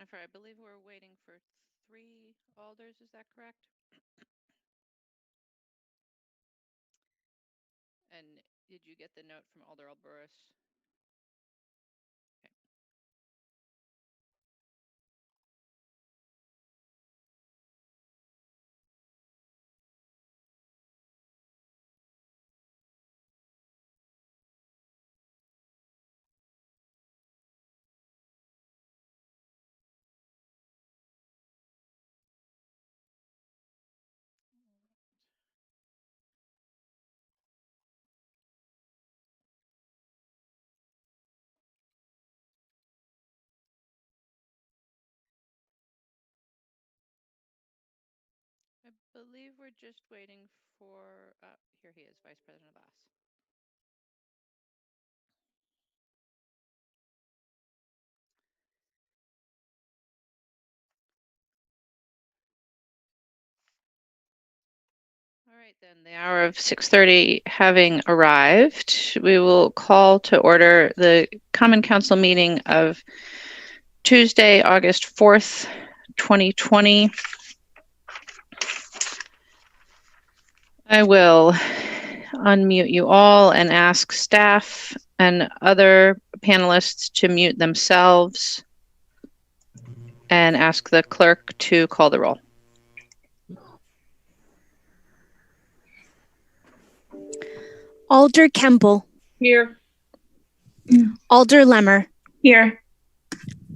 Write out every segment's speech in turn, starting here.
Jennifer, I believe we're waiting for 3 alders, is that correct? And did you get the note from Alder Alboris? Okay. I believe we're just waiting for, here he is, Vice President Abbas. All right, then the hour of 6:30 having arrived, we will call to order the Common Council meeting of Tuesday, August 4th, 2020. I will unmute you all and ask staff and other panelists to mute themselves and ask the clerk to call the roll. Alder Kemble. Here. Alder Lemmer. Here.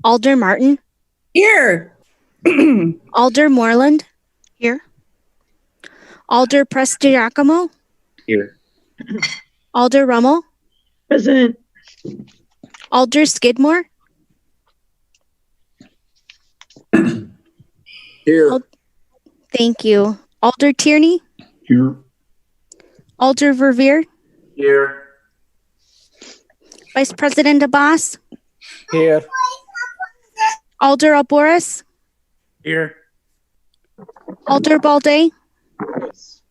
Alder Martin. Here. Alder Moreland. Here. Alder Prestigiacomo. Here. Alder Rummel. Present. Alder Skidmore. Here. Thank you. Alder Tierney. Here. Alder Verveer. Here. Vice President Abbas. Here. Alder Alboris. Here. Alder Balde. Yes.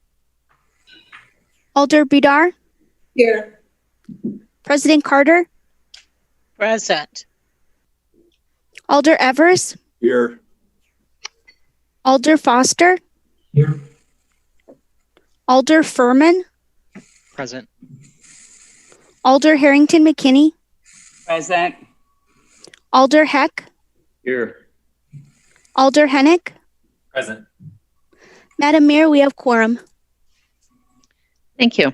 Alder Bidar. Here. President Carter. Present. Alder Evers. Here. Alder Foster. Here. Alder Furman. Present. Alder Harrington McKinney. Present. Alder Heck. Here. Alder Hennick. Present. Madam Mayor, we have quorum. Thank you.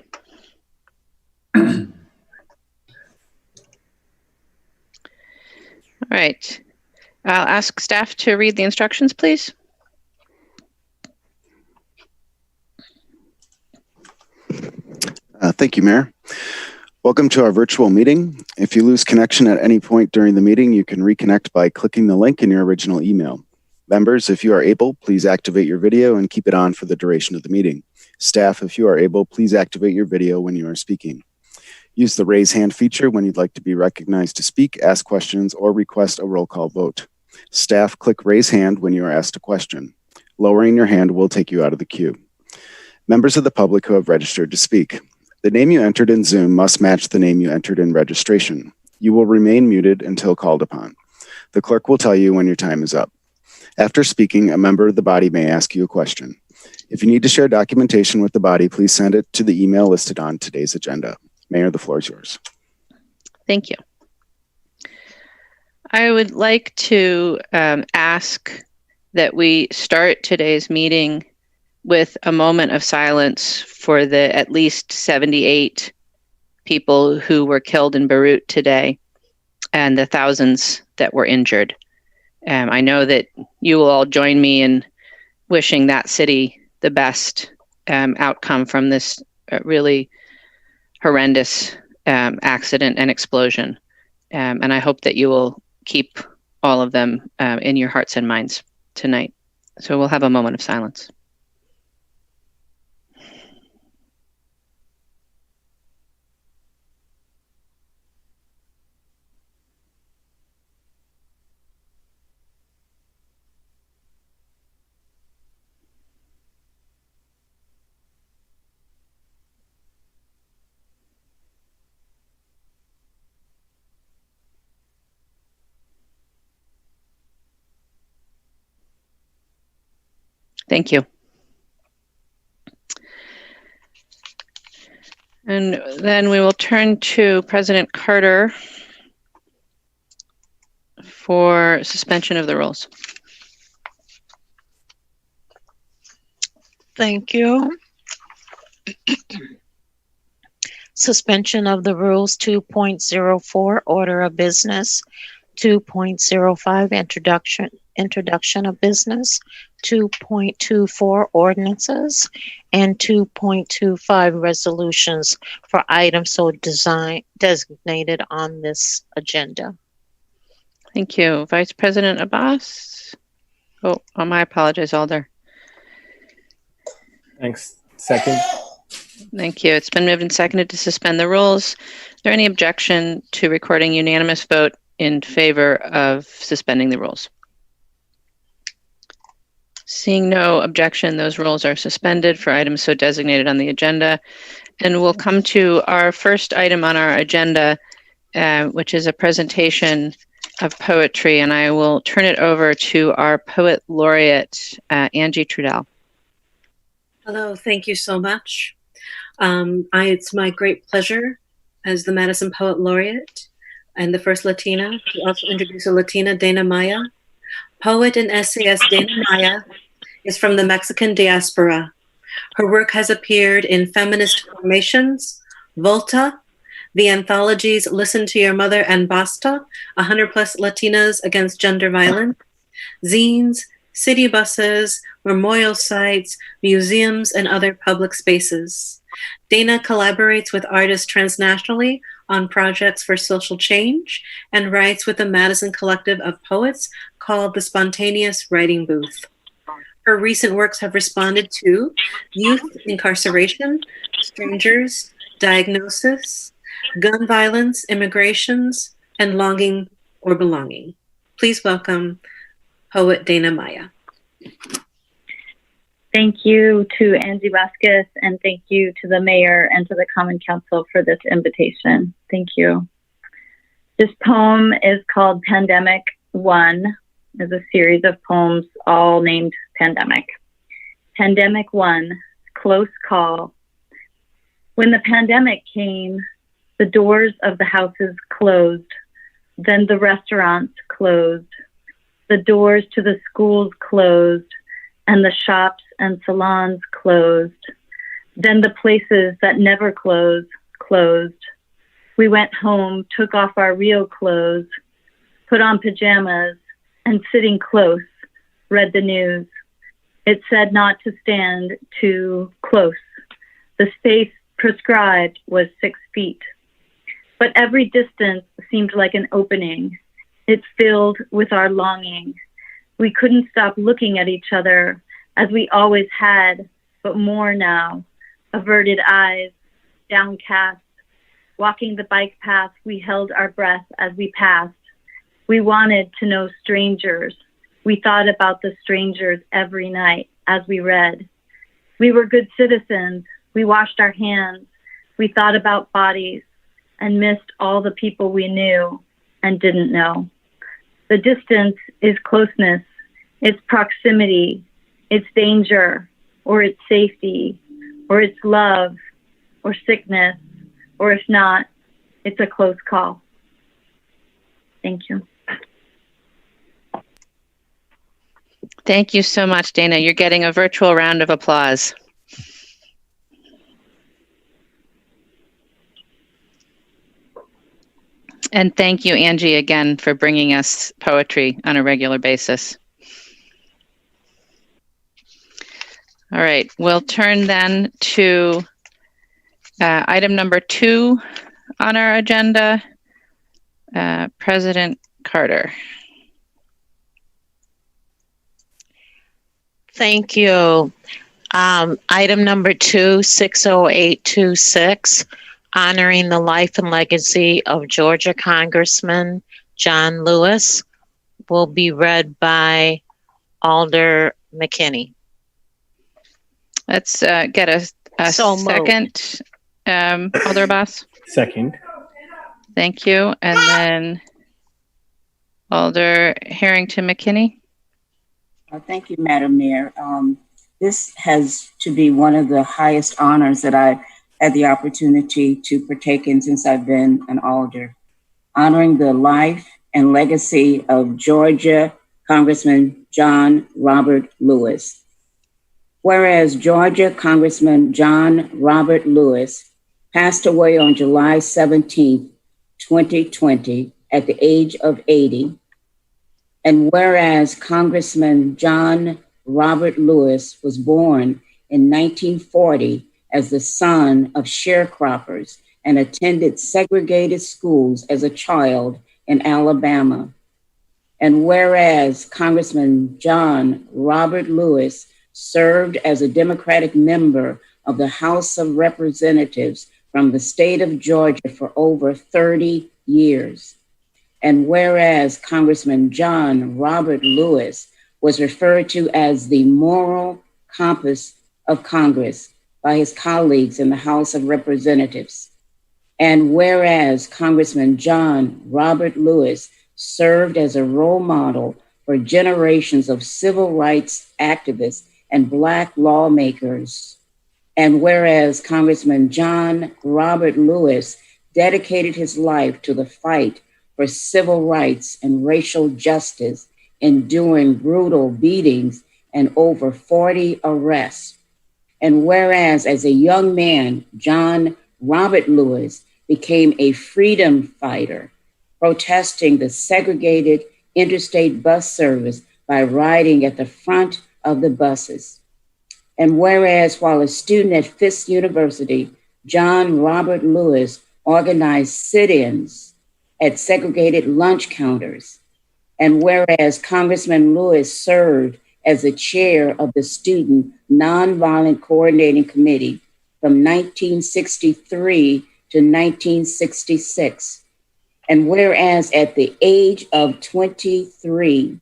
All right. I'll ask staff to read the instructions, please. Thank you, Mayor. Welcome to our virtual meeting. If you lose connection at any point during the meeting, you can reconnect by clicking the link in your original email. Members, if you are able, please activate your video and keep it on for the duration of the meeting. Staff, if you are able, please activate your video when you are speaking. Use the raise hand feature when you'd like to be recognized to speak, ask questions, or request a roll call vote. Staff, click raise hand when you are asked a question. Lowering your hand will take you out of the queue. Members of the public who have registered to speak. The name you entered in Zoom must match the name you entered in registration. You will remain muted until called upon. The clerk will tell you when your time is up. After speaking, a member of the body may ask you a question. If you need to share documentation with the body, please send it to the email listed on today's agenda. Mayor, the floor is yours. Thank you. I would like to ask that we start today's meeting with a moment of silence for the at least 78 people who were killed in Beirut today and the thousands that were injured. I know that you will all join me in wishing that city the best outcome from this really horrendous accident and explosion. And I hope that you will keep all of them in your hearts and minds tonight. So we'll have a moment of silence. Thank you. And then we will turn to President Carter for suspension of the rules. Thank you. Suspension of the rules 2.04 order of business, 2.05 introduction of business, 2.24 ordinances, and 2.25 resolutions for items so designated on this agenda. Thank you. Vice President Abbas. Oh, my apologies, Alder. Thanks. Second. Thank you. It's been moved and seconded to suspend the rules. Is there any objection to recording unanimous vote in favor of suspending the rules? Seeing no objection, those rules are suspended for items so designated on the agenda. And we'll come to our first item on our agenda, which is a presentation of poetry. And I will turn it over to our poet laureate, Angie Trudell. Hello, thank you so much. It's my great pleasure as the Madison Poet Laureate and the first Latina to also introduce a Latina, Dana Maya. Poet and essayist Dana Maya is from the Mexican diaspora. Her work has appeared in Feminist Formations, Volta, the anthologies Listen to Your Mother and Basta, 100 plus Latinas Against Gender Violence, zines, city buses, memorial sites, museums, and other public spaces. Dana collaborates with artists transnationally on projects for social change and writes with a Madison collective of poets called the Spontaneous Writing Booth. Her recent works have responded to youth incarceration, strangers, diagnosis, gun violence, immigrations, and longing or belonging. Please welcome poet Dana Maya. Thank you to Angie Vasquez, and thank you to the mayor and to the Common Council for this invitation. Thank you. This poem is called Pandemic 1. It's a series of poems all named Pandemic. Pandemic 1, Close Call. When the pandemic came, the doors of the houses closed, then the restaurants closed, the doors to the schools closed, and the shops and salons closed. Then the places that never closed. We went home, took off our real clothes, put on pajamas, and sitting close, read the news. It said not to stand too close. The space prescribed was 6 feet. But every distance seemed like an opening. It filled with our longing. We couldn't stop looking at each other as we always had, but more now. Averted eyes, downcast. Walking the bike path, we held our breath as we passed. We wanted to know strangers. We thought about the strangers every night as we read. We were good citizens. We washed our hands. We thought about bodies and missed all the people we knew and didn't know. The distance is closeness. It's proximity, it's danger, or it's safety, or it's love, or sickness, or if not, it's a close call. Thank you. Thank you so much, Dana. You're getting a virtual round of applause. And thank you, Angie, again, for bringing us poetry on a regular basis. All right, we'll turn then to item number 2 on our agenda, President Carter. Thank you. Item number 2, 60826, honoring the life and legacy of Georgia Congressman John Lewis, will be read by Alder McKinney. Let's get a second. Alder Abbas? Second. Thank you. And then Alder Harrington McKinney? Thank you, Madam Mayor. This has to be one of the highest honors that I've had the opportunity to partake in since I've been an alder, honoring the life and legacy of Georgia Congressman John Robert Lewis. Whereas Georgia Congressman John Robert Lewis passed away on July 17, 2020, at the age of 80, and whereas Congressman John Robert Lewis was born in 1940 as the son of sharecroppers and attended segregated schools as a child in Alabama. And whereas Congressman John Robert Lewis served as a Democratic member of the House of Representatives from the state of Georgia for over 30 years. And whereas Congressman John Robert Lewis was referred to as the moral compass of Congress by his colleagues in the House of Representatives. And whereas Congressman John Robert Lewis served as a role model for generations of civil rights activists and Black lawmakers. And whereas Congressman John Robert Lewis dedicated his life to the fight for civil rights and racial justice, enduring brutal beatings and over 40 arrests. And whereas as a young man, John Robert Lewis became a freedom fighter, protesting the segregated interstate bus service by riding at the front of the buses. And whereas while a student at Fisk University, John Robert Lewis organized sit-ins at segregated lunch counters. And whereas Congressman Lewis served as the chair of the Student Nonviolent Coordinating Committee from 1963 to 1966. And whereas at the age of 23,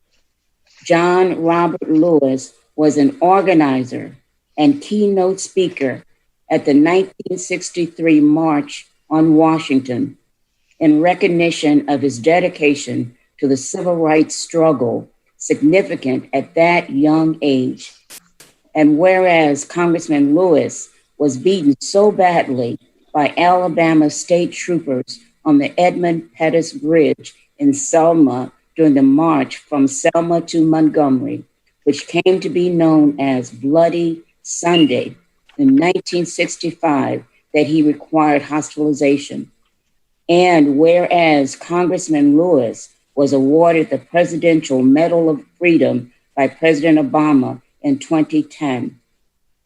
John Robert Lewis was an organizer and keynote speaker at the 1963 March on Washington in recognition of his dedication to the civil rights struggle, significant at that young age. And whereas Congressman Lewis was beaten so badly by Alabama state troopers on the Edmund Pettus Bridge in Selma during the march from Selma to Montgomery, which came to be known as Bloody Sunday in 1965, that he required hospitalization. And whereas Congressman Lewis was awarded the Presidential Medal of Freedom by President Obama in 2010.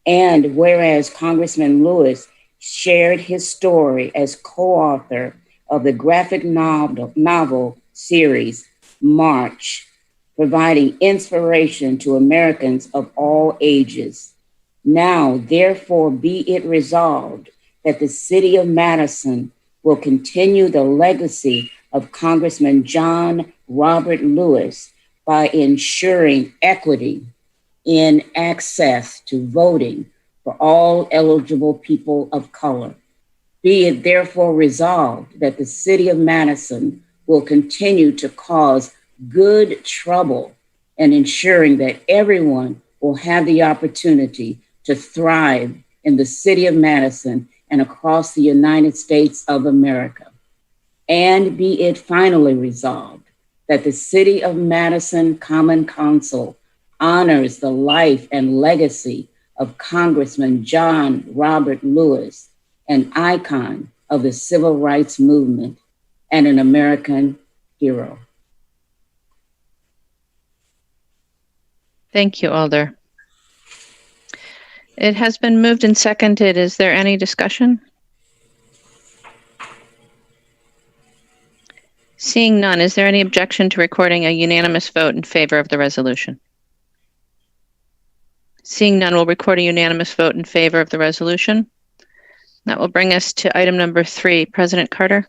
And whereas Congressman Lewis shared his story as co-author of the graphic novel series, March, providing inspiration to Americans of all ages. Now, therefore, be it resolved that the city of Madison will continue the legacy of Congressman John Robert Lewis by ensuring equity in access to voting for all eligible people of color. Be it therefore resolved that the city of Madison will continue to cause good trouble in ensuring that everyone will have the opportunity to thrive in the city of Madison and across the United States of America. And be it finally resolved that the City of Madison Common Council honors the life and legacy of Congressman John Robert Lewis, an icon of the civil rights movement and an American hero. Thank you, Alder. It has been moved and seconded. Is there any discussion? Seeing none, is there any objection to recording a unanimous vote in favor of the resolution? Seeing none, we'll record a unanimous vote in favor of the resolution. That will bring us to item number 3. President Carter?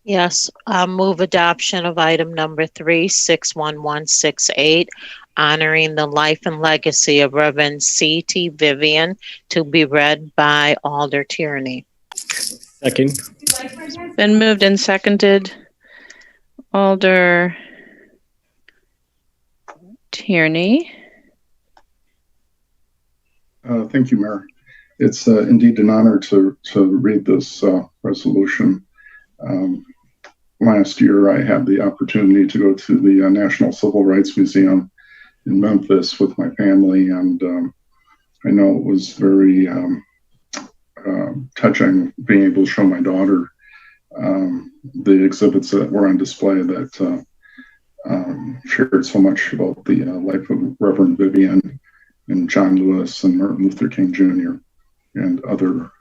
Yes, move adoption of item number 3, 61168, honoring the life and legacy of Reverend C.T. Vivian, to be read by Alder Tierney. Second. Been moved and seconded. Alder Tierney. Thank you, Mayor. It's indeed an honor to read this resolution. Last year, I had the opportunity to go to the National Civil Rights Museum in Memphis with my family, and I know it was very touching being able to show my daughter the exhibits that were on display that shared so much about the life of Reverend Vivian and John Lewis and Martin Luther King Jr. and other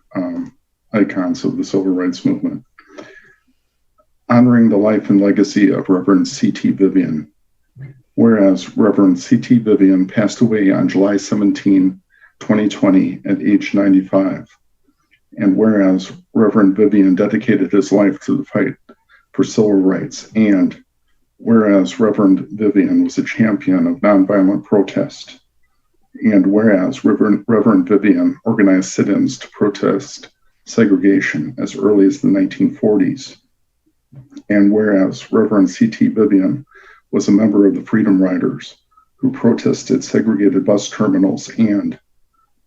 icons of the civil rights movement. Honoring the life and legacy of Reverend C.T. Vivian. Whereas Reverend C.T. Vivian passed away on July 17, 2020 at age 95. And whereas Reverend Vivian dedicated his life to the fight for civil rights, and whereas Reverend Vivian was a champion of nonviolent protest, and whereas Reverend Vivian organized sit-ins to protest segregation as early as the 1940s, and whereas Reverend C.T. Vivian was a member of the Freedom Riders who protested segregated bus terminals, and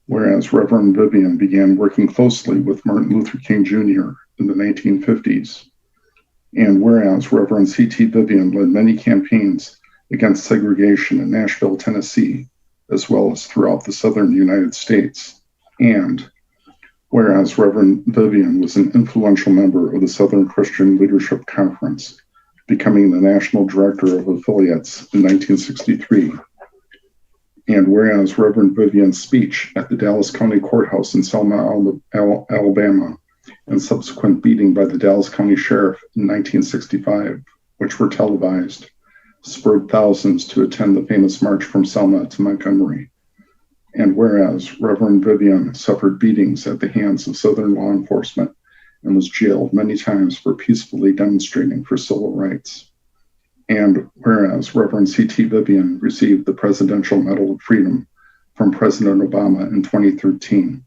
whereas Reverend Vivian began working closely with Martin Luther King Jr. in the 1950s, and whereas Reverend C.T. Vivian led many campaigns against segregation in Nashville, Tennessee, as well as throughout the southern United States, and whereas Reverend Vivian was an influential member of the Southern Christian Leadership Conference, becoming the national director of affiliates in 1963, and whereas Reverend Vivian's speech at the Dallas County Courthouse in Selma, Alabama, and subsequent beating by the Dallas County Sheriff in 1965, which were televised, spurred thousands to attend the famous march from Selma to Montgomery. And whereas Reverend Vivian suffered beatings at the hands of Southern law enforcement and was jailed many times for peacefully demonstrating for civil rights. And whereas Reverend C.T. Vivian received the Presidential Medal of Freedom from President Obama in 2013.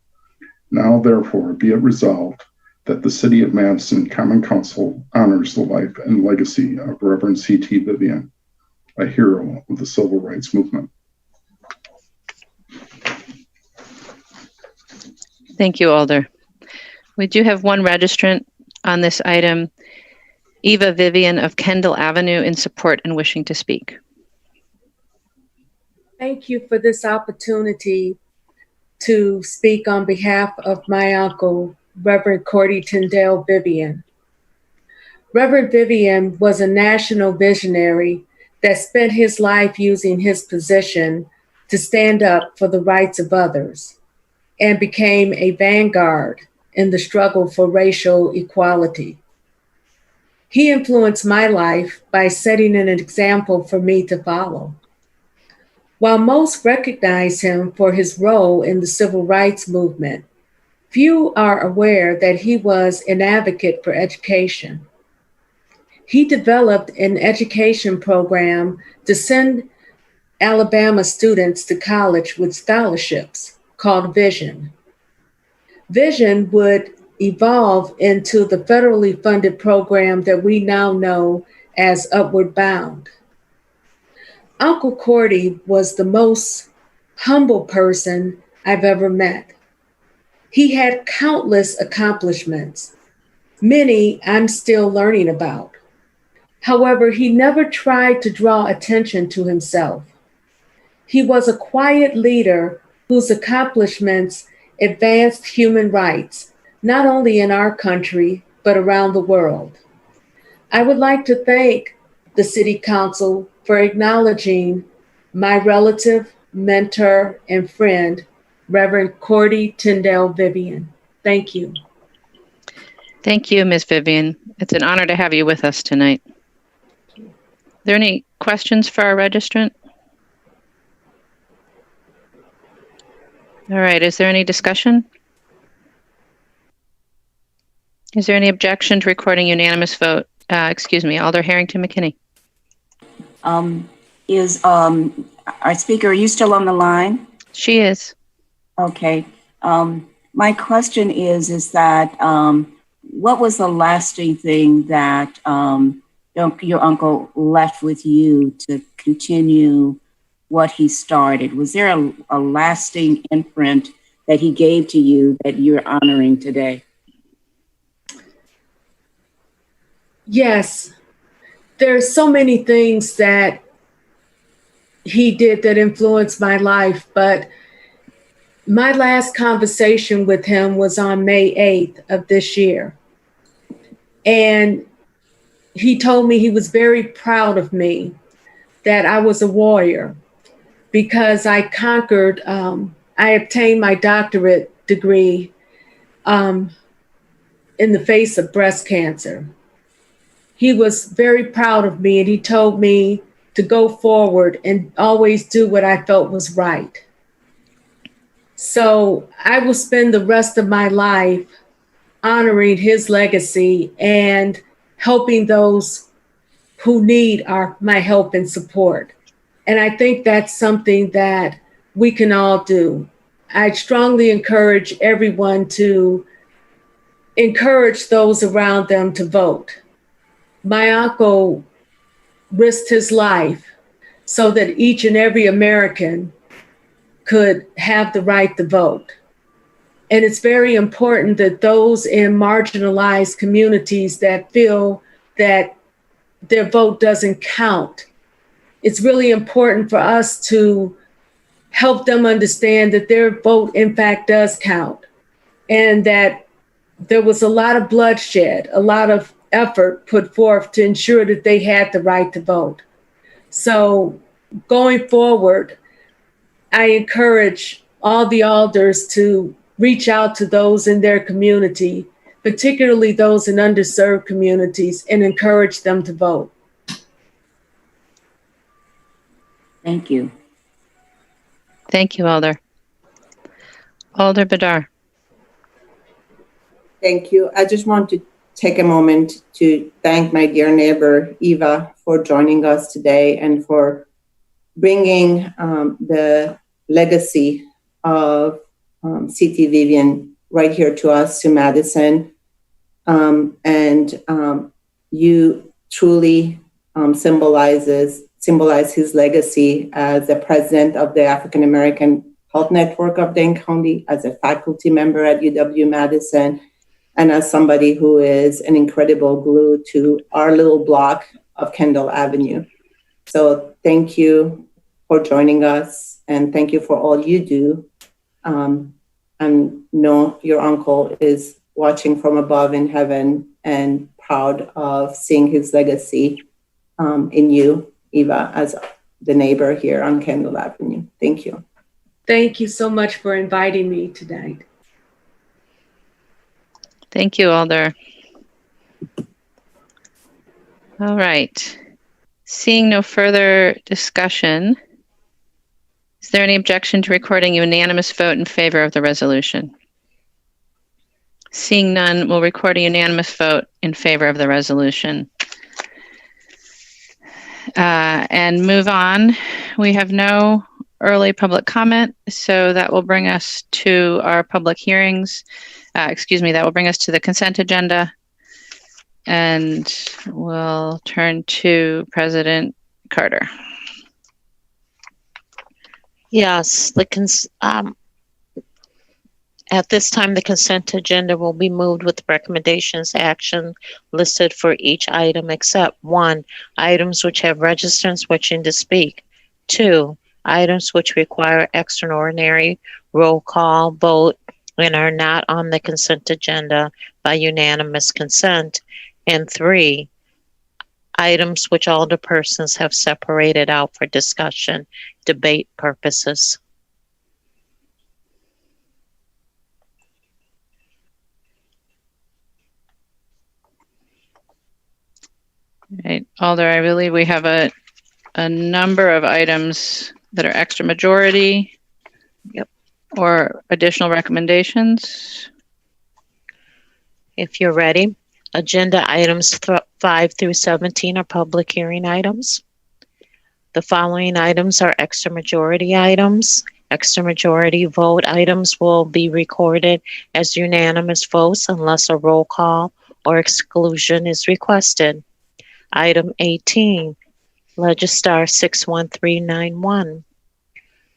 Now, therefore, be it resolved that the City of Madison Common Council honors the life and legacy of Reverend C.T. Vivian, a hero of the civil rights movement. Thank you, Alder. We do have one registrant on this item, Eva Vivian of Kendall Avenue, in support and wishing to speak. Thank you for this opportunity to speak on behalf of my uncle, Reverend Cordy Tyndale Vivian. Reverend Vivian was a national visionary that spent his life using his position to stand up for the rights of others, and became a vanguard in the struggle for racial equality. He influenced my life by setting an example for me to follow. While most recognize him for his role in the civil rights movement, few are aware that he was an advocate for education. He developed an education program to send Alabama students to college with scholarships called Vision. Vision would evolve into the federally funded program that we now know as Upward Bound. Uncle Cordy was the most humble person I've ever met. He had countless accomplishments, many I'm still learning about. However, he never tried to draw attention to himself. He was a quiet leader whose accomplishments advanced human rights, not only in our country, but around the world. I would like to thank the City Council for acknowledging my relative, mentor, and friend, Reverend Cordy Tyndale Vivian. Thank you. Thank you, Ms. Vivian. It's an honor to have you with us tonight. Are there any questions for our registrant? All right, is there any discussion? Is there any objection to recording unanimous vote? Alder Harrington McKinney. Our speaker, are you still on the line? She is. Okay. My question is that what was the lasting thing that your uncle left with you to continue what he started? Was there a lasting imprint that he gave to you that you're honoring today? Yes, there's so many things that he did that influenced my life, but my last conversation with him was on May 8th of this year. And he told me he was very proud of me, that I was a warrior, because I conquered, I obtained my doctorate degree in the face of breast cancer. He was very proud of me, and he told me to go forward and always do what I felt was right. So I will spend the rest of my life honoring his legacy and helping those who need my help and support. And I think that's something that we can all do. I strongly encourage everyone to encourage those around them to vote. My uncle risked his life so that each and every American could have the right to vote. And it's very important that those in marginalized communities that feel that their vote doesn't count, it's really important for us to help them understand that their vote in fact does count, and that there was a lot of bloodshed, a lot of effort put forth to ensure that they had the right to vote. So going forward, I encourage all the alders to reach out to those in their community, particularly those in underserved communities, and encourage them to vote. Thank you. Thank you, Alder. Alder Badar. Thank you. I just want to take a moment to thank my dear neighbor, Eva, for joining us today and for bringing the legacy of C.T. Vivian right here to us, to Madison. You truly symbolize his legacy as the president of the African American Health Network of Dane County, as a faculty member at UW-Madison, and as somebody who is an incredible glue to our little block of Kendall Avenue. So thank you for joining us, and thank you for all you do. I know your uncle is watching from above in heaven and proud of seeing his legacy in you, Eva, as the neighbor here on Kendall Avenue. Thank you. Thank you so much for inviting me tonight. Thank you, Alder. All right. Seeing no further discussion, is there any objection to recording a unanimous vote in favor of the resolution? Seeing none, we'll record a unanimous vote in favor of the resolution. And move on. We have no early public comment, so that will bring us to our public hearings. That will bring us to the consent agenda. And we'll turn to President Carter. Yes, at this time, the consent agenda will be moved with recommendations action listed for each item except 1, items which have registrants wishing to speak. 2, items which require extraordinary roll call vote and are not on the consent agenda by unanimous consent. And 3, items which alderpersons have separated out for discussion, debate purposes. Right, Alder, I believe we have a number of items that are extra majority. Yep. Or additional recommendations. If you're ready, agenda items 5 through 17 are public hearing items. The following items are extra majority items. Extra majority vote items will be recorded as unanimous votes unless a roll call or exclusion is requested. Item 18, Legistar 61391.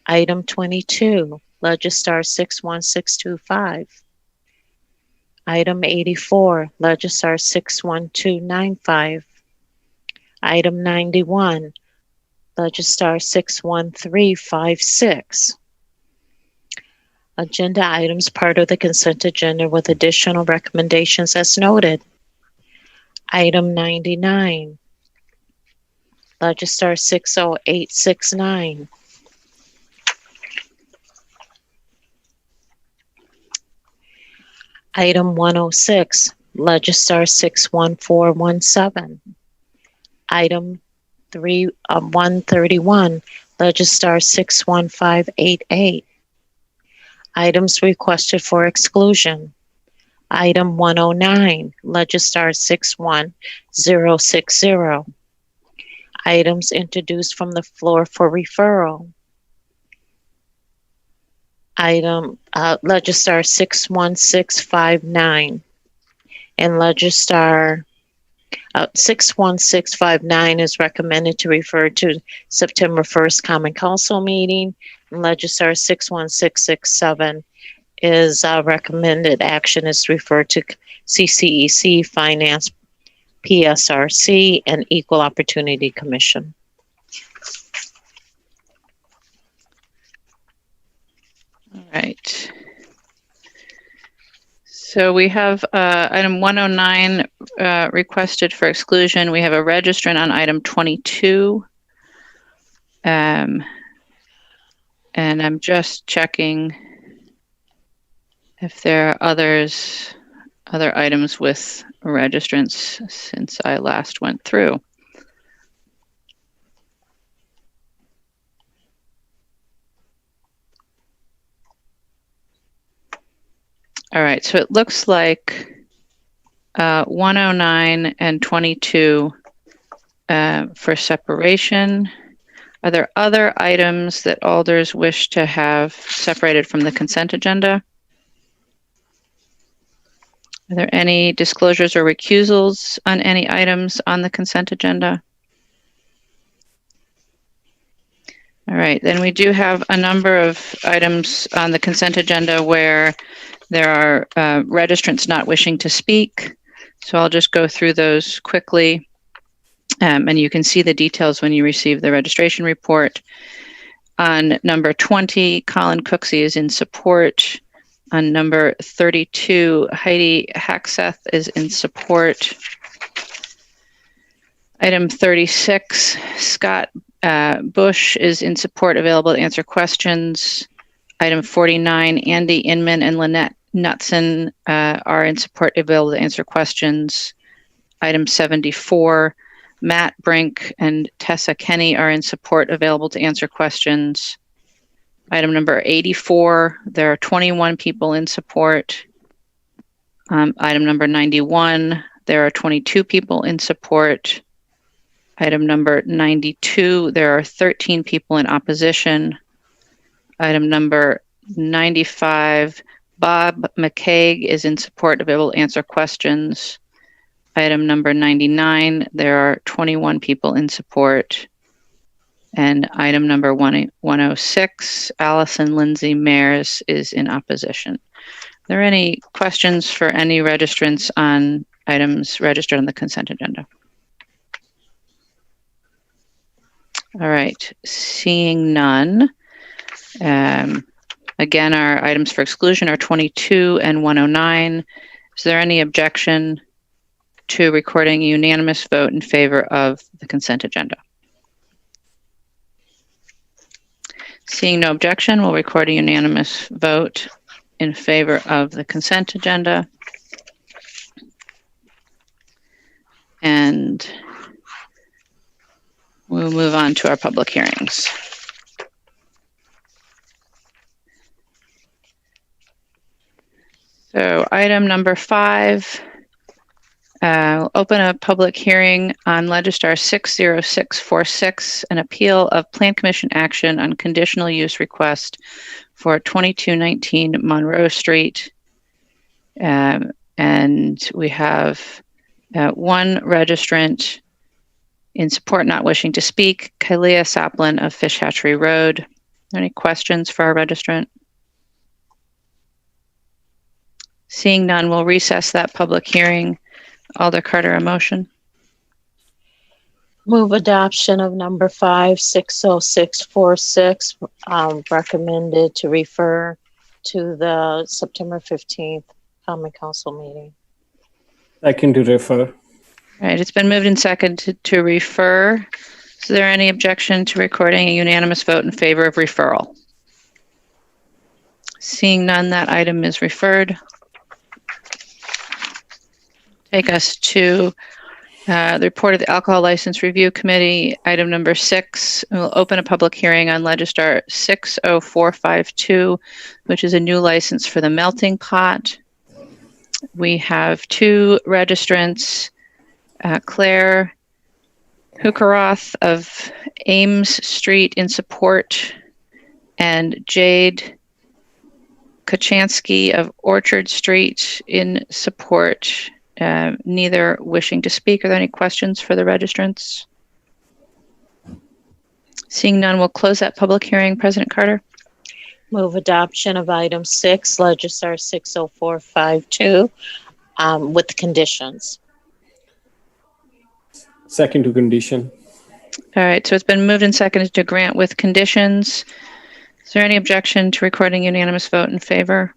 Item 22, Legistar 61625. Item 84, Legistar 61295. Item 91, Legistar 61356. Agenda items part of the consent agenda with additional recommendations as noted. Item 99, Legistar 60869. Item 106, Legistar 61417. Item 131, Legistar 61588. Items requested for exclusion. Item 109, Legistar 61060. Items introduced from the floor for referral. Item Legistar 61659 and Legistar 61659 is recommended to refer to September 1st Common Council meeting. And Legistar 61667 is recommended action is referred to CCEC, Finance, PSRC, and Equal Opportunity Commission. All right. So we have item 109 requested for exclusion. We have a registrant on item 22. And I'm just checking if there are other items with registrants since I last went through. All right, so it looks like 109 and 22 for separation. Are there other items that alders wish to have separated from the consent agenda? Are there any disclosures or recusals on any items on the consent agenda? All right, then we do have a number of items on the consent agenda where there are registrants not wishing to speak. So I'll just go through those quickly. And you can see the details when you receive the registration report. On number 20, Colin Cooksey is in support. On number 32, Heidi Hackseth is in support. Item 36, Scott Bush is in support, available to answer questions. Item 49, Andy Inman and Lynette Knutson are in support, available to answer questions. Item 74, Matt Brink and Tessa Kenny are in support, available to answer questions. Item number 84, there are 21 people in support. Item number 91, there are 22 people in support. Item number 92, there are 13 people in opposition. Item number 95, Bob McCaig is in support, available to answer questions. Item number 99, there are 21 people in support. And item number 106, Allison Lindsay Mayers is in opposition. Are there any questions for any registrants on items registered on the consent agenda? All right, seeing none. Again, our items for exclusion are 22 and 109. Is there any objection to recording a unanimous vote in favor of the consent agenda? Seeing no objection, we'll record a unanimous vote in favor of the consent agenda. And we'll move on to our public hearings. So item number 5, we'll open a public hearing on Legistar 60646, an appeal of Plan Commission action on conditional use request for 2219 Monroe Street. And we have one registrant in support not wishing to speak, Kalia Soplin of Fish Hatchery Road. Are there any questions for our registrant? Seeing none, we'll recess that public hearing. Alder Carter, a motion. Move adoption of number 5-60646, recommended to refer to the September 15th Common Council meeting. Second to refer. All right, it's been moved and seconded to refer. Is there any objection to recording a unanimous vote in favor of referral? Seeing none, that item is referred. Take us to the report of the Alcohol License Review Committee, item number 6. We'll open a public hearing on Legistar 60452, which is a new license for the melting pot. We have 2 registrants, Claire Hukaroth of Ames Street in support, and Jade Kachansky of Orchard Street in support. Neither wishing to speak. Are there any questions for the registrants? Seeing none, we'll close that public hearing. President Carter. Move adoption of item 6, Legistar 60452, with conditions. Second to condition. All right, so it's been moved and seconded to grant with conditions. Is there any objection to recording unanimous vote in favor?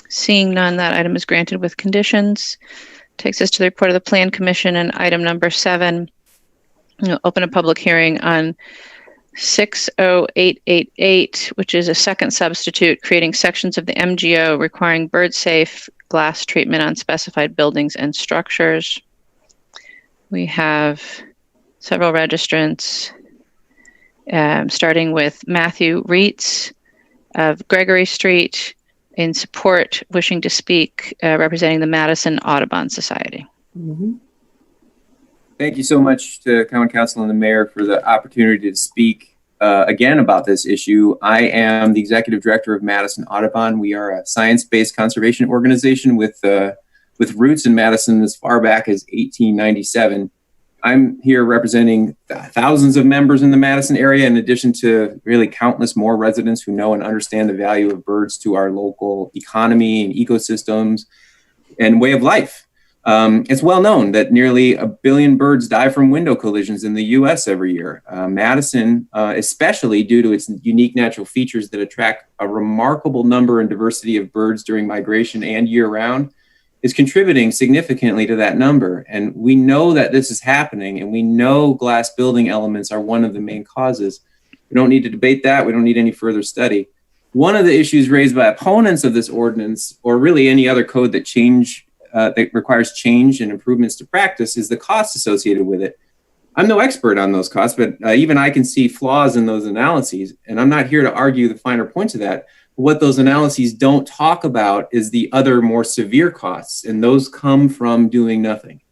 Seeing none, that item is granted with conditions. Takes us to the report of the Plan Commission and item number 7. We'll open a public hearing on 60888, which is a second substitute creating sections of the MGO requiring bird-safe glass treatment on specified buildings and structures. We have several registrants, starting with Matthew Reetz of Gregory Street in support, wishing to speak, representing the Madison Audubon Society. Thank you so much to Common Council and the Mayor for the opportunity to speak again about this issue. I am the Executive Director of Madison Audubon. We are a science-based conservation organization with roots in Madison as far back as 1897. I'm here representing thousands of members in the Madison area, in addition to really countless more residents who know and understand the value of birds to our local economy and ecosystems and way of life. It's well known that nearly 1 billion birds die from window collisions in the U.S. every year. Madison, especially due to its unique natural features that attract a remarkable number and diversity of birds during migration and year-round, is contributing significantly to that number. And we know that this is happening, and we know glass building elements are one of the main causes. We don't need to debate that. We don't need any further study. One of the issues raised by opponents of this ordinance, or really any other code that requires change and improvements to practice, is the cost associated with it. I'm no expert on those costs, but even I can see flaws in those analyses, and I'm not here to argue the finer points of that. What those analyses don't talk about is the other more severe costs, and those come from doing nothing.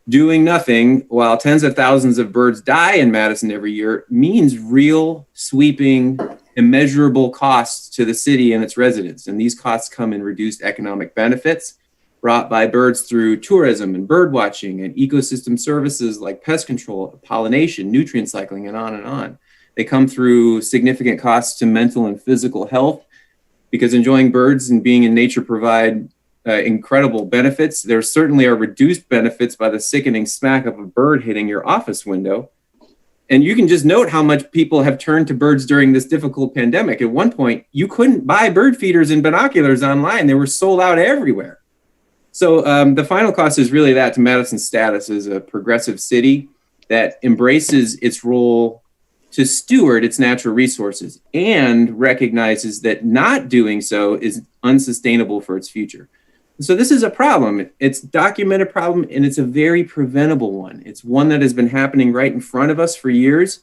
Doing nothing while tens of thousands of birds die in Madison every year means real, sweeping, immeasurable costs to the city and its residents. And these costs come in reduced economic benefits brought by birds through tourism and bird watching and ecosystem services like pest control, pollination, nutrient cycling, and on and on. They come through significant costs to mental and physical health, because enjoying birds and being in nature provide incredible benefits. There certainly are reduced benefits by the sickening smack of a bird hitting your office window. And you can just note how much people have turned to birds during this difficult pandemic. At one point, you couldn't buy bird feeders and binoculars online. They were sold out everywhere. So the final cost is really that to Madison's status as a progressive city that embraces its role to steward its natural resources and recognizes that not doing so is unsustainable for its future. So this is a problem. It's a documented problem, and it's a very preventable one. It's one that has been happening right in front of us for years.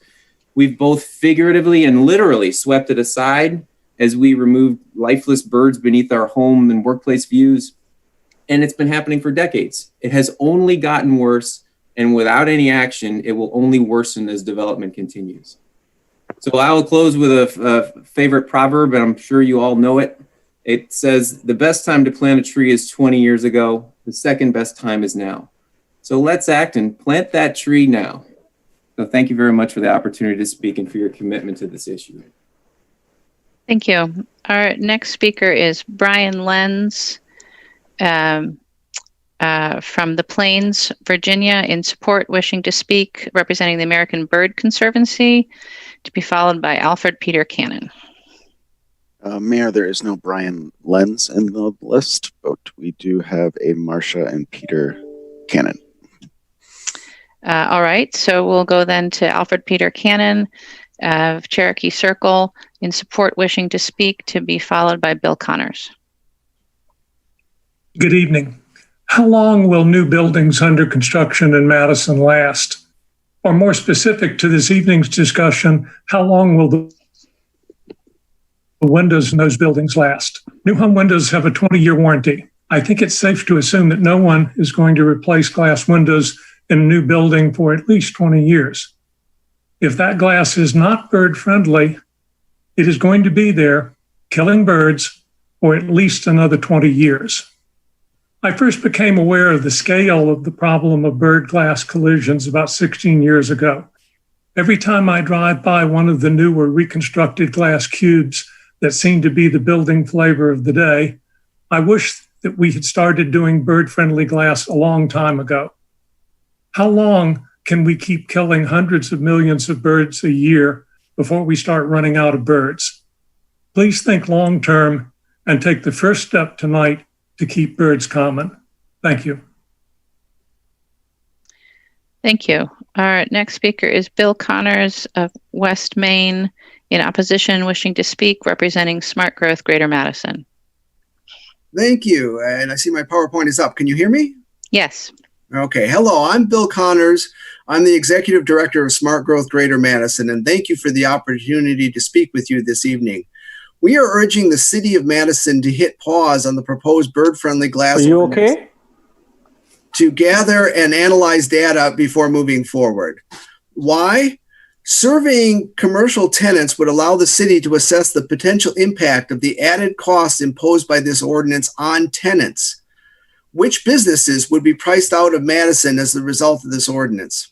We've both figuratively and literally swept it aside as we removed lifeless birds beneath our home and workplace views. And it's been happening for decades. It has only gotten worse, and without any action, it will only worsen as development continues. So I will close with a favorite proverb, and I'm sure you all know it. It says, the best time to plant a tree is 20 years ago. The second best time is now. So let's act and plant that tree now. So thank you very much for the opportunity to speak and for your commitment to this issue. Thank you. Our next speaker is Bryan Lenz from the Plains, Virginia, in support, wishing to speak, representing the American Bird Conservancy, to be followed by Alfred Peter Cannon. Mayor, there is no Bryan Lenz in the list, but we do have a Marsha and Peter Cannon. All right, so we'll go then to Alfred Peter Cannon of Cherokee Circle, in support, wishing to speak, to be followed by Bill Connors. Good evening. How long will new buildings under construction in Madison last? Or more specific to this evening's discussion, how long will the windows in those buildings last? New home windows have a 20-year warranty. I think it's safe to assume that no one is going to replace glass windows in a new building for at least 20 years. If that glass is not bird-friendly, it is going to be there, killing birds, for at least another 20 years. I first became aware of the scale of the problem of bird glass collisions about 16 years ago. Every time I drive by one of the newer reconstructed glass cubes that seem to be the building flavor of the day, I wish that we had started doing bird-friendly glass a long time ago. How long can we keep killing hundreds of millions of birds a year before we start running out of birds? Please think long-term and take the first step tonight to keep birds common. Thank you. Thank you. Our next speaker is Bill Connors of West Main, in opposition, wishing to speak, representing Smart Growth Greater Madison. Thank you. And I see my PowerPoint is up. Can you hear me? Yes. Okay. Hello, I'm Bill Connors. I'm the Executive Director of Smart Growth Greater Madison, and thank you for the opportunity to speak with you this evening. We are urging the City of Madison to hit pause on the proposed bird-friendly glass. Are you okay? To gather and analyze data before moving forward. Why? Surveying commercial tenants would allow the city to assess the potential impact of the added costs imposed by this ordinance on tenants. Which businesses would be priced out of Madison as the result of this ordinance?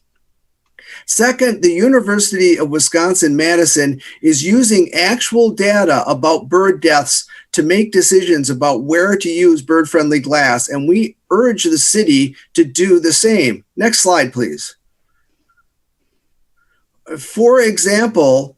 Second, the University of Wisconsin-Madison is using actual data about bird deaths to make decisions about where to use bird-friendly glass, and we urge the city to do the same. Next slide, please. For example,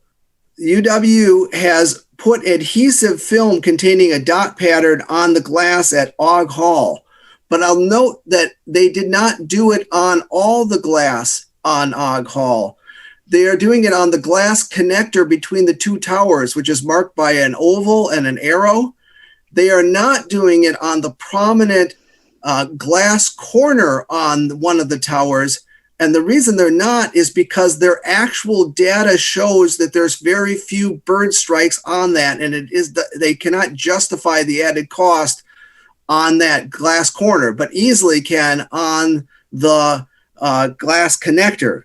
UW has put adhesive film containing a dot pattern on the glass at Ogg Hall, but I'll note that they did not do it on all the glass on Ogg Hall. They are doing it on the glass connector between the two towers, which is marked by an oval and an arrow. They are not doing it on the prominent glass corner on one of the towers. And the reason they're not is because their actual data shows that there's very few bird strikes on that, and they cannot justify the added cost on that glass corner, but easily can on the glass connector.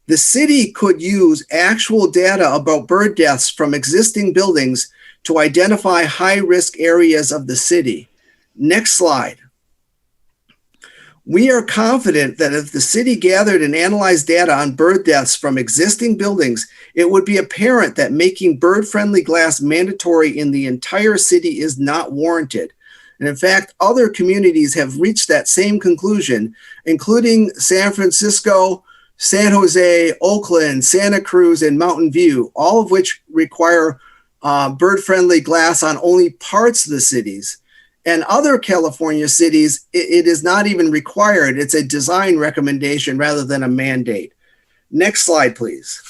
The city could use actual data about bird deaths from existing buildings to identify high-risk areas of the city. Next slide. We are confident that if the city gathered and analyzed data on bird deaths from existing buildings, it would be apparent that making bird-friendly glass mandatory in the entire city is not warranted. And in fact, other communities have reached that same conclusion, including San Francisco, San Jose, Oakland, Santa Cruz, and Mountain View, all of which require bird-friendly glass on only parts of the cities. And other California cities, it is not even required. It's a design recommendation rather than a mandate. Next slide, please.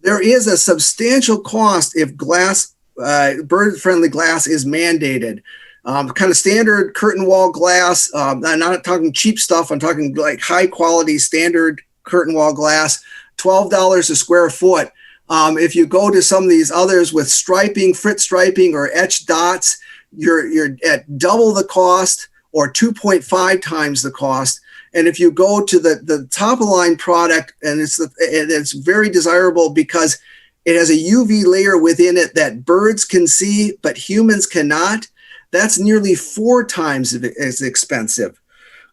There is a substantial cost if bird-friendly glass is mandated. Kind of standard curtain wall glass. I'm not talking cheap stuff. I'm talking like high quality standard curtain wall glass, $12 a square foot. If you go to some of these others with striping, Fritz striping, or etched dots, you're at double the cost or 2.5 times the cost. And if you go to the top of the line product, and it's very desirable because it has a UV layer within it that birds can see, but humans cannot, that's nearly 4 times as expensive.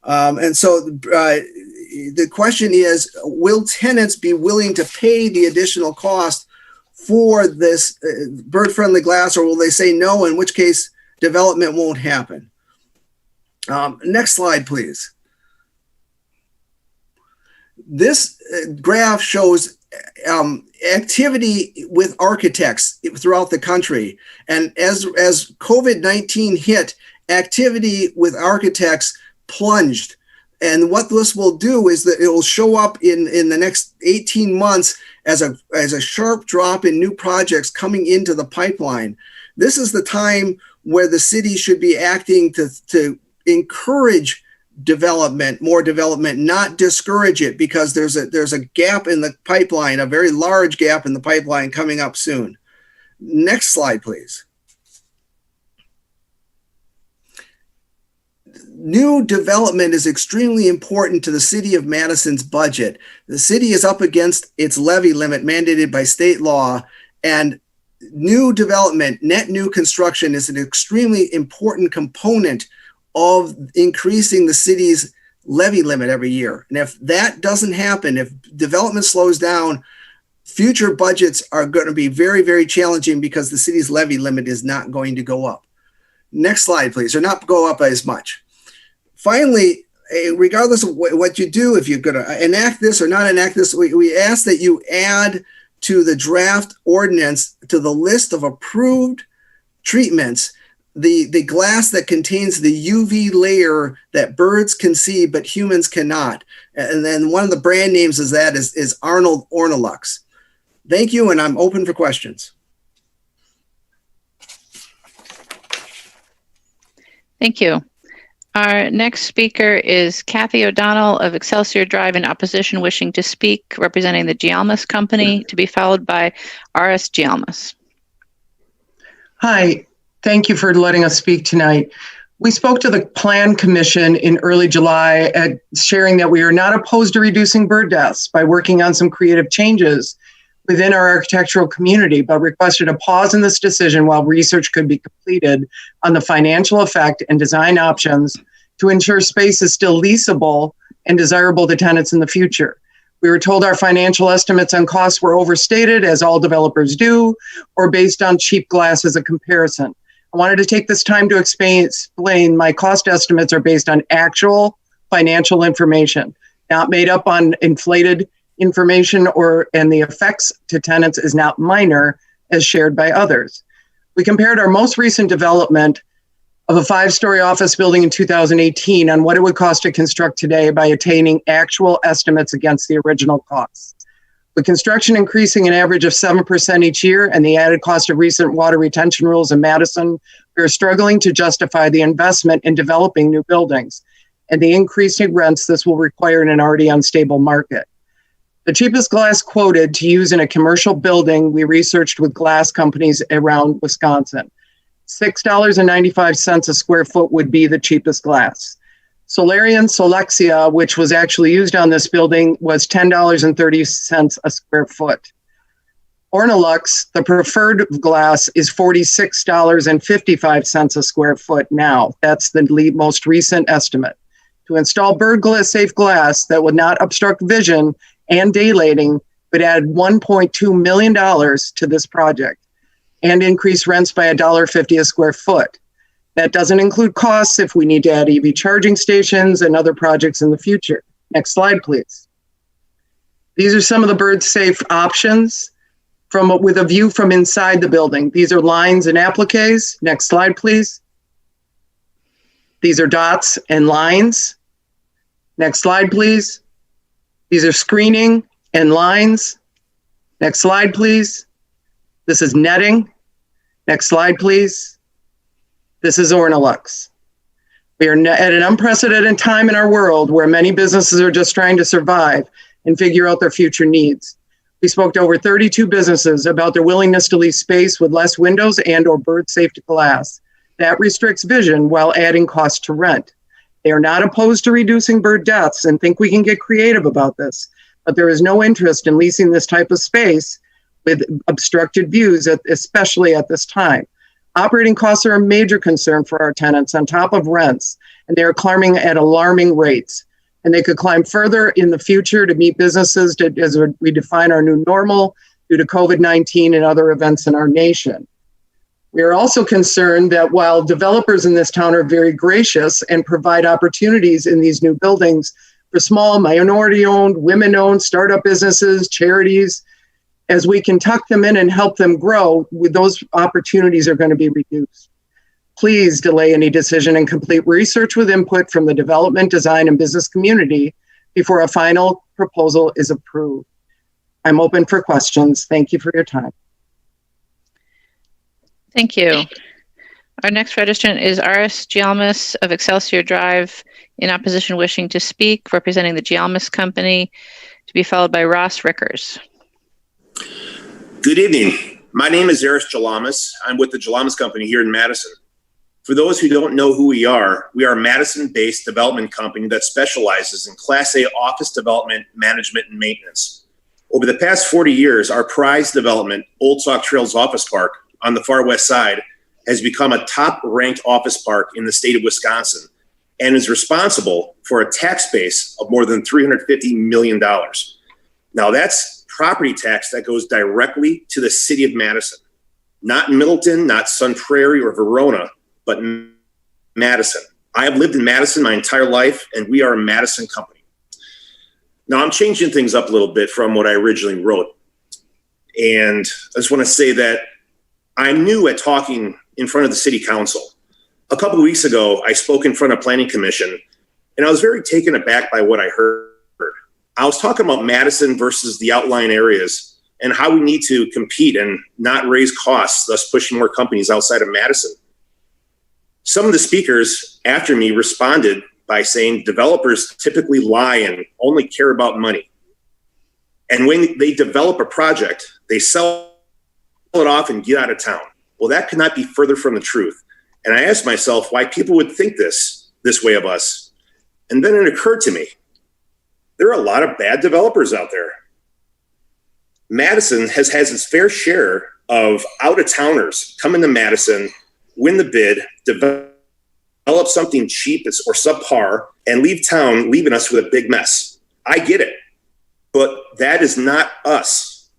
And so the question is, will tenants be willing to pay the additional cost for this bird-friendly glass, or will they say no, in which case development won't happen? Next slide, please. This graph shows activity with architects throughout the country. And as COVID-19 hit, activity with architects plunged. And what this will do is that it will show up in the next 18 months as a sharp drop in new projects coming into the pipeline. This is the time where the city should be acting to encourage development, more development, not discourage it, because there's a gap in the pipeline, a very large gap in the pipeline coming up soon. Next slide, please. New development is extremely important to the city of Madison's budget. The city is up against its levy limit mandated by state law, and new development, net new construction, is an extremely important component of increasing the city's levy limit every year. And if that doesn't happen, if development slows down, future budgets are going to be very, very challenging because the city's levy limit is not going to go up. Next slide, please, or not go up as much. Finally, regardless of what you do, if you're going to enact this or not enact this, we ask that you add to the draft ordinance, to the list of approved treatments, the glass that contains the UV layer that birds can see but humans cannot. And then one of the brand names is Arnold Ornolux. Thank you, and I'm open for questions. Thank you. Our next speaker is Kathy O'Donnell of Excelsior Drive in opposition, wishing to speak, representing the Gialamas Company, to be followed by Aris Gialamas. Hi, thank you for letting us speak tonight. We spoke to the Plan Commission in early July, sharing that we are not opposed to reducing bird deaths by working on some creative changes within our architectural community, but requested a pause in this decision while research could be completed on the financial effect and design options to ensure space is still leasable and desirable to tenants in the future. We were told our financial estimates on costs were overstated, as all developers do, or based on cheap glass as a comparison. I wanted to take this time to explain my cost estimates are based on actual financial information, not made up on inflated information, and the effects to tenants is not minor as shared by others. We compared our most recent development of a 5-story office building in 2018 on what it would cost to construct today by attaining actual estimates against the original costs. With construction increasing an average of 7% each year and the added cost of recent water retention rules in Madison, we are struggling to justify the investment in developing new buildings and the increasing rents this will require in an already unstable market. The cheapest glass quoted to use in a commercial building we researched with glass companies around Wisconsin. $6.95 a square foot would be the cheapest glass. Solarian Solexia, which was actually used on this building, was $10.30 a square foot. Ornolux, the preferred glass, is $46.55 a square foot now. That's the most recent estimate. To install safe glass that would not obstruct vision and daylighting would add $1.2 million to this project and increase rents by $1.50 a square foot. That doesn't include costs if we need to add EV charging stations and other projects in the future. Next slide, please. These are some of the bird safe options with a view from inside the building. These are lines and appliques. Next slide, please. These are dots and lines. Next slide, please. These are screening and lines. Next slide, please. This is netting. Next slide, please. This is Ornolux. We are at an unprecedented time in our world where many businesses are just trying to survive and figure out their future needs. We spoke to over 32 businesses about their willingness to lease space with less windows and or bird safety glass. That restricts vision while adding cost to rent. They are not opposed to reducing bird deaths and think we can get creative about this, but there is no interest in leasing this type of space with obstructed views, especially at this time. Operating costs are a major concern for our tenants on top of rents, and they are climbing at alarming rates. And they could climb further in the future to meet businesses as we define our new normal due to COVID-19 and other events in our nation. We are also concerned that while developers in this town are very gracious and provide opportunities in these new buildings for small, minority-owned, women-owned, startup businesses, charities, as we can tuck them in and help them grow, those opportunities are going to be reduced. Please delay any decision and complete research with input from the development, design, and business community before a final proposal is approved. I'm open for questions. Thank you for your time. Thank you. Our next registrant is Aris Gialamas of Excelsior Drive, in opposition wishing to speak, representing the Gialamas Company, to be followed by Ross Rikkers. Good evening. My name is Aris Gialamas. I'm with the Gialamas Company here in Madison. For those who don't know who we are a Madison-based development company that specializes in Class A office development, management, and maintenance. Over the past 40 years, our prized development, Old Sauk Trails Office Park, on the far west side, has become a top-ranked office park in the state of Wisconsin and is responsible for a tax base of more than $350 million. Now, that's property tax that goes directly to the city of Madison, not Middleton, not Sun Prairie or Verona, but Madison. I have lived in Madison my entire life, and we are a Madison company. Now, I'm changing things up a little bit from what I originally wrote. And I just want to say that I'm new at talking in front of the city council. A couple of weeks ago, I spoke in front of Planning Commission, and I was very taken aback by what I heard. I was talking about Madison versus the outlying areas and how we need to compete and not raise costs, thus pushing more companies outside of Madison. Some of the speakers after me responded by saying developers typically lie and only care about money. And when they develop a project, they sell it off and get out of town. Well, that could not be further from the truth. And I asked myself why people would think this way of us. And then it occurred to me, there are a lot of bad developers out there. Madison has its fair share of out-of-towners come into Madison, win the bid, develop something cheap or subpar, and leave town, leaving us with a big mess. I get it, but that is not us.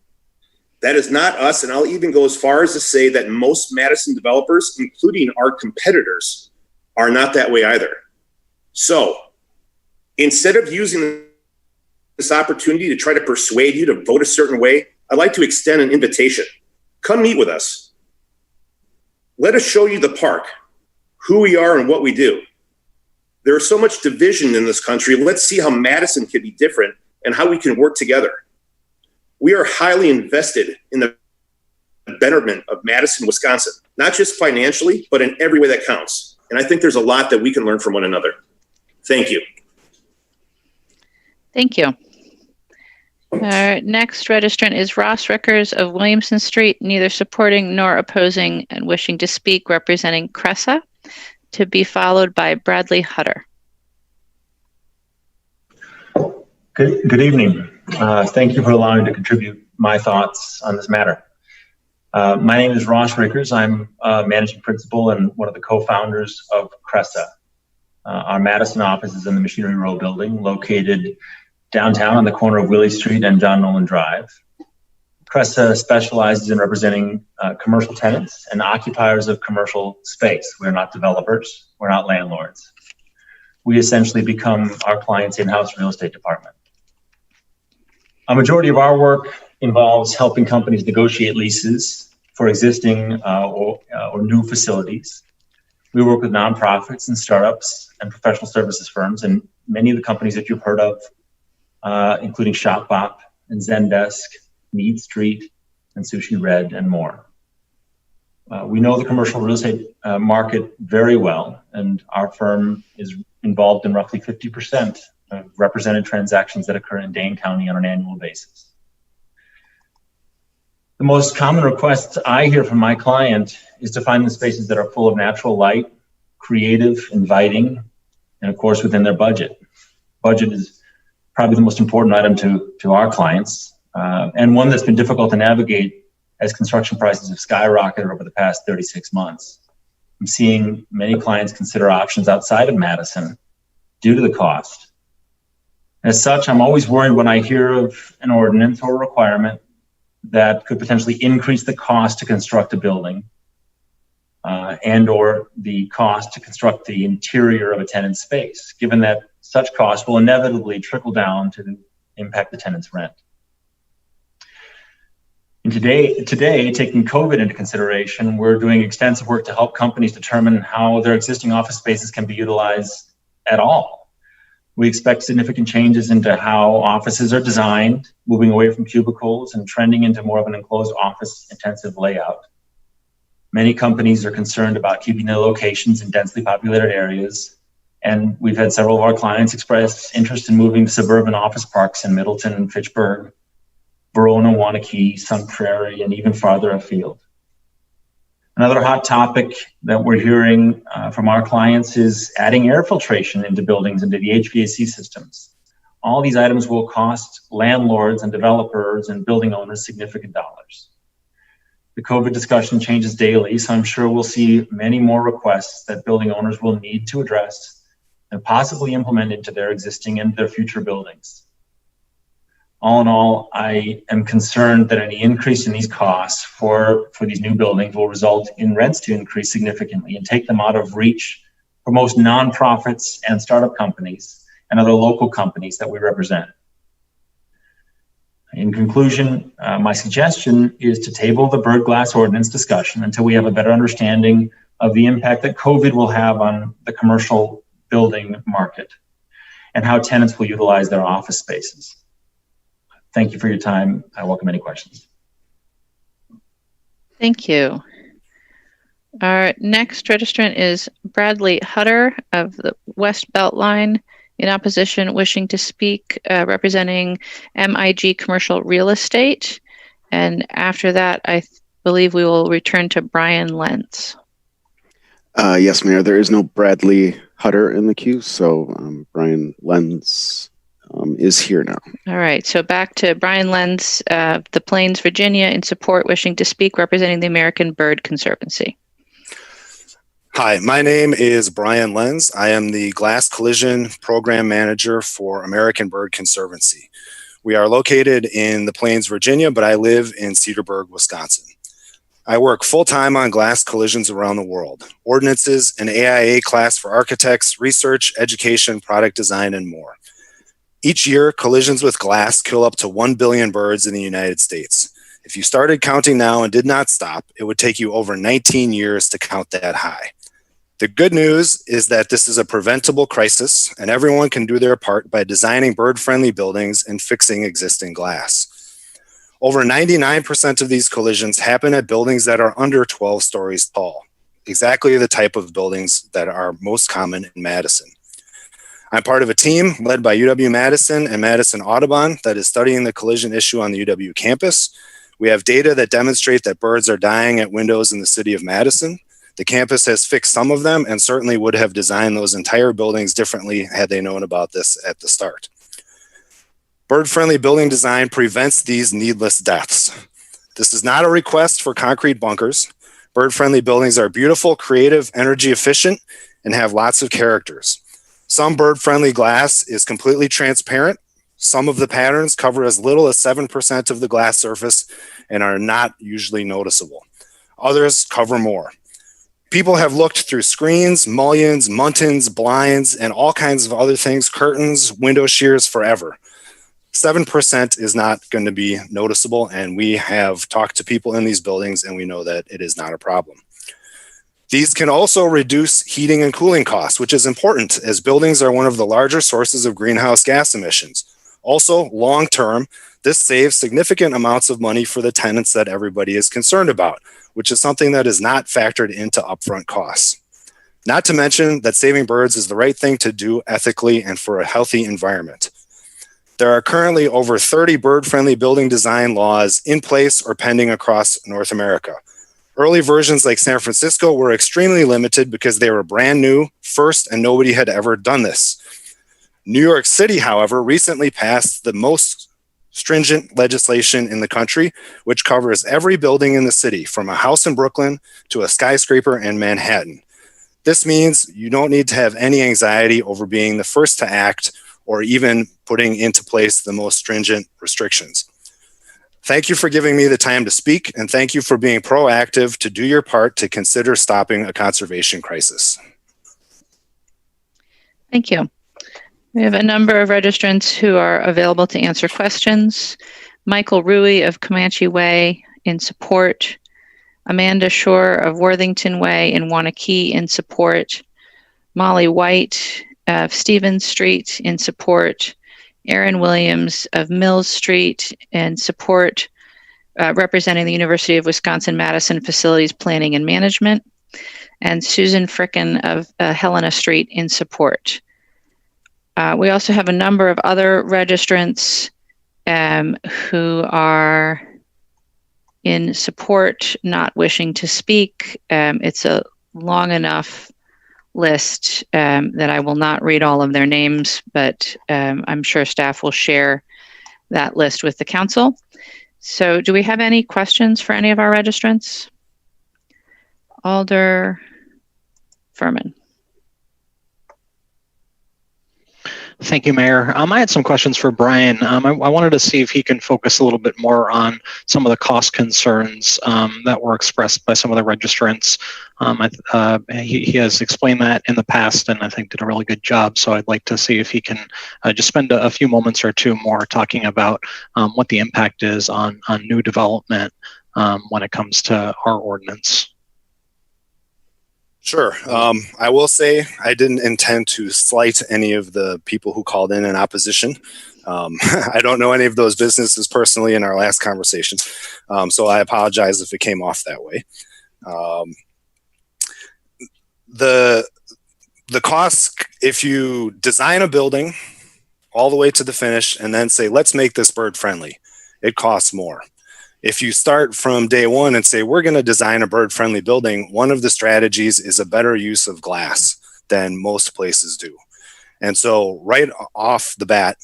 That is not us, and I'll even go as far as to say that most Madison developers, including our competitors, are not that way either. So, instead of using this opportunity to try to persuade you to vote a certain way, I'd like to extend an invitation. Come meet with us. Let us show you the park, who we are and what we do. There is so much division in this country. Let's see how Madison can be different and how we can work together. We are highly invested in the betterment of Madison, Wisconsin, not just financially, but in every way that counts. And I think there's a lot that we can learn from one another. Thank you. Thank you. Our next registrant is Ross Rikkers of Williamson Street, neither supporting nor opposing and wishing to speak, representing Cressa, to be followed by Bradley Hutter. Good evening. Thank you for allowing me to contribute my thoughts on this matter. My name is Ross Rikkers. I'm managing principal and one of the co-founders of Cressa. Our Madison office is in the Machinery Row building, located downtown on the corner of Willie Street and John Nolan Drive. Cressa specializes in representing commercial tenants and occupiers of commercial space. We're not developers. We're not landlords. We essentially become our client's in-house real estate department. A majority of our work involves helping companies negotiate leases for existing or new facilities. We work with nonprofits and startups and professional services firms, and many of the companies that you've heard of, including ShopBop and Zendesk, Need Street, and Sushi Red, and more. We know the commercial real estate market very well, and our firm is involved in roughly 50% of represented transactions that occur in Dane County on an annual basis. The most common requests I hear from my client is to find the spaces that are full of natural light, creative, inviting, and of course within their budget. Budget is probably the most important item to our clients, and one that's been difficult to navigate as construction prices have skyrocketed over the past 36 months. I'm seeing many clients consider options outside of Madison due to the cost. As such, I'm always worried when I hear of an ordinance or a requirement that could potentially increase the cost to construct a building and or the cost to construct the interior of a tenant's space, given that such costs will inevitably trickle down to impact the tenant's rent. And today, taking COVID into consideration, we're doing extensive work to help companies determine how their existing office spaces can be utilized at all. We expect significant changes into how offices are designed, moving away from cubicles and trending into more of an enclosed office-intensive layout. Many companies are concerned about keeping their locations in densely populated areas, and we've had several of our clients express interest in moving to suburban office parks in Middleton and Fitchburg, Verona, Wanakee, Sun Prairie, and even farther afield. Another hot topic that we're hearing from our clients is adding air filtration into buildings, into the HVAC systems. All these items will cost landlords and developers and building owners significant dollars. The COVID discussion changes daily, so I'm sure we'll see many more requests that building owners will need to address and possibly implement into their existing and their future buildings. All in all, I am concerned that any increase in these costs for these new buildings will result in rents to increase significantly and take them out of reach for most nonprofits and startup companies and other local companies that we represent. In conclusion, my suggestion is to table the bird glass ordinance discussion until we have a better understanding of the impact that COVID will have on the commercial building market and how tenants will utilize their office spaces. Thank you for your time. I welcome any questions. Thank you. Our next registrant is Bradley Hutter of the West Beltline, in opposition, wishing to speak, representing MIG Commercial Real Estate. And after that, I believe we will return to Bryan Lenz. Yes, Mayor, there is no Bradley Hutter in the queue, so Bryan Lenz is here now. All right, so back to Bryan Lenz, the Plains, Virginia, in support, wishing to speak, representing the American Bird Conservancy. Hi, my name is Bryan Lenz. I am the Glass Collision Program Manager for American Bird Conservancy. We are located in the Plains, Virginia, but I live in Cedarburg, Wisconsin. I work full-time on glass collisions around the world, ordinances, an AIA class for architects, research, education, product design, and more. Each year, collisions with glass kill up to 1 billion birds in the United States. If you started counting now and did not stop, it would take you over 19 years to count that high. The good news is that this is a preventable crisis, and everyone can do their part by designing bird-friendly buildings and fixing existing glass. Over 99% of these collisions happen at buildings that are under 12 stories tall, exactly the type of buildings that are most common in Madison. I'm part of a team led by UW-Madison and Madison Audubon that is studying the collision issue on the UW campus. We have data that demonstrate that birds are dying at windows in the city of Madison. The campus has fixed some of them and certainly would have designed those entire buildings differently had they known about this at the start. Bird-friendly building design prevents these needless deaths. This is not a request for concrete bunkers. Bird-friendly buildings are beautiful, creative, energy efficient, and have lots of characters. Some bird-friendly glass is completely transparent. Some of the patterns cover as little as 7% of the glass surface and are not usually noticeable. Others cover more. People have looked through screens, mullions, muntins, blinds, and all kinds of other things, curtains, window shears forever. 7% is not going to be noticeable, and we have talked to people in these buildings, and we know that it is not a problem. These can also reduce heating and cooling costs, which is important as buildings are one of the larger sources of greenhouse gas emissions. Also, long-term, this saves significant amounts of money for the tenants that everybody is concerned about, which is something that is not factored into upfront costs. Not to mention that saving birds is the right thing to do ethically and for a healthy environment. There are currently over 30 bird-friendly building design laws in place or pending across North America. Early versions like San Francisco were extremely limited because they were brand new, first, and nobody had ever done this. New York City, however, recently passed the most stringent legislation in the country, which covers every building in the city, from a house in Brooklyn to a skyscraper in Manhattan. This means you don't need to have any anxiety over being the first to act or even putting into place the most stringent restrictions. Thank you for giving me the time to speak, and thank you for being proactive to do your part to consider stopping a conservation crisis. Thank you. We have a number of registrants who are available to answer questions. Michael Rui of Comanche Way in support. Amanda Shore of Worthington Way in Wanakee in support. Molly White of Stevens Street in support. Aaron Williams of Mills Street in support, representing the University of Wisconsin-Madison Facilities Planning and Management. And Susan Frickin of Helena Street in support. We also have a number of other registrants who are in support, not wishing to speak. It's a long enough list that I will not read all of their names, but I'm sure staff will share that list with the council. So do we have any questions for any of our registrants? Alder Furman. Thank you, Mayor. I had some questions for Bryan. I wanted to see if he can focus a little bit more on some of the cost concerns that were expressed by some of the registrants. He has explained that in the past and I think did a really good job. So I'd like to see if he can just spend a few moments or two more talking about what the impact is on new development when it comes to our ordinance. Sure. I will say I didn't intend to slight any of the people who called in opposition. I don't know any of those businesses personally in our last conversation, so I apologize if it came off that way. The cost, if you design a building all the way to the finish and then say, let's make this bird friendly, it costs more. If you start from day one and say, we're going to design a bird-friendly building, one of the strategies is a better use of glass than most places do. And so right off the bat,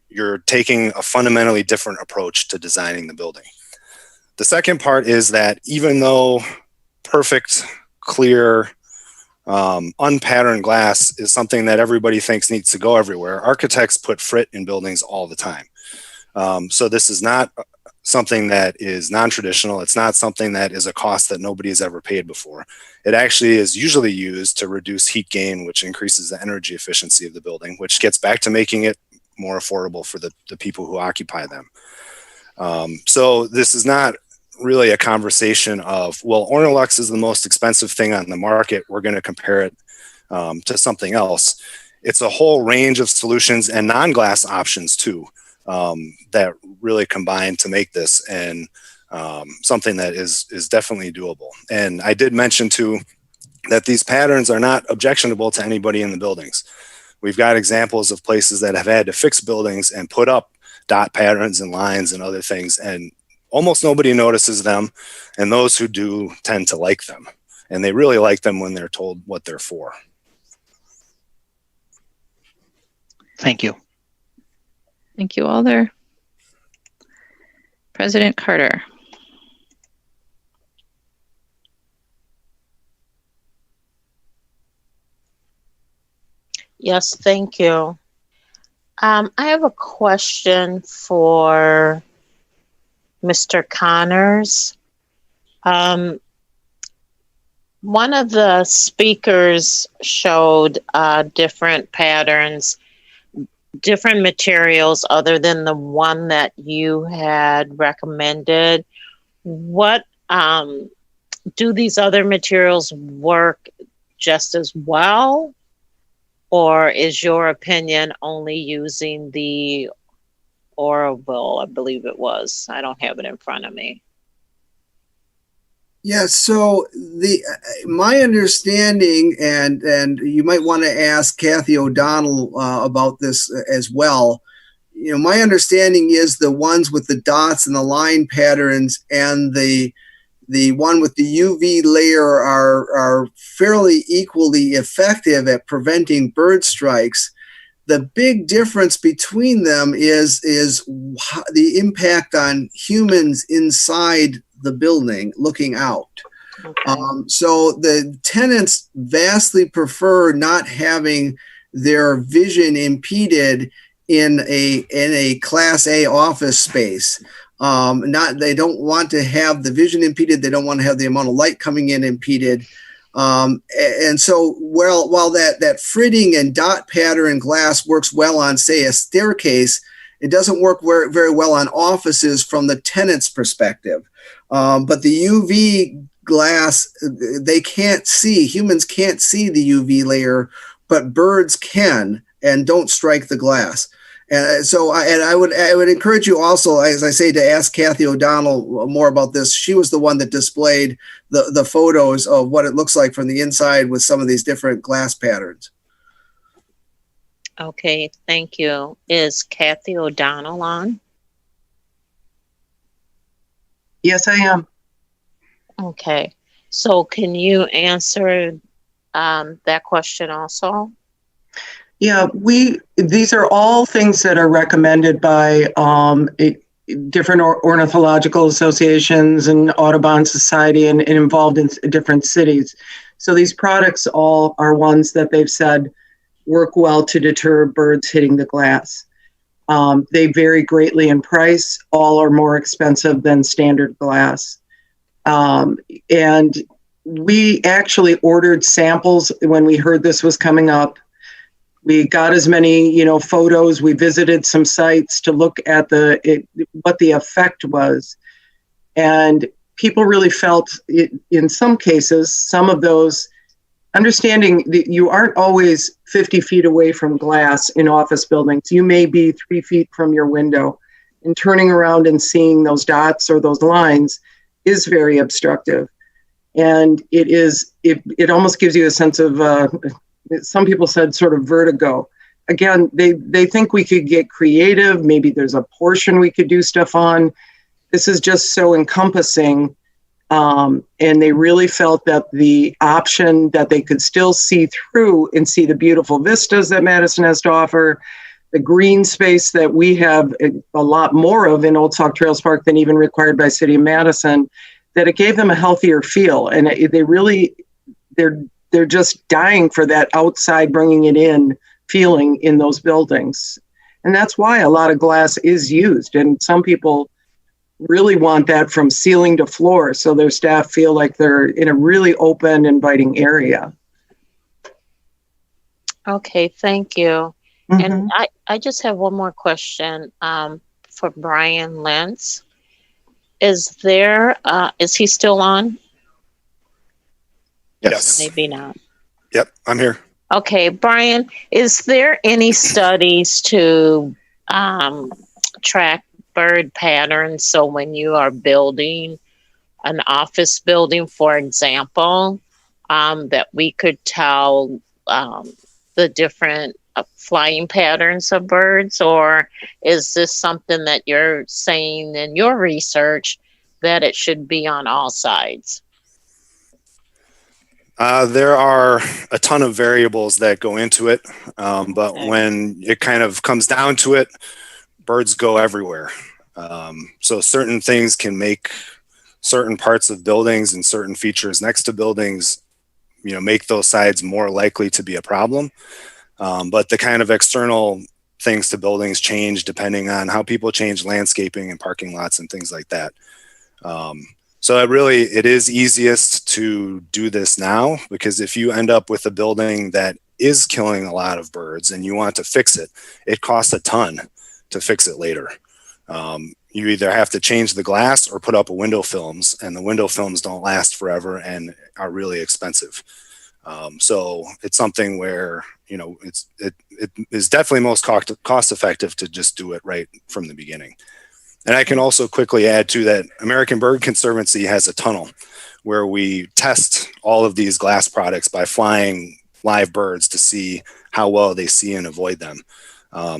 you're taking a fundamentally different approach to designing the building. The second part is that even though perfect, clear, unpatterned glass is something that everybody thinks needs to go everywhere, architects put frit in buildings all the time. So this is not something that is non-traditional. It's not something that is a cost that nobody has ever paid before. It actually is usually used to reduce heat gain, which increases the energy efficiency of the building, which gets back to making it more affordable for the people who occupy them. So this is not really a conversation of, well, Ornolux is the most expensive thing on the market, we're going to compare it to something else. It's a whole range of solutions and non-glass options too. That really combine to make this and something that is definitely doable. And I did mention too that these patterns are not objectionable to anybody in the buildings. We've got examples of places that have had to fix buildings and put up dot patterns and lines and other things, and almost nobody notices them, and those who do tend to like them, and they really like them when they're told what they're for. Thank you. Thank you, Alder. President Carter. Yes, thank you. I have a question for Mr. Connors. One of the speakers showed different patterns, different materials other than the one that you had recommended. What do these other materials work just as well? Or is your opinion only using the Oroville, I believe it was? I don't have it in front of me. Yeah, so my understanding, and you might want to ask Kathy O'Donnell about this as well. You know, my understanding is the ones with the dots and the line patterns and the one with the UV layer are fairly equally effective at preventing bird strikes. The big difference between them is the impact on humans inside the building looking out. Okay. So the tenants vastly prefer not having their vision impeded in a Class A office space. They don't want to have the vision impeded. They don't want to have the amount of light coming in impeded. And so while that fritting and dot pattern glass works well on, say, a staircase, it doesn't work very well on offices from the tenant's perspective. But the UV glass, they can't see. Humans can't see the UV layer, but birds can and don't strike the glass. And so I would encourage you also, as I say, to ask Kathy O'Donnell more about this. She was the one that displayed the photos of what it looks like from the inside with some of these different glass patterns. Okay, thank you. Is Kathy O'Donnell on? Yes, I am. Okay, so can you answer that question also? Yeah, these are all things that are recommended by different ornithological associations and Audubon Society and involved in different cities. So these products all are ones that they've said work well to deter birds hitting the glass. They vary greatly in price. All are more expensive than standard glass. And we actually ordered samples when we heard this was coming up. We got as many, photos. We visited some sites to look at what the effect was. And people really felt it, in some cases, some of those, understanding that you aren't always 50 feet away from glass in office buildings. You may be 3 feet from your window, and turning around and seeing those dots or those lines is very obstructive. And it almost gives you a sense of, some people said sort of vertigo. Again, they think we could get creative. Maybe there's a portion we could do stuff on. This is just so encompassing. And they really felt that the option that they could still see through and see the beautiful vistas that Madison has to offer, the green space that we have a lot more of in Old Sauk Trails Park than even required by City of Madison, that it gave them a healthier feel. And they're just dying for that outside, bringing it in feeling in those buildings. And that's why a lot of glass is used. And some people really want that from ceiling to floor, so their staff feel like they're in a really open, inviting area. Okay, thank you. Mm-hmm. And I just have one more question for Bryan Lenz. Is he still on? Yes. Maybe not. Yep, I'm here. Okay, Bryan, is there any studies to track bird patterns? So when you are building an office building, for example, that we could tell the different flying patterns of birds? Or is this something that you're saying in your research that it should be on all sides? There are a ton of variables that go into it, but when it kind of comes down to it, birds go everywhere. So certain things can make certain parts of buildings and certain features next to buildings, make those sides more likely to be a problem. But the kind of external things to buildings change depending on how people change landscaping and parking lots and things like that. So it is easiest to do this now, because if you end up with a building that is killing a lot of birds and you want to fix it, it costs a ton to fix it later. You either have to change the glass or put up window films, and the window films don't last forever and are really expensive. So it's something where, it is definitely most cost effective to just do it right from the beginning. And I can also quickly add to that American Bird Conservancy has a tunnel where we test all of these glass products by flying live birds to see how well they see and avoid them.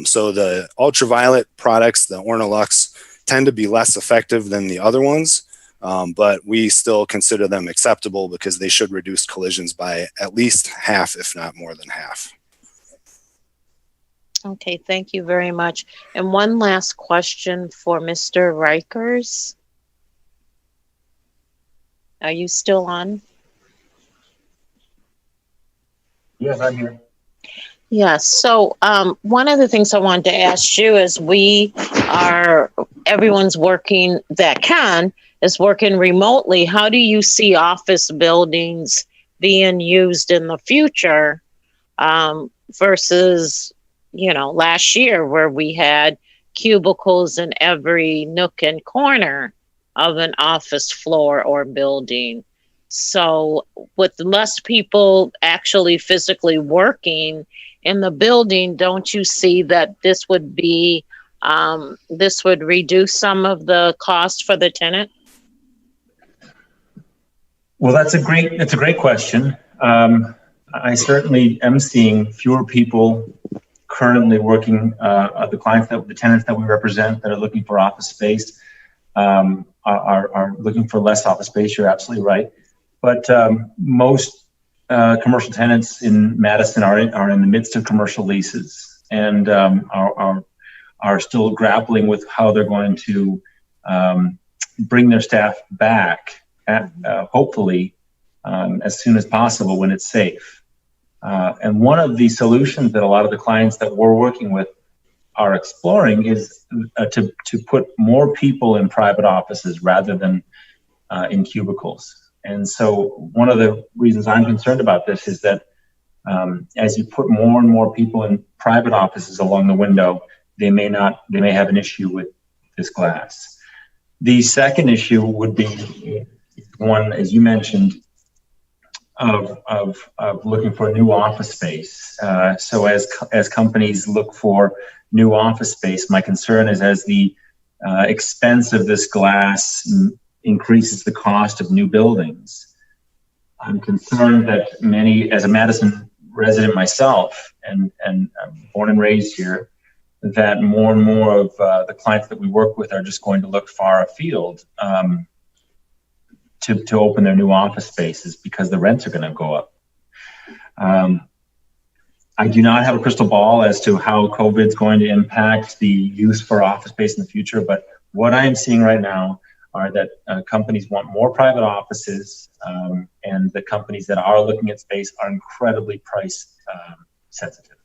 So the ultraviolet products, the Ornilux, tend to be less effective than the other ones, but we still consider them acceptable because they should reduce collisions by at least half, if not more than half. Okay, thank you very much. And one last question for Mr. Rikkers. Are you still on? Yes, I'm here. Yes. So one of the things I wanted to ask you is we are everyone's working that can is working remotely. How do you see office buildings being used in the future versus, last year where we had cubicles in every nook and corner of an office floor or building? So with less people actually physically working in the building, don't you see that this would be this would reduce some of the cost for the tenant? Well, that's a great question. I certainly am seeing fewer people currently working. The tenants that we represent that are looking for office space are looking for less office space. You're absolutely right. But most commercial tenants in Madison are in the midst of commercial leases and are still grappling with how they're going to bring their staff back, hopefully as soon as possible when it's safe. And one of the solutions that a lot of the clients that we're working with are exploring is to put more people in private offices rather than in cubicles. And so one of the reasons I'm concerned about this is that as you put more and more people in private offices along the window, they may have an issue with this glass. The second issue would be one, as you mentioned, of looking for a new office space. So as companies look for new office space, my concern is as the expense of this glass increases the cost of new buildings. I'm concerned that as a Madison resident myself, and I'm born and raised here, that more and more of the clients that we work with are just going to look far afield to open their new office spaces because the rents are going to go up. I do not have a crystal ball as to how COVID is going to impact the use for office space in the future, but what I am seeing right now are that companies want more private offices, and the companies that are looking at space are incredibly price sensitive.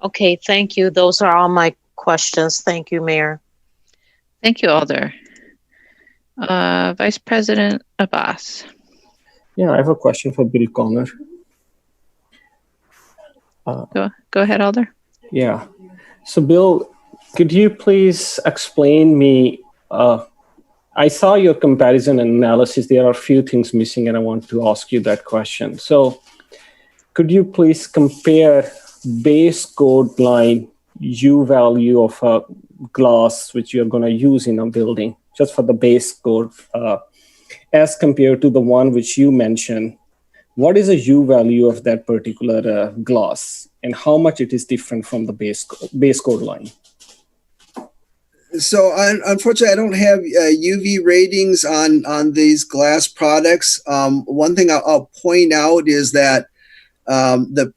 Okay, thank you. Those are all my questions. Thank you, Mayor. Thank you, Alder. Vice President Abbas. Yeah, I have a question for Bill Connor. Go ahead, Alder. Yeah. So, Bill, could you please explain me? I saw your comparison and analysis. There are a few things missing, and I want to ask you that question. So, could you please compare base code line U value of a glass which you're going to use in a building, just for the base code, as compared to the one which you mentioned? What is a U value of that particular glass, and how much it is different from the base code line? So unfortunately, I don't have UV ratings on these glass products. One thing I'll point out is that the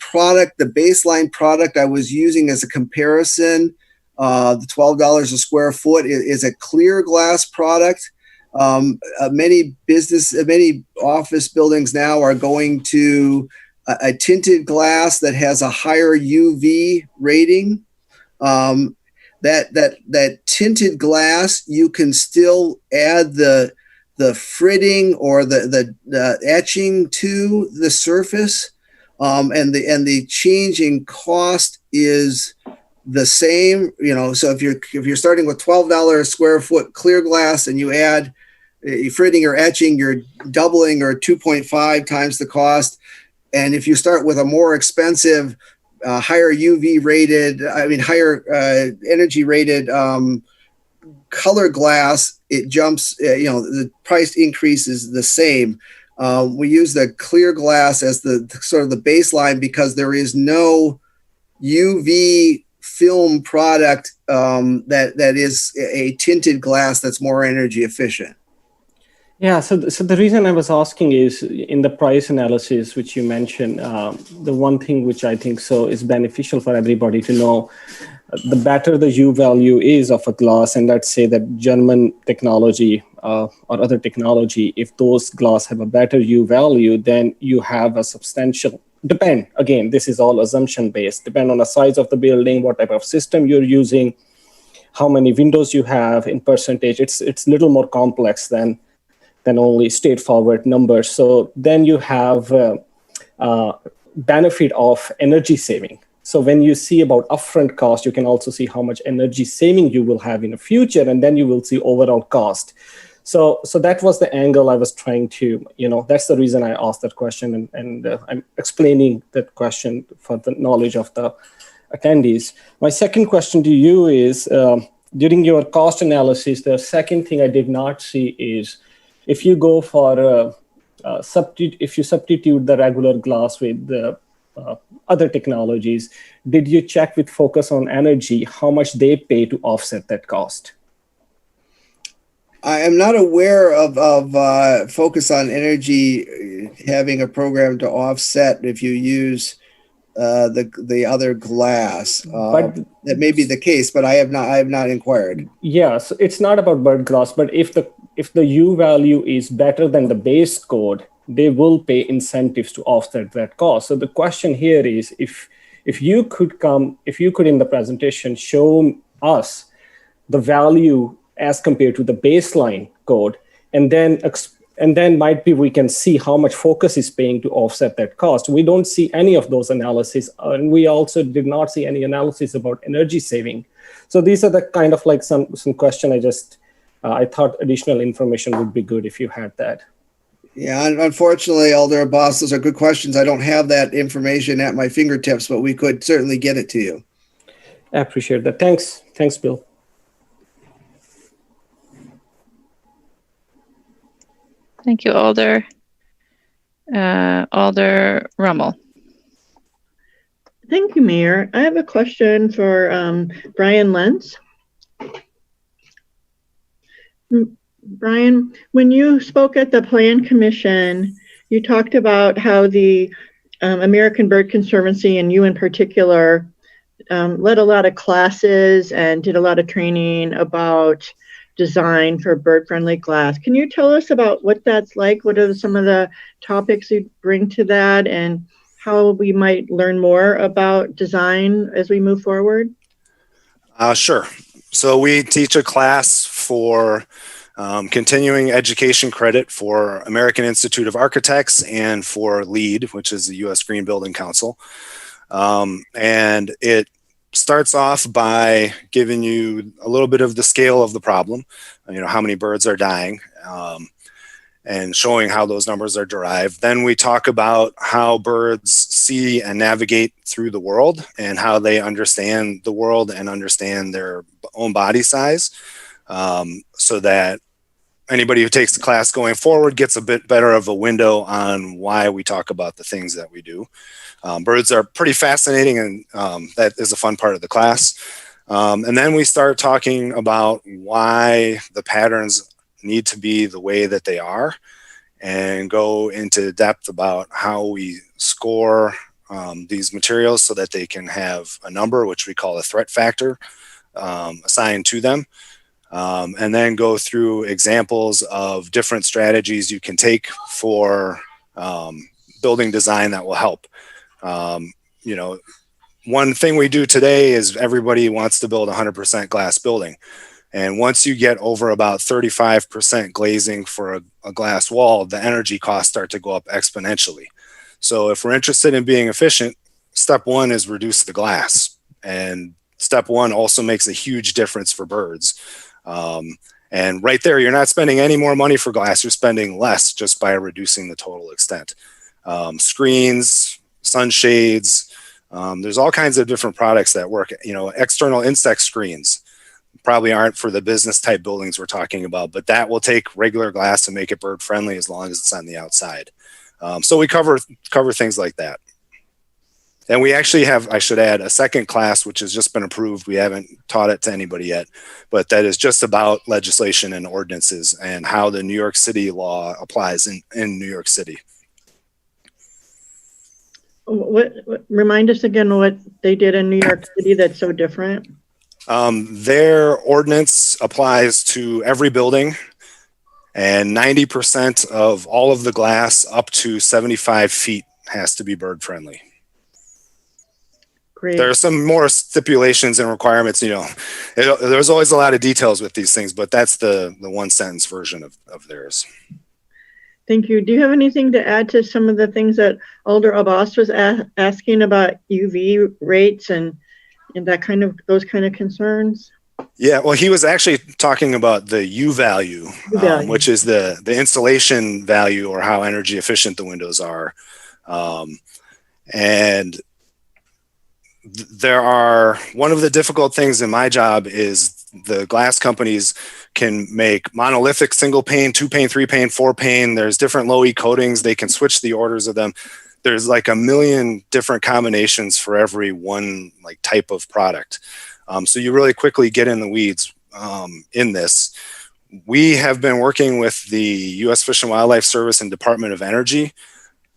baseline product I was using as a comparison, the $12 a square foot is a clear glass product. Many office buildings now are going to a tinted glass that has a higher UV rating. That tinted glass, you can still add the fritting or the etching to the surface, and the change in cost is the same. So if you're starting with $12 a square foot clear glass and you add fritting or etching, you're doubling or 2.5 times the cost. And if you start with a more expensive, higher UV rated, higher energy rated color glass, it jumps, the price increase is the same. We use the clear glass as the sort of the baseline because there is no UV film product that is a tinted glass that's more energy efficient. Yeah, so the reason I was asking is in the price analysis, which you mentioned, the one thing which I think so is beneficial for everybody to know, the better the U value is of a glass, and let's say that German technology or other technology, if those glass have a better U value, then you have a substantial, again, this is all assumption based, depend on the size of the building, what type of system you're using, how many windows you have in percentage. It's a little more complex than only straightforward numbers. So then you have benefit of energy saving. So when you see about upfront cost, you can also see how much energy saving you will have in the future, and then you will see overall cost. So that was the angle I was trying to, that's the reason I asked that question, and I'm explaining that question for the knowledge of the attendees. My second question to you is, during your cost analysis, the second thing I did not see is, if you go for if you substitute the regular glass with the other technologies, did you check with Focus on Energy how much they pay to offset that cost? I am not aware of Focus on Energy having a program to offset if you use the other glass. That may be the case, but I have not inquired. Yeah, so it's not about bird glass, but if the U value is better than the base code, they will pay incentives to offset that cost. So the question here is, if you could in the presentation show us the value as compared to the baseline code, and then might be we can see how much Focus is paying to offset that cost. We don't see any of those analyses, and we also did not see any analysis about energy saving. So these are the kind of like some question I thought additional information would be good if you had that. Yeah, unfortunately, Alder Abbas, those are good questions. I don't have that information at my fingertips, but we could certainly get it to you. I appreciate that. Thanks, Bill. Thank you, Alder. Alder Rummel. Thank you, Mayor. I have a question for Bryan Lenz. Bryan, when you spoke at the Plan Commission, you talked about how the American Bird Conservancy, and you in particular, led a lot of classes and did a lot of training about design for bird-friendly glass. Can you tell us about what that's like? What are some of the topics you bring to that, and how we might learn more about design as we move forward? Sure. So we teach a class for continuing education credit for American Institute of Architects and for LEED, which is the U.S. Green Building Council. And it starts off by giving you a little bit of the scale of the problem, how many birds are dying, and showing how those numbers are derived. Then we talk about how birds see and navigate through the world, and how they understand the world and understand their own body size, so that anybody who takes the class going forward gets a bit better of a window on why we talk about the things that we do. Birds are pretty fascinating, and that is a fun part of the class. And then we start talking about why the patterns need to be the way that they are, and go into depth about how we score these materials so that they can have a number, which we call a threat factor, assigned to them. And then go through examples of different strategies you can take for building design that will help. One thing we do today is everybody wants to build a 100% glass building. And once you get over about 35% glazing for a glass wall, the energy costs start to go up exponentially. So if we're interested in being efficient, step one is reduce the glass. And step one also makes a huge difference for birds. And right there, you're not spending any more money for glass. You're spending less just by reducing the total extent. Screens, sunshades, there's all kinds of different products that work. External insect screens probably aren't for the business type buildings we're talking about, but that will take regular glass and make it bird friendly as long as it's on the outside. So we cover things like that. And we actually have, I should add, a second class, which has just been approved. We haven't taught it to anybody yet, but that is just about legislation and ordinances and how the New York City law applies in New York City. What remind us again what they did in New York City that's so different? Their ordinance applies to every building, and 90% of all of the glass up to 75 feet has to be bird friendly. Great. There are some more stipulations and requirements. There's always a lot of details with these things, but that's the one sentence version of theirs. Thank you. Do you have anything to add to some of the things that Alder Abbas was asking about UV rates and those kind of concerns? Yeah, well, he was actually talking about the U value, which is the installation value, or how energy efficient the windows are. And one of the difficult things in my job is the glass companies can make monolithic single pane, 2-pane, 3-pane, 4-pane. There's different low E coatings. They can switch the orders of them. There's like a million different combinations for every one type of product. So you really quickly get in the weeds in this. We have been working with the U.S. Fish and Wildlife Service and Department of Energy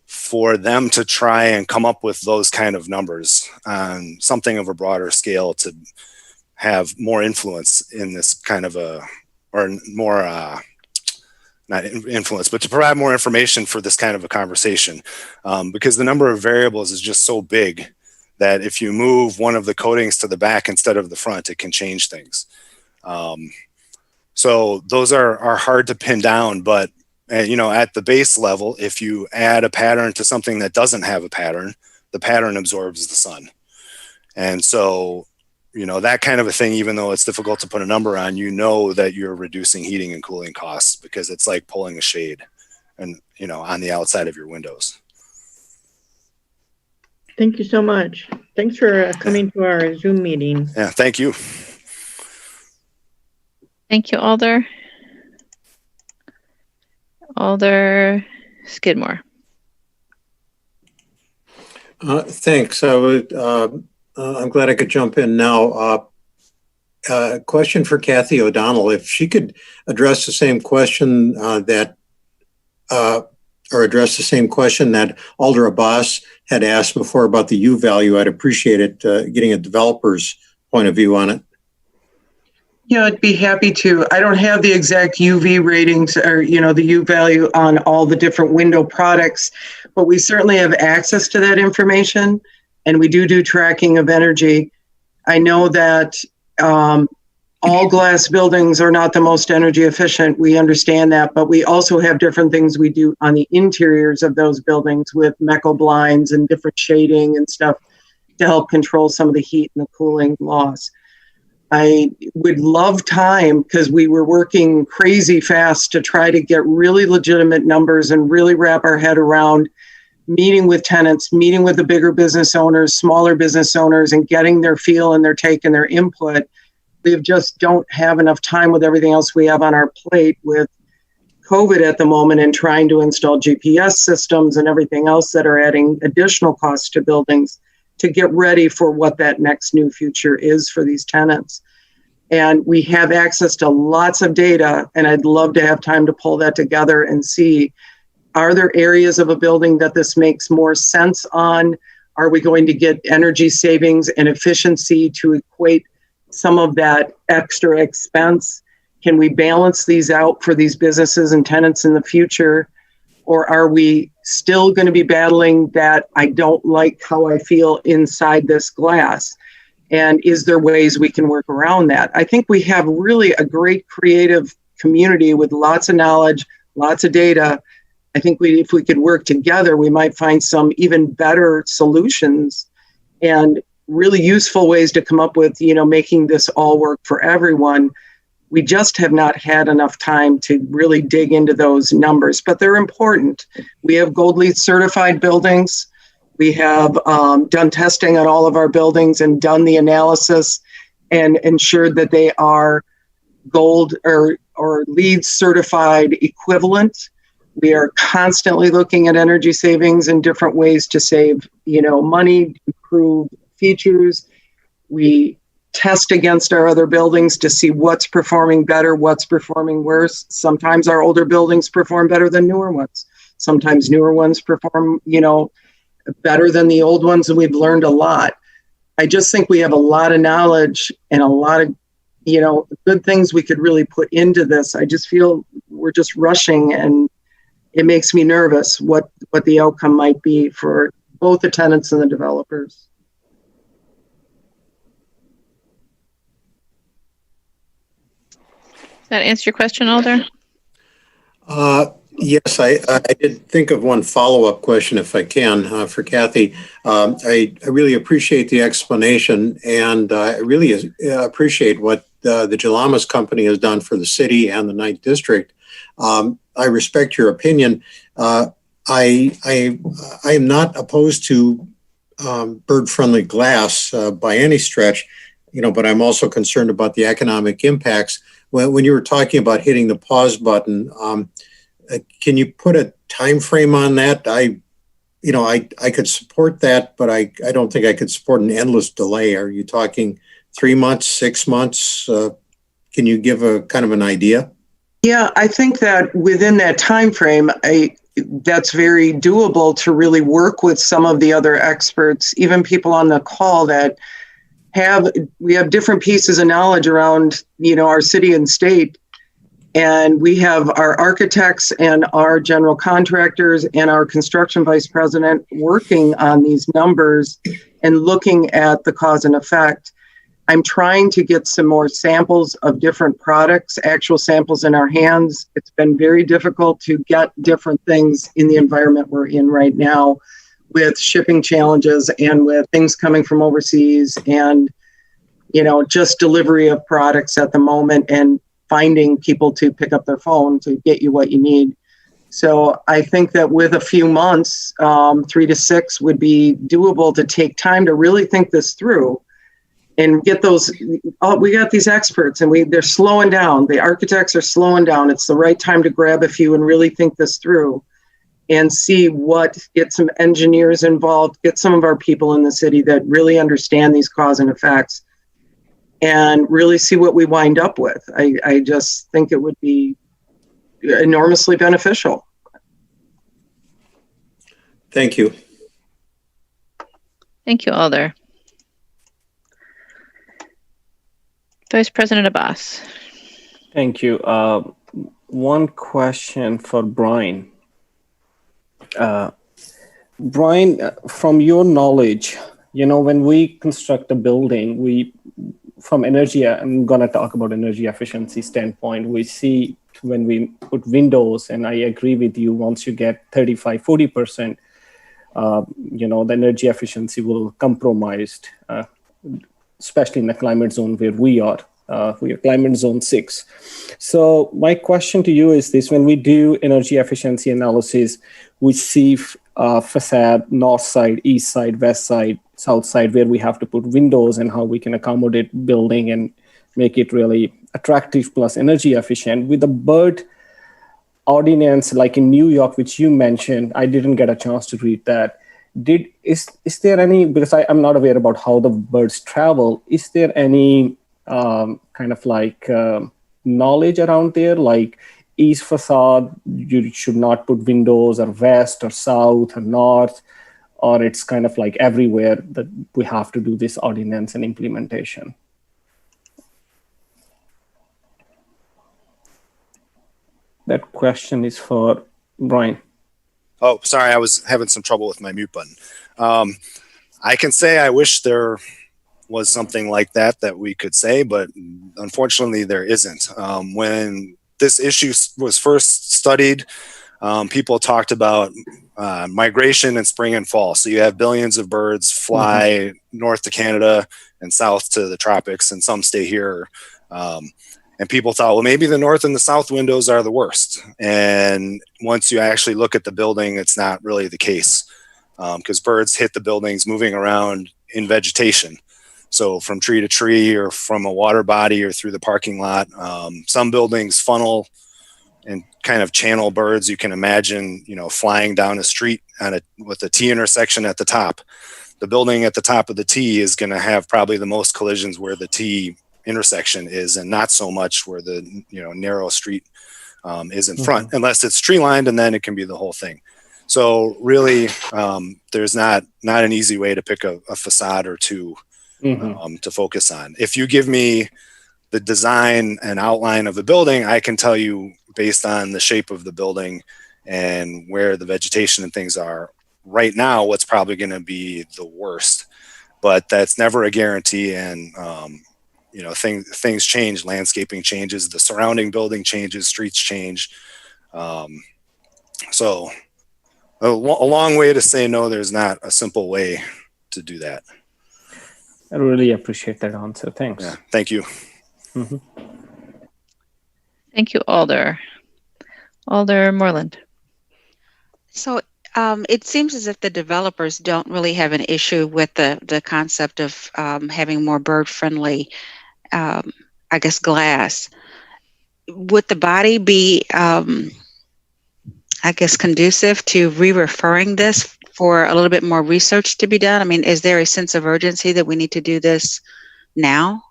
for them to try and come up with those kind of numbers on something of a broader scale to have more influence in this kind of not influence, but to provide more information for this kind of a conversation. Because the number of variables is just so big that if you move one of the coatings to the back instead of the front, it can change things. So those are hard to pin down, but at the base level, if you add a pattern to something that doesn't have a pattern, the pattern absorbs the sun. And so, that kind of a thing, even though it's difficult to put a number on, that you're reducing heating and cooling costs, because it's like pulling a shade and, on the outside of your windows. Thank you so much. Thanks for coming to our Zoom meeting. Yeah, thank you. Thank you, Alder. Alder Skidmore. Thanks. I'm glad I could jump in now. Question for Kathy O'Donnell. If she could address the same question that Alder Abbas had asked before about the U value, I'd appreciate it, getting a developer's point of view on it. Yeah, I'd be happy to. I don't have the exact UV ratings or, the U value on all the different window products, but we certainly have access to that information, and we do tracking of energy. I know that all glass buildings are not the most energy efficient. We understand that, but we also have different things we do on the interiors of those buildings with mecho blinds and different shading and stuff to help control some of the heat and the cooling loss. I would love time, because we were working crazy fast to try to get really legitimate numbers and really wrap our head around meeting with tenants, meeting with the bigger business owners, smaller business owners, and getting their feel and their take and their input. We just don't have enough time with everything else we have on our plate with COVID at the moment, and trying to install GPS systems and everything else that are adding additional costs to buildings to get ready for what that next new future is for these tenants. And we have access to lots of data, and I'd love to have time to pull that together and see, are there areas of a building that this makes more sense on? Are we going to get energy savings and efficiency to equate some of that extra expense? Can we balance these out for these businesses and tenants in the future? Or are we still going to be battling that I don't like how I feel inside this glass? And is there ways we can work around that? I think we have really a great creative community with lots of knowledge, lots of data. I think if we could work together, we might find some even better solutions and really useful ways to come up with, making this all work for everyone. We just have not had enough time to really dig into those numbers, but they're important. We have Gold LEED certified buildings. We have done testing on all of our buildings and done the analysis and ensured that they are Gold or LEED certified equivalent. We are constantly looking at energy savings and different ways to save, money, improve features. We test against our other buildings to see what's performing better, what's performing worse. Sometimes our older buildings perform better than newer ones. Sometimes newer ones perform, better than the old ones, and we've learned a lot. I just think we have a lot of knowledge and a lot of, good things we could really put into this. I just feel we're just rushing, and it makes me nervous what the outcome might be for both the tenants and the developers. Does that answer your question, Alder? Yes, I did think of one follow-up question, if I can, for Kathy. I really appreciate the explanation, and I really appreciate what the Gialamas company has done for the city and the 9th District. I respect your opinion. I am not opposed to bird-friendly glass by any stretch, but I'm also concerned about the economic impacts. When you were talking about hitting the pause button, can you put a time frame on that? I could support that, but I don't think I could support an endless delay. Are you talking 3 months, 6 months? Can you give a kind of an idea? Yeah, I think that within that time frame, that's very doable to really work with some of the other experts, even people on the call that we have different pieces of knowledge around, our city and state. And we have our architects and our general contractors and our construction vice president working on these numbers and looking at the cause and effect. I'm trying to get some more samples of different products, actual samples in our hands. It's been very difficult to get different things in the environment we're in right now with shipping challenges and with things coming from overseas and, just delivery of products at the moment and finding people to pick up their phone to get you what you need. So I think that with a few months, 3 to 6 would be doable to take time to really think this through and get those. We got these experts and they're slowing down. The architects are slowing down. It's the right time to grab a few and really think this through and get some engineers involved, get some of our people in the city that really understand these cause and effects and really see what we wind up with. I just think it would be enormously beneficial. Thank you. Thank you, Alder. Vice President Abbas. Thank you. One question for Bryan. Bryan, from your knowledge, when we construct a building, from energy, I'm going to talk about energy efficiency standpoint, we see when we put windows, and I agree with you, once you get 35, 40%, the energy efficiency will compromised, especially in the climate zone where we are. We are climate zone 6. So my question to you is this: when we do energy efficiency analysis, we see facade, north side, east side, west side, south side, where we have to put windows and how we can accommodate building and make it really attractive plus energy efficient. With the bird ordinance, like in New York, which you mentioned, I didn't get a chance to read that. Is there any, because I'm not aware about how the birds travel, is there any knowledge around there, like east facade, you should not put windows, or west or south or north, or it's kind of like everywhere that we have to do this ordinance and implementation? That question is for Bryan. Oh, sorry, I was having some trouble with my mute button. I can say I wish there was something like that we could say, but unfortunately there isn't. When this issue was first studied, people talked about migration in spring and fall. So you have billions of birds fly north to Canada and south to the tropics, and some stay here. And people thought, well, maybe the north and the south windows are the worst. And once you actually look at the building, it's not really the case, because birds hit the buildings moving around in vegetation. So from tree to tree, or from a water body, or through the parking lot. Some buildings funnel and kind of channel birds. You can imagine, flying down a street with a T intersection at the top. The building at the top of the T is going to have probably the most collisions where the T intersection is, and not so much where the narrow street is in front, unless it's tree lined, and then it can be the whole thing. So really, there's not an easy way to pick a facade or two to focus on. If you give me the design and outline of the building, I can tell you based on the shape of the building and where the vegetation and things are right now, what's probably going to be the worst. But that's never a guarantee, and things change, landscaping changes, the surrounding building changes, streets change. So a long way to say no, there's not a simple way to do that. I really appreciate that answer. Thanks. Yeah, thank you. Mm-hmm. Thank you, Alder. Alder Moreland. So it seems as if the developers don't really have an issue with the concept of having more bird-friendly, I guess, glass. Would the body be, I guess, conducive to re-referring this for a little bit more research to be done? I mean, is there a sense of urgency that we need to do this now?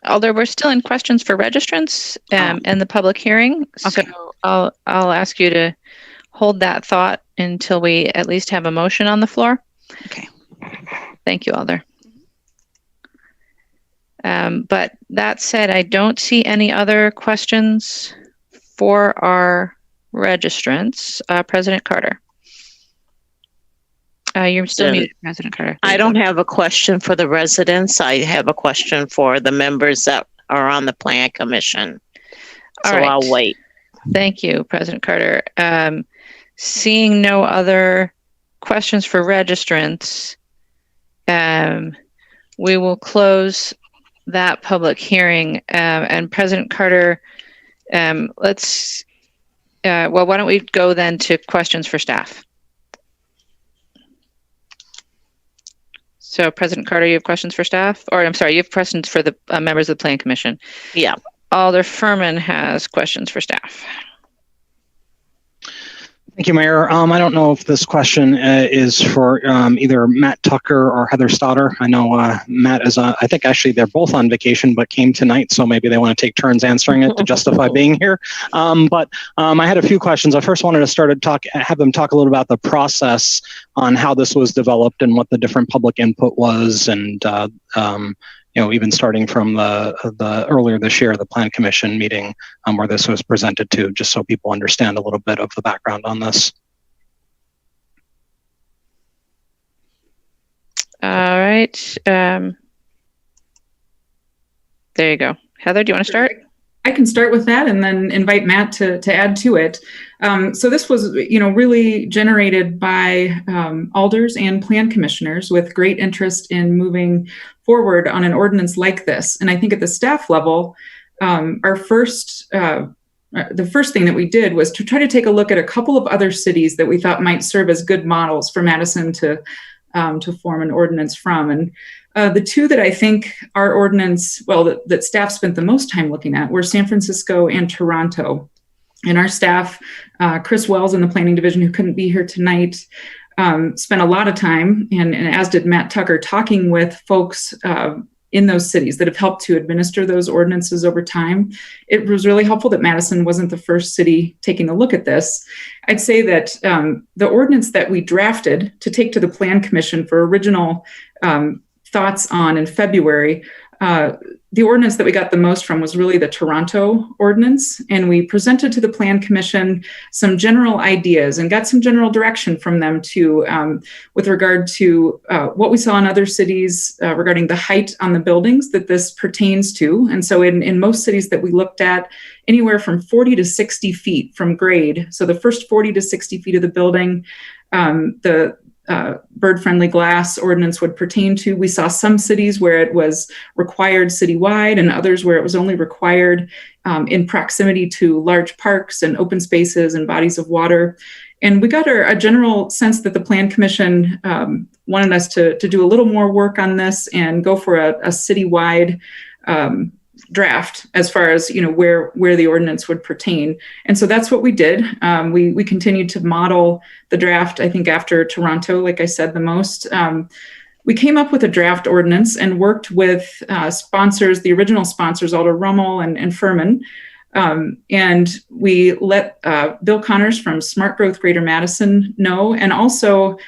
Although we're still in questions for registrants and the public hearing. Okay. So I'll ask you to hold that thought until we at least have a motion on the floor. Okay. Thank you, Alder. But that said, I don't see any other questions for our registrants. President Carter. You're still muted, President Carter. I don't have a question for the residents. I have a question for the members that are on the Plan Commission. So All right. I'll wait. Thank you, President Carter. Seeing no other questions for registrants, we will close that public hearing. And President Carter, why don't we go then to questions for staff? So, President Carter, you have questions for staff? Or, I'm sorry, you have questions for the members of the Plan Commission. Yeah. Alder Furman has questions for staff. Thank you, Mayor. I don't know if this question is for either Matt Tucker or Heather Stoddard. I know Matt is I think actually they're both on vacation, but came tonight, so maybe they want to take turns answering it to justify being here. But I had a few questions. I first wanted to have them talk a little about the process on how this was developed and what the different public input was, and even starting from the earlier this year, the Plan Commission meeting where this was presented to, just so people understand a little bit of the background on this. All right. There you go. Heather, do you want to start? I can start with that and then invite Matt to add to it. So this was, really generated by alders and plan commissioners with great interest in moving forward on an ordinance like this. And I think at the staff level, the first thing that we did was to try to take a look at a couple of other cities that we thought might serve as good models for Madison to form an ordinance from. And the two that I think our ordinance, that staff spent the most time looking at were San Francisco and Toronto. And our staff, Chris Wells in the planning division, who couldn't be here tonight, spent a lot of time, and as did Matt Tucker, talking with folks in those cities that have helped to administer those ordinances over time. It was really helpful that Madison wasn't the first city taking a look at this. I'd say that the ordinance that we drafted to take to the Plan Commission for original thoughts on in February, the ordinance that we got the most from was really the Toronto ordinance. And we presented to the Plan Commission some general ideas and got some general direction from them too, with regard to what we saw in other cities regarding the height on the buildings that this pertains to. And so in most cities that we looked at, anywhere from 40 to 60 feet from grade. So the first 40 to 60 feet of the building, the bird-friendly glass ordinance would pertain to. We saw some cities where it was required citywide and others where it was only required in proximity to large parks and open spaces and bodies of water. And we got a general sense that the Plan Commission wanted us to do a little more work on this and go for a citywide draft as far as where the ordinance would pertain. And so that's what we did. We continued to model the draft, I think, after Toronto, like I said, the most. We came up with a draft ordinance and worked with sponsors, the original sponsors, Alder Rummel and Furman. And we let Bill Connors from Smart Growth Greater Madison know. And also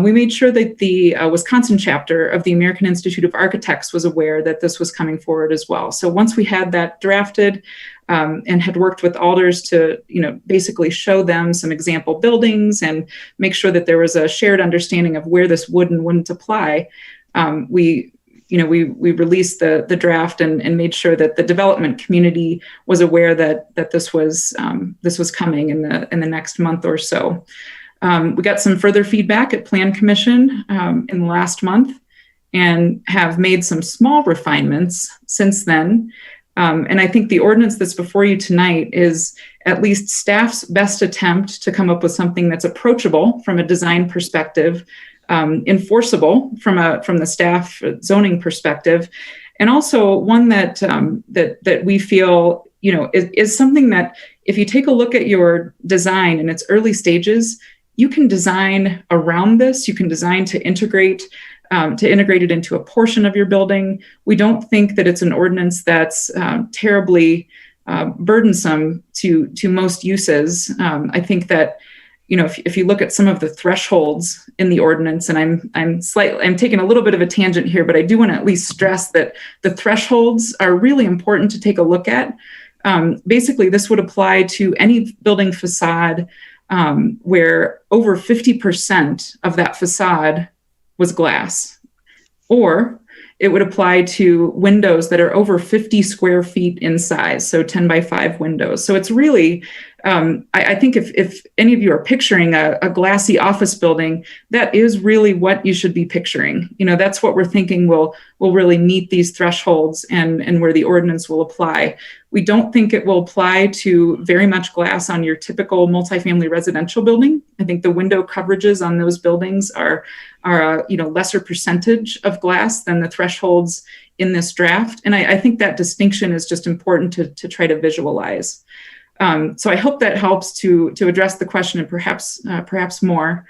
we made sure that the Wisconsin chapter of the American Institute of Architects was aware that this was coming forward as well. So once we had that drafted and had worked with alders to, basically show them some example buildings and make sure that there was a shared understanding of where this would and wouldn't apply, we we released the draft and made sure that the development community was aware that this was coming in the next month or so. We got some further feedback at Plan Commission in the last month and have made some small refinements since then. And I think the ordinance that's before you tonight is at least staff's best attempt to come up with something that's approachable from a design perspective, enforceable from the staff zoning perspective, and also one that we feel is something that if you take a look at your design in its early stages, you can design around this. You can design to integrate it into a portion of your building. We don't think that it's an ordinance that's terribly burdensome to most uses. I think that if you look at some of the thresholds in the ordinance, and I'm taking a little bit of a tangent here, but I do want to at least stress that the thresholds are really important to take a look at. Basically, this would apply to any building facade where over 50% of that facade was glass, or it would apply to windows that are over 50 square feet in size, so 10 by 5 windows. So it's really, I think if any of you are picturing a glassy office building, that is really what you should be picturing. That's what we're thinking will really meet these thresholds and where the ordinance will apply. We don't think it will apply to very much glass on your typical multifamily residential building. I think the window coverages on those buildings are a lesser percentage of glass than the thresholds in this draft. And I think that distinction is just important to try to visualize. So I hope that helps to address the question and perhaps more.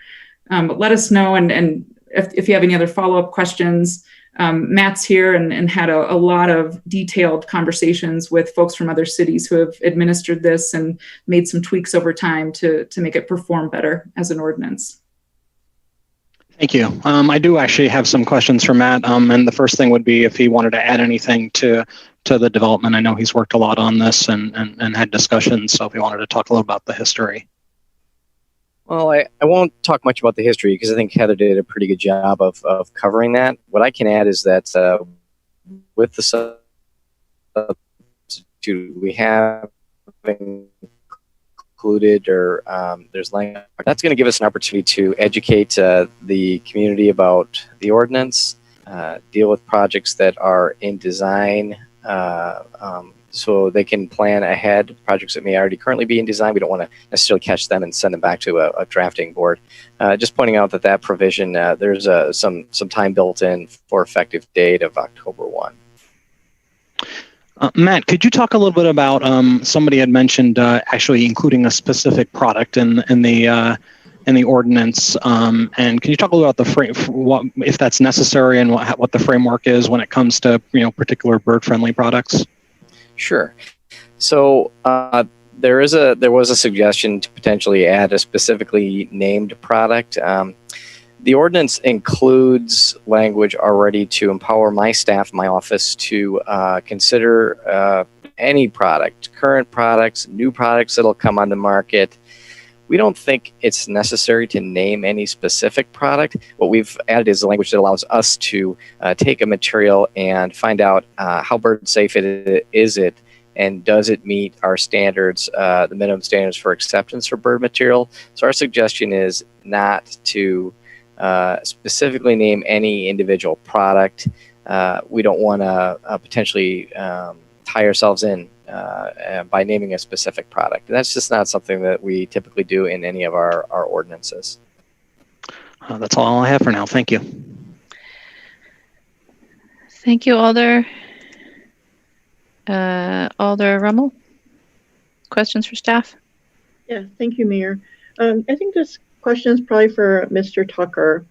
But let us know, and if you have any other follow-up questions. Matt's here and had a lot of detailed conversations with folks from other cities who have administered this and made some tweaks over time to make it perform better as an ordinance. Thank you. I do actually have some questions for Matt, and the first thing would be if he wanted to add anything to the development. I know he's worked a lot on this and had discussions, so if he wanted to talk a little about the history. Well, I won't talk much about the history because I think Heather did a pretty good job of covering that. What I can add is that with the substitute, we have included there's language that's going to give us an opportunity to educate the community about the ordinance, deal with projects that are in design, so they can plan ahead projects that may already currently be in design. We don't want to necessarily catch them and send them back to a drafting board. Just pointing out that provision, there's some time built in for effective date of October 1. Matt, could you talk a little bit about somebody had mentioned actually including a specific product in the ordinance, and can you talk a little about if that's necessary and what the framework is when it comes to particular bird-friendly products? Sure. So there was a suggestion to potentially add a specifically named product. The ordinance includes language already to empower my staff, my office, to consider any product, current products, new products that'll come on the market. We don't think it's necessary to name any specific product. What we've added is the language that allows us to take a material and find out how bird safe is it, and does it meet our standards, the minimum standards for acceptance for bird material. So our suggestion is not to specifically name any individual product. We don't want to potentially tie ourselves in by naming a specific product. And that's just not something that we typically do in any of our ordinances. That's all I have for now. Thank you. Thank you, Alder. Alder Rummel, questions for staff? Yeah, thank you, Mayor. I think this question is probably for Mr. Tucker.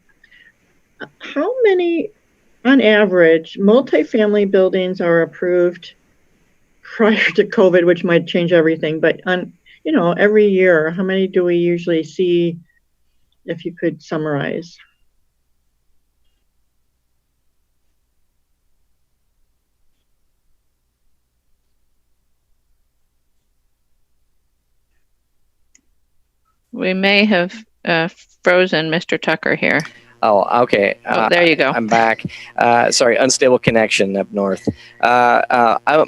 How many, on average, multifamily buildings are approved prior to COVID, which might change everything, but on, every year, how many do we usually see, if you could summarize? We may have frozen Mr. Tucker here. Oh, okay. There you go. I'm back. Sorry, unstable connection up north.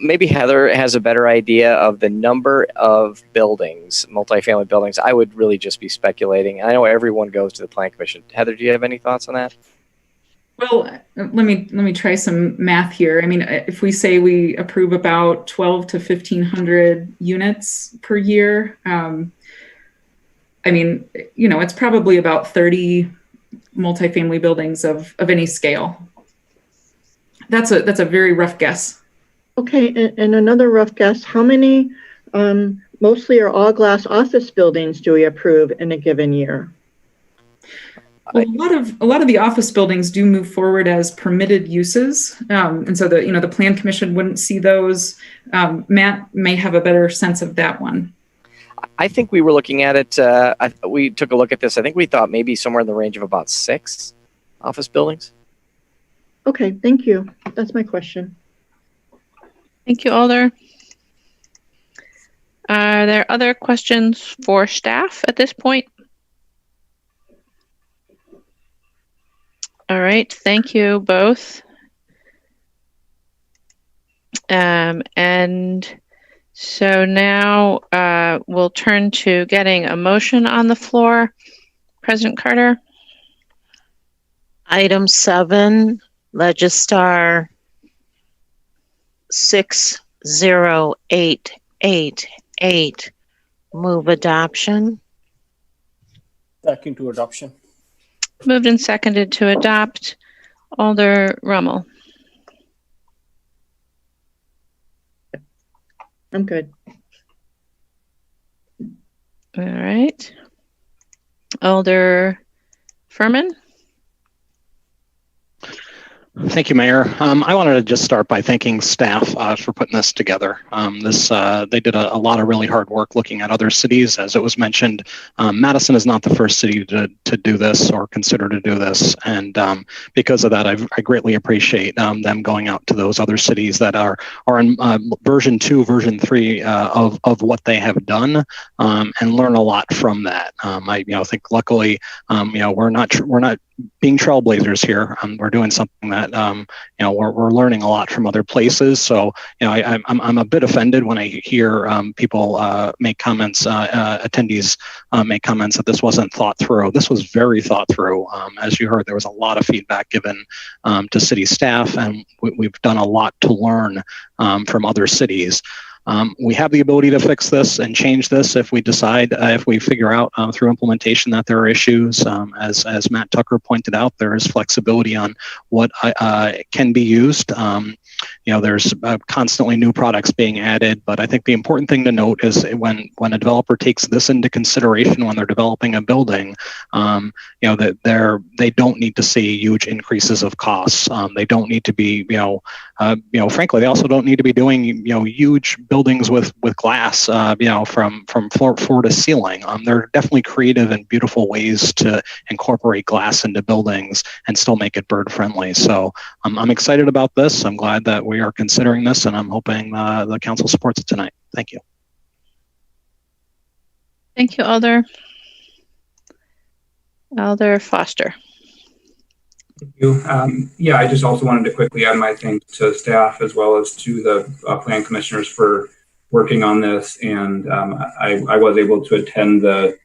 Maybe Heather has a better idea of the number of buildings, multifamily buildings. I would really just be speculating. I know everyone goes to the Plan Commission. Heather, do you have any thoughts on that? Well, let me try some math here. I mean, if we say we approve about 12 to 1,500 units per year, I mean, it's probably about 30 multifamily buildings of any scale. That's a very rough guess. Okay, and another rough guess, how many mostly or all glass office buildings do we approve in a given year? Well, a lot of the office buildings do move forward as permitted uses, and so the Plan Commission wouldn't see those. Matt may have a better sense of that one. I think we were looking at it. We took a look at this. I think we thought maybe somewhere in the range of about 6 office buildings. Okay, thank you. That's my question. Thank you, Alder. Are there other questions for staff at this point? All right, thank you both. And so now we'll turn to getting a motion on the floor. President Carter. Item 7, Legistar 60888. Move adoption. Second to adoption. Moved and seconded to adopt. Alder Rummel. I'm good. All right. Alder Furman. Thank you, Mayor. I wanted to just start by thanking staff for putting this together. They did a lot of really hard work looking at other cities. As it was mentioned, Madison is not the first city to do this or consider to do this. And because of that, I greatly appreciate them going out to those other cities that are in version 2, version 3 of what they have done and learn a lot from that. I think luckily, we're not being trailblazers here. We're doing something that we're learning a lot from other places. So I'm a bit offended when I hear people make comments, attendees make comments that this wasn't thought through. This was very thought through. As you heard, there was a lot of feedback given to city staff, and we've done a lot to learn from other cities. We have the ability to fix this and change this if we decide, if we figure out through implementation that there are issues. As Matt Tucker pointed out, there is flexibility on what can be used. There's constantly new products being added, but I think the important thing to note is when a developer takes this into consideration when they're developing a building, that they don't need to see huge increases of costs. They don't need to be, frankly, they also don't need to be doing, huge buildings with glass, from floor to ceiling. There are definitely creative and beautiful ways to incorporate glass into buildings and still make it bird friendly. So I'm excited about this. I'm glad that we are considering this, and I'm hoping the council supports it tonight. Thank you. Thank you, Alder. Alder Foster. Thank you. I just also wanted to quickly add my thanks to staff as well as to the plan commissioners for working on this. And I was able to attend the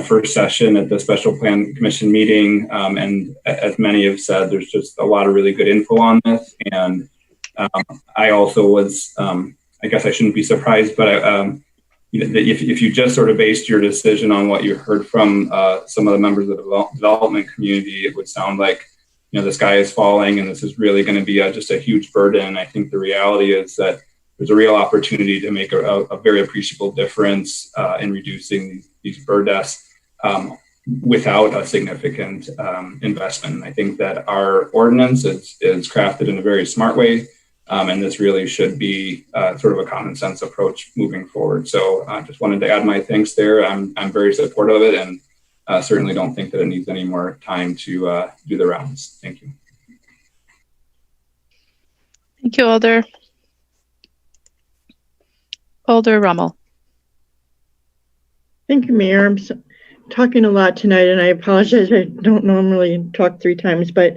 first session at the special plan commission meeting. And as many have said, there's just a lot of really good info on this. And I also was, I guess I shouldn't be surprised, but if you just sort of based your decision on what you heard from some of the members of the development community, it would sound like, the sky is falling and this is really going to be just a huge burden. I think the reality is that there's a real opportunity to make a very appreciable difference in reducing these bird deaths without a significant investment. And I think that our ordinance is crafted in a very smart way. And this really should be sort of a common sense approach moving forward. So I just wanted to add my thanks there. I'm very supportive of it, and certainly don't think that it needs any more time to do the rounds. Thank you. Thank you, Alder. Alder Rummel. Thank you, Mayor. talking a lot tonight, and I apologize. I don't normally talk 3 times, but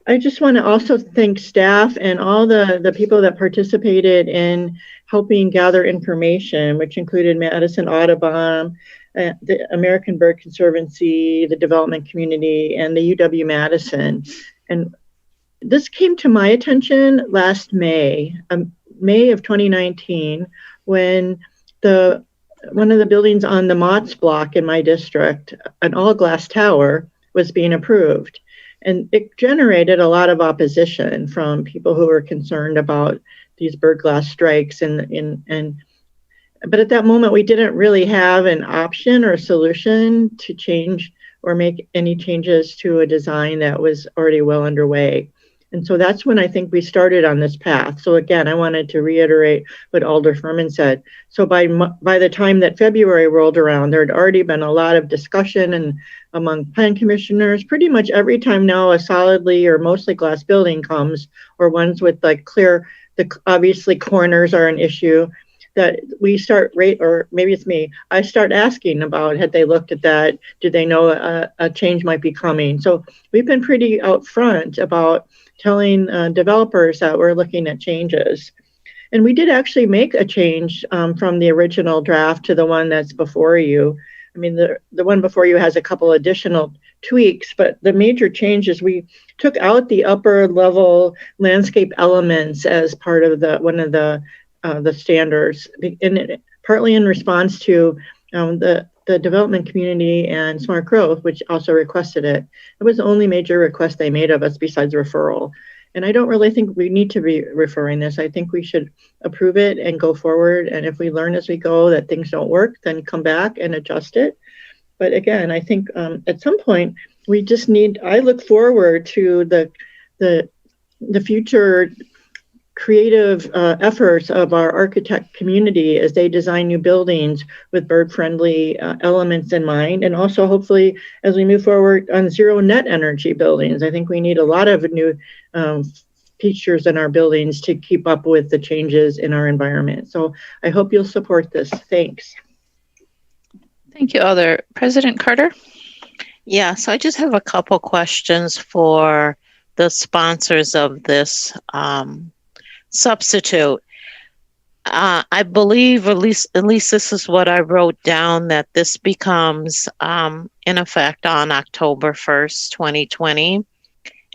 I just want to also thank staff and all the people that participated in helping gather information, which included Madison Audubon, the American Bird Conservancy, the development community, and the UW-Madison. And this came to my attention last May, May of 2019, when one of the buildings on the Motts block in my district, an all-glass tower, was being approved. And it generated a lot of opposition from people who were concerned about these bird glass strikes. But at that moment, we didn't really have an option or a solution to change or make any changes to a design that was already well underway. And so that's when I think we started on this path. So again, I wanted to reiterate what Alder Furman said. So by the time that February rolled around, there had already been a lot of discussion and among plan commissioners. Pretty much every time now a solidly or mostly glass building comes, or ones with like obviously corners are an issue, that we start or maybe it's me, I start asking about, had they looked at that? Did they know a change might be coming? So we've been pretty out front about telling developers that we're looking at changes. And we did actually make a change from the original draft to the one that's before you. I mean, the one before you has a couple additional tweaks, but the major change is we took out the upper level landscape elements as part of one of the standards, partly in response to the development community and Smart Growth, which also requested it. It was the only major request they made of us besides referral. And I don't really think we need to be referring this. I think we should approve it and go forward. And if we learn as we go that things don't work, then come back and adjust it. But again, I think at some point we just I look forward to the future creative efforts of our architect community as they design new buildings with bird-friendly elements in mind, and also hopefully as we move forward on zero net energy buildings. I think we need a lot of new features in our buildings to keep up with the changes in our environment. So I hope you'll support this. Thanks. Thank you, Alder. President Carter? Yeah, so I just have a couple questions for the sponsors of this substitute. I believe, at least this is what I wrote down, that this becomes in effect on October 1st, 2020.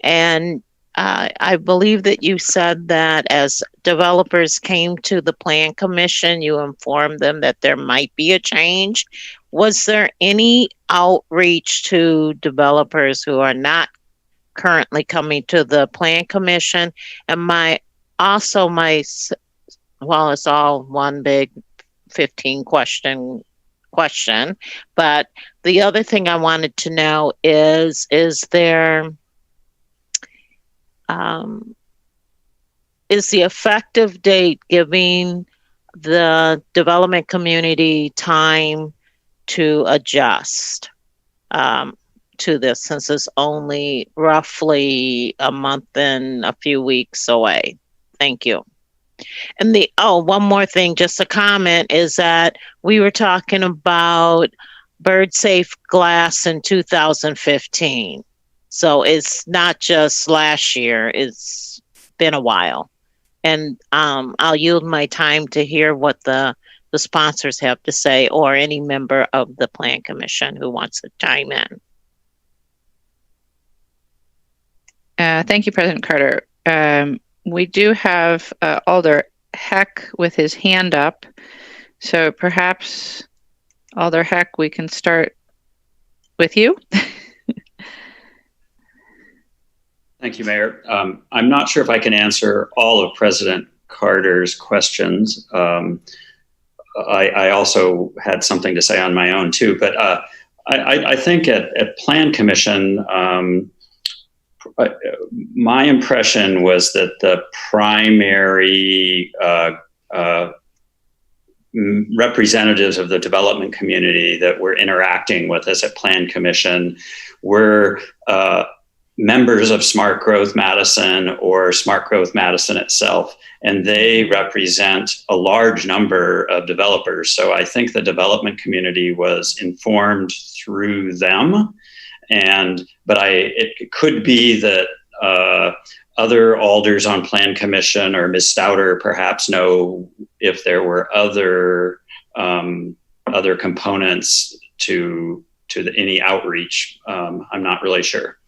And I believe that you said that as developers came to the Plan Commission, you informed them that there might be a change. Was there any outreach to developers who are not currently coming to the Plan Commission? And it's all one big 15 question, but the other thing I wanted to know is there, is the effective date giving the development community time to adjust to this, since it's only roughly a month and a few weeks away? Thank you. And one more thing, just a comment, is that we were talking about bird safe glass in 2015. So it's not just last year, it's been a while. And I'll yield my time to hear what the sponsors have to say, or any member of the Plan Commission who wants to chime in. Thank you, President Carter. We do have Alder Heck with his hand up. So perhaps, Alder Heck, we can start with you. Thank you, Mayor. I'm not sure if I can answer all of President Carter's questions. I also had something to say on my own too, but I think at Plan Commission, my impression was that the primary representatives of the development community that were interacting with us at Plan Commission were members of Smart Growth Madison or Smart Growth Madison itself, and they represent a large number of developers. So I think the development community was informed through them, but it could be that other alders on Plan Commission or Ms. Stouter perhaps know if there were other components to any outreach. I'm not really sure,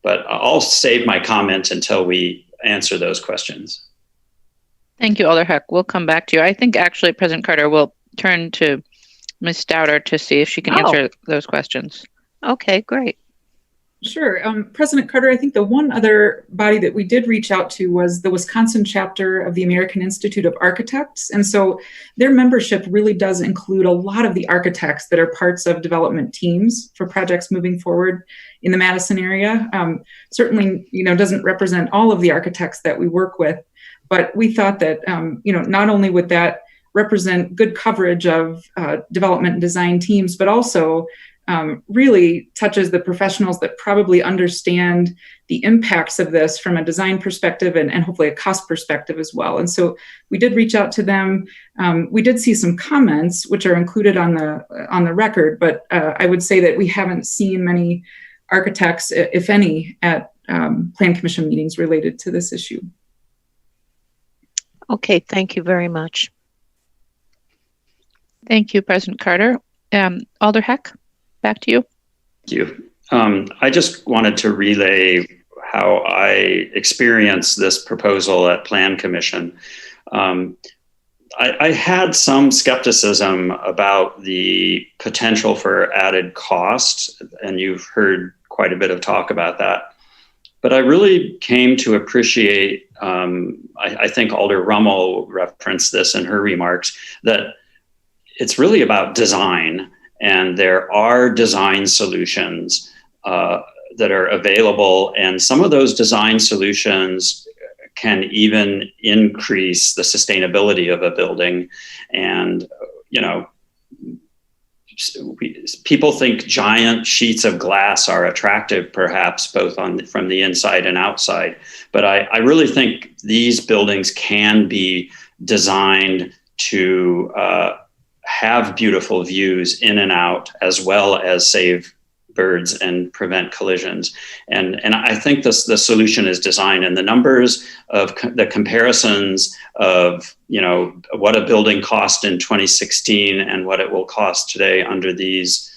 but I'll save my comment until we answer those questions. Thank you, Alder Heck. We'll come back to you. I think actually President Carter will turn to Ms. Stouter to see if she can answer those questions. Okay, great. Sure. President Carter, I think the one other body that we did reach out to was the Wisconsin chapter of the American Institute of Architects. And so their membership really does include a lot of the architects that are parts of development teams for projects moving forward in the Madison area. Certainly, doesn't represent all of the architects that we work with, but we thought that, not only would that represent good coverage of development and design teams, but also really touches the professionals that probably understand the impacts of this from a design perspective and hopefully a cost perspective as well. And so we did reach out to them. We did see some comments which are included on the record, but I would say that we haven't seen many architects, if any, at Plan Commission meetings related to this issue. Okay, thank you very much. Thank you, President Carter. Alder Heck, back to you. Thank you. I just wanted to relay how I experienced this proposal at Plan Commission. I had some skepticism about the potential for added cost, and you've heard quite a bit of talk about that. But I really came to appreciate, I think Alder Rummel referenced this in her remarks, that it's really about design. And there are design solutions that are available. And some of those design solutions can even increase the sustainability of a building. And, people think giant sheets of glass are attractive, perhaps, both from the inside and outside. But I really think these buildings can be designed to have beautiful views in and out, as well as save birds and prevent collisions. And I think the solution is design, and the numbers of the comparisons of, what a building cost in 2016 and what it will cost today under this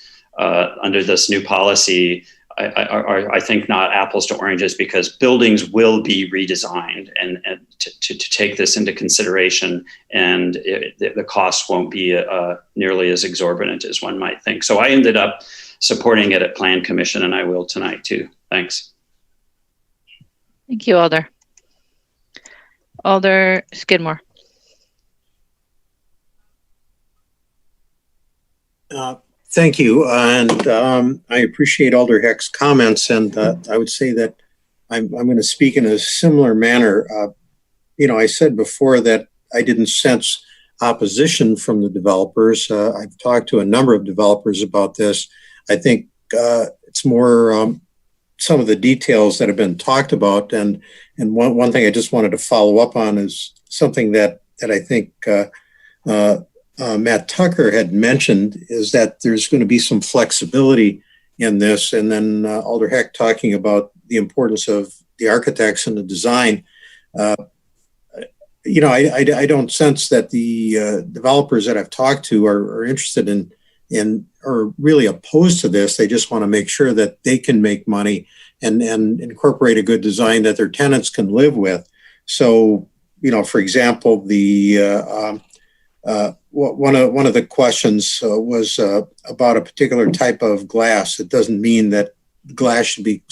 new policy, I think not apples to oranges, because buildings will be redesigned and to take this into consideration, and the cost won't be nearly as exorbitant as one might think. So I ended up supporting it at Plan Commission, and I will tonight too. Thanks. Thank you, Alder. Alder Skidmore. Thank you, and I appreciate Alder Heck's comments, and I would say that I'm going to speak in a similar manner. I said before that I didn't sense opposition from the developers. I've talked to a number of developers about this. I think it's more some of the details that have been talked about, and one thing I just wanted to follow up on is something that I think Matt Tucker had mentioned, is that there's going to be some flexibility in this. And then Alder Heck talking about the importance of the architects and the design. I don't sense that the developers that I've talked to are interested in or really opposed to this. They just want to make sure that they can make money and incorporate a good design that their tenants can live with. So, for example, one of the questions was about a particular type of glass. It doesn't mean that glass should be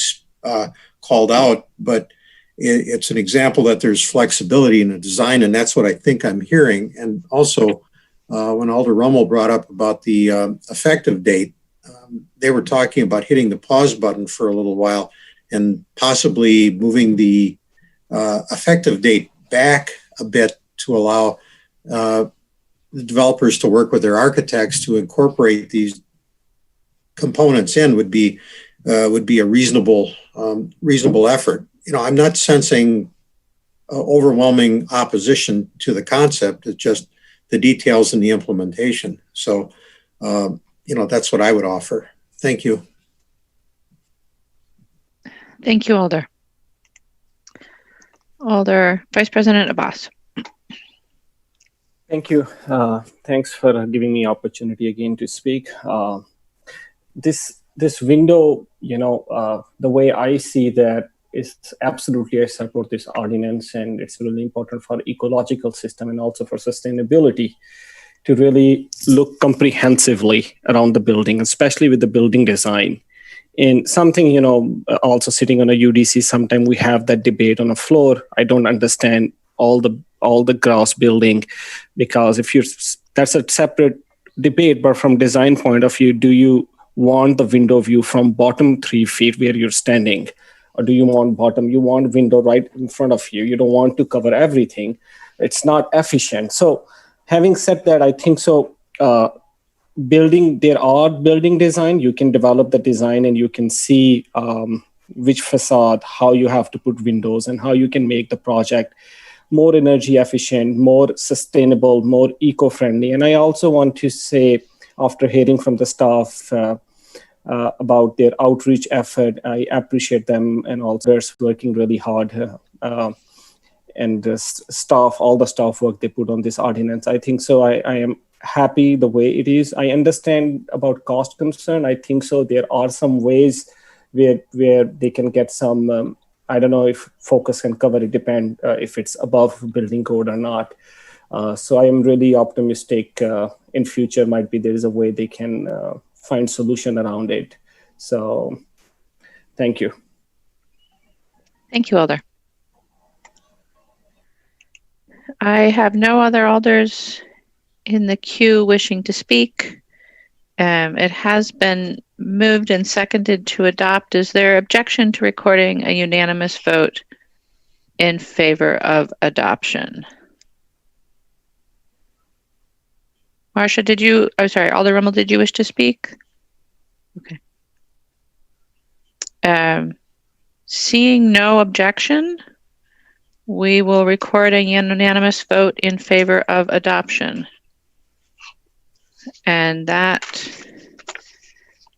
called out, but it's an example that there's flexibility in the design, and that's what I think I'm hearing. And also, when Alder Rummel brought up about the effective date, they were talking about hitting the pause button for a little while and possibly moving the effective date back a bit to allow the developers to work with their architects to incorporate these components in would be would be a reasonable effort. I'm not sensing overwhelming opposition to the concept. It's just the details and the implementation. So, that's what I would offer. Thank you. Thank you, Alder. Alder Vice President Abbas. Thank you. Thanks for giving me opportunity again to speak. This window, the way I see that is absolutely I support this ordinance, and it's really important for ecological system and also for sustainability to really look comprehensively around the building, especially with the building design. And something, also sitting on a UDC, sometimes we have that debate on a floor. I don't understand all the gross building, because that's a separate debate, but from design point of view, do you want the window view from bottom 3 feet where you're standing? Or do you want window right in front of you? You don't want to cover everything. It's not efficient. So having said that, I think so there are building design. You can develop the design and you can see which facade, how you have to put windows, and how you can make the project more energy efficient, more sustainable, more eco-friendly. And I also want to say, after hearing from the staff about their outreach effort, I appreciate them, and also they're working really hard. And the staff, all the staff work they put on this ordinance. I think so. I am happy the way it is. I understand about cost concern. I think so. There are some ways where they can get some. I don't know if focus can cover it. Depend if it's above building code or not. So I am really optimistic. In future, might be there is a way they can find solution around it. So, thank you. Thank you, Alder. I have no other alders in the queue wishing to speak. It has been moved and seconded to adopt. Is there objection to recording a unanimous vote in favor of adoption? Marsha, Alder Rummel, did you wish to speak? Okay. Seeing no objection, we will record a unanimous vote in favor of adoption. And that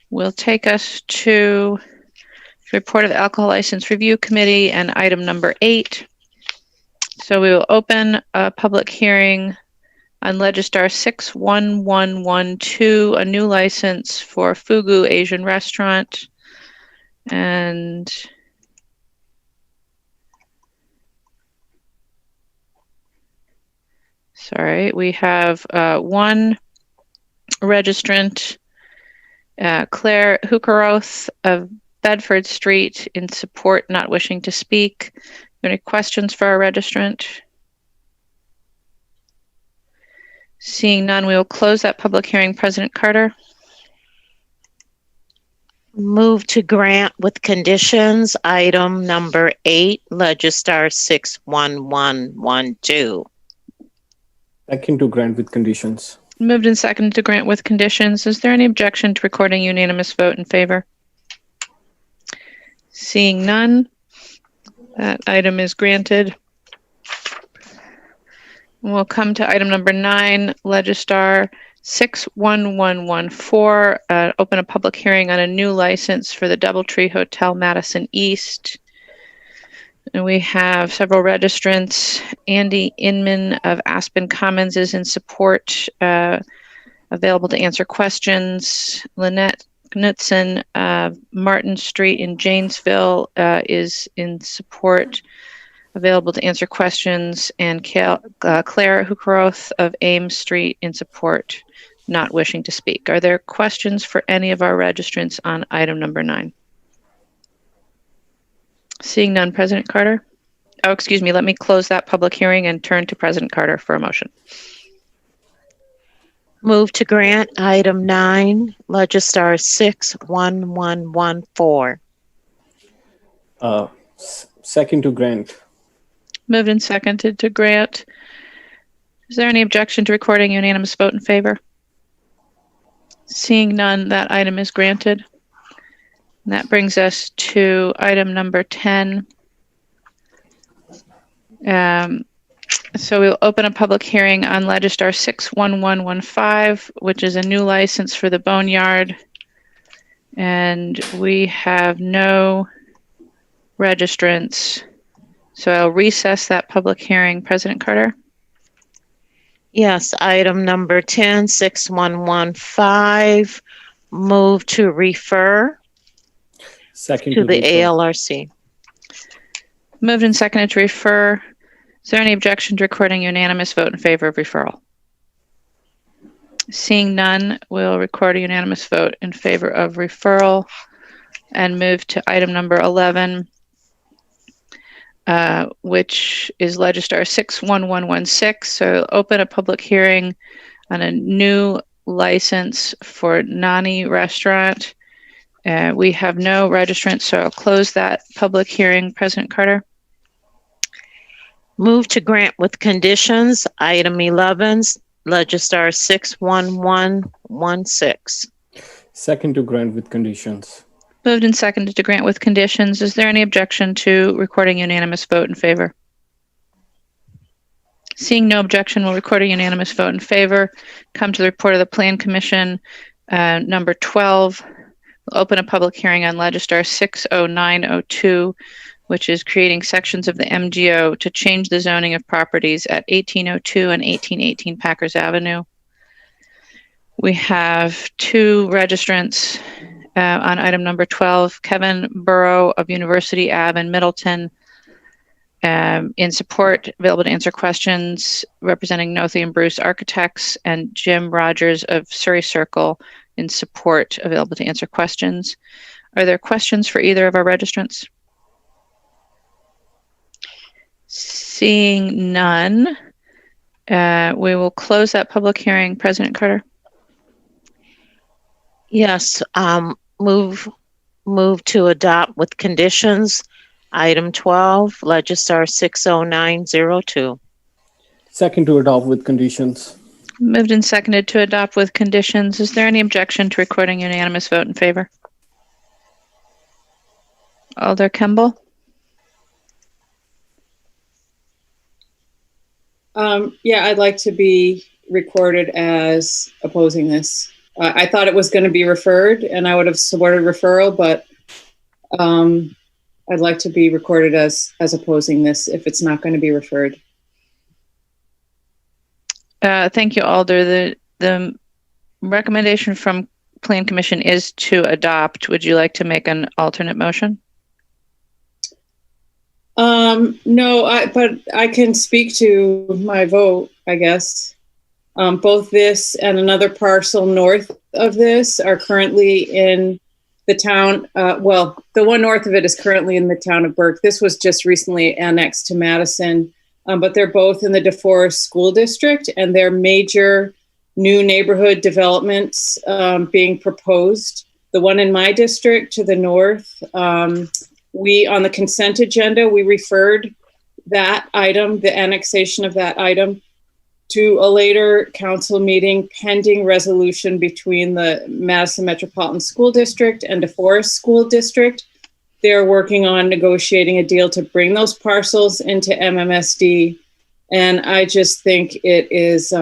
will take us to the report of the Alcohol License Review Committee and item number 8. So we will open a public hearing on Legistar 61112, a new license for Fugu Asian Restaurant. And sorry, we have one registrant, Claire Hukaroth of Bedford Street, in support, not wishing to speak. Any questions for our registrant? Seeing none, we will close that public hearing. President Carter. Move to grant with conditions item number 8, Legistar 61112. Second to grant with conditions. Moved and seconded to grant with conditions. Is there any objection to recording a unanimous vote in favor? Seeing none, that item is granted. We'll come to item number 9, Legistar 61114, open a public hearing on a new license for the Doubletree Hotel Madison East. And we have several registrants. Andy Inman of Aspen Commons is in support, available to answer questions. Lynette Knutson of Martin Street in Janesville is in support, available to answer questions. And Claire Hukaroth of Ames Street in support, not wishing to speak. Are there questions for any of our registrants on item number 9? Seeing none, President Carter. Oh, excuse me. Let me close that public hearing and turn to President Carter for a motion. Move to grant item 9, Legistar 61114. Second to grant. Moved and seconded to grant. Is there any objection to recording a unanimous vote in favor? Seeing none, that item is granted. And that brings us to item number 10. So we'll open a public hearing on Legistar 61115, which is a new license for the Boneyard. And we have no registrants. So I'll recess that public hearing. President Carter? Yes, item number 10, 6115, move to refer Second to the refer. ALRC. Moved and seconded to refer. Is there any objection to recording unanimous vote in favor of referral? Seeing none, we'll record a unanimous vote in favor of referral and move to item number 11, which is Legistar 61116. So open a public hearing on a new license for Nani Restaurant. We have no registrants, so I'll close that public hearing. President Carter? Move to grant with conditions, item 11, Legistar 61116. Second to grant with conditions. Moved and seconded to grant with conditions. Is there any objection to recording unanimous vote in favor? Seeing no objection, we'll record a unanimous vote in favor. Come to the report of the Plan Commission, number 12. We'll open a public hearing on Legistar 60902, which is creating sections of the MGO to change the zoning of properties at 1802 and 1818 Packers Avenue. We have two registrants on item number 12, Kevin Burrow of University Ave in Middleton, in support, available to answer questions, representing Nothey and Bruce Architects, and Jim Rogers of Surrey Circle in support, available to answer questions. Are there questions for either of our registrants? Seeing none, we will close that public hearing. President Carter? Yes, move to adopt with conditions, item 12, Legistar 60902. Second to adopt with conditions. Moved and seconded to adopt with conditions. Is there any objection to recording unanimous vote in favor? Alder Kemble? Yeah, I'd like to be recorded as opposing this. I thought it was going to be referred, and I would have supported referral, but I'd like to be recorded as opposing this if it's not going to be referred. Thank you, Alder. The recommendation from Plan Commission is to adopt. Would you like to make an alternate motion? No, but I can speak to my vote, I guess. Both this and another parcel north of this are currently in the town. Well, the one north of it is currently in the town of Burke. This was just recently annexed to Madison, but they're both in the DeForest School District, and they're major new neighborhood developments being proposed. The one in my district to the north, we, on the consent agenda, we referred that item, the annexation of that item, to a later council meeting pending resolution between the Madison Metropolitan School District and DeForest School District. They're working on negotiating a deal to bring those parcels into MMSD. And I just think it is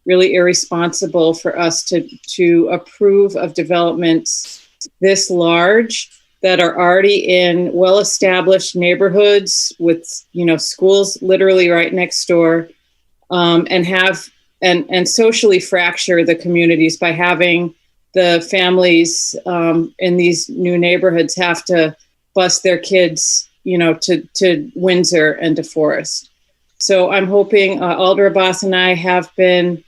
really irresponsible for us to approve of developments this large that are already in well-established neighborhoods with, schools literally right next door, and socially fracture the communities by having the families in these new neighborhoods have to bus their kids, to Windsor and DeForest. So I'm hoping Alder Abbas and I have been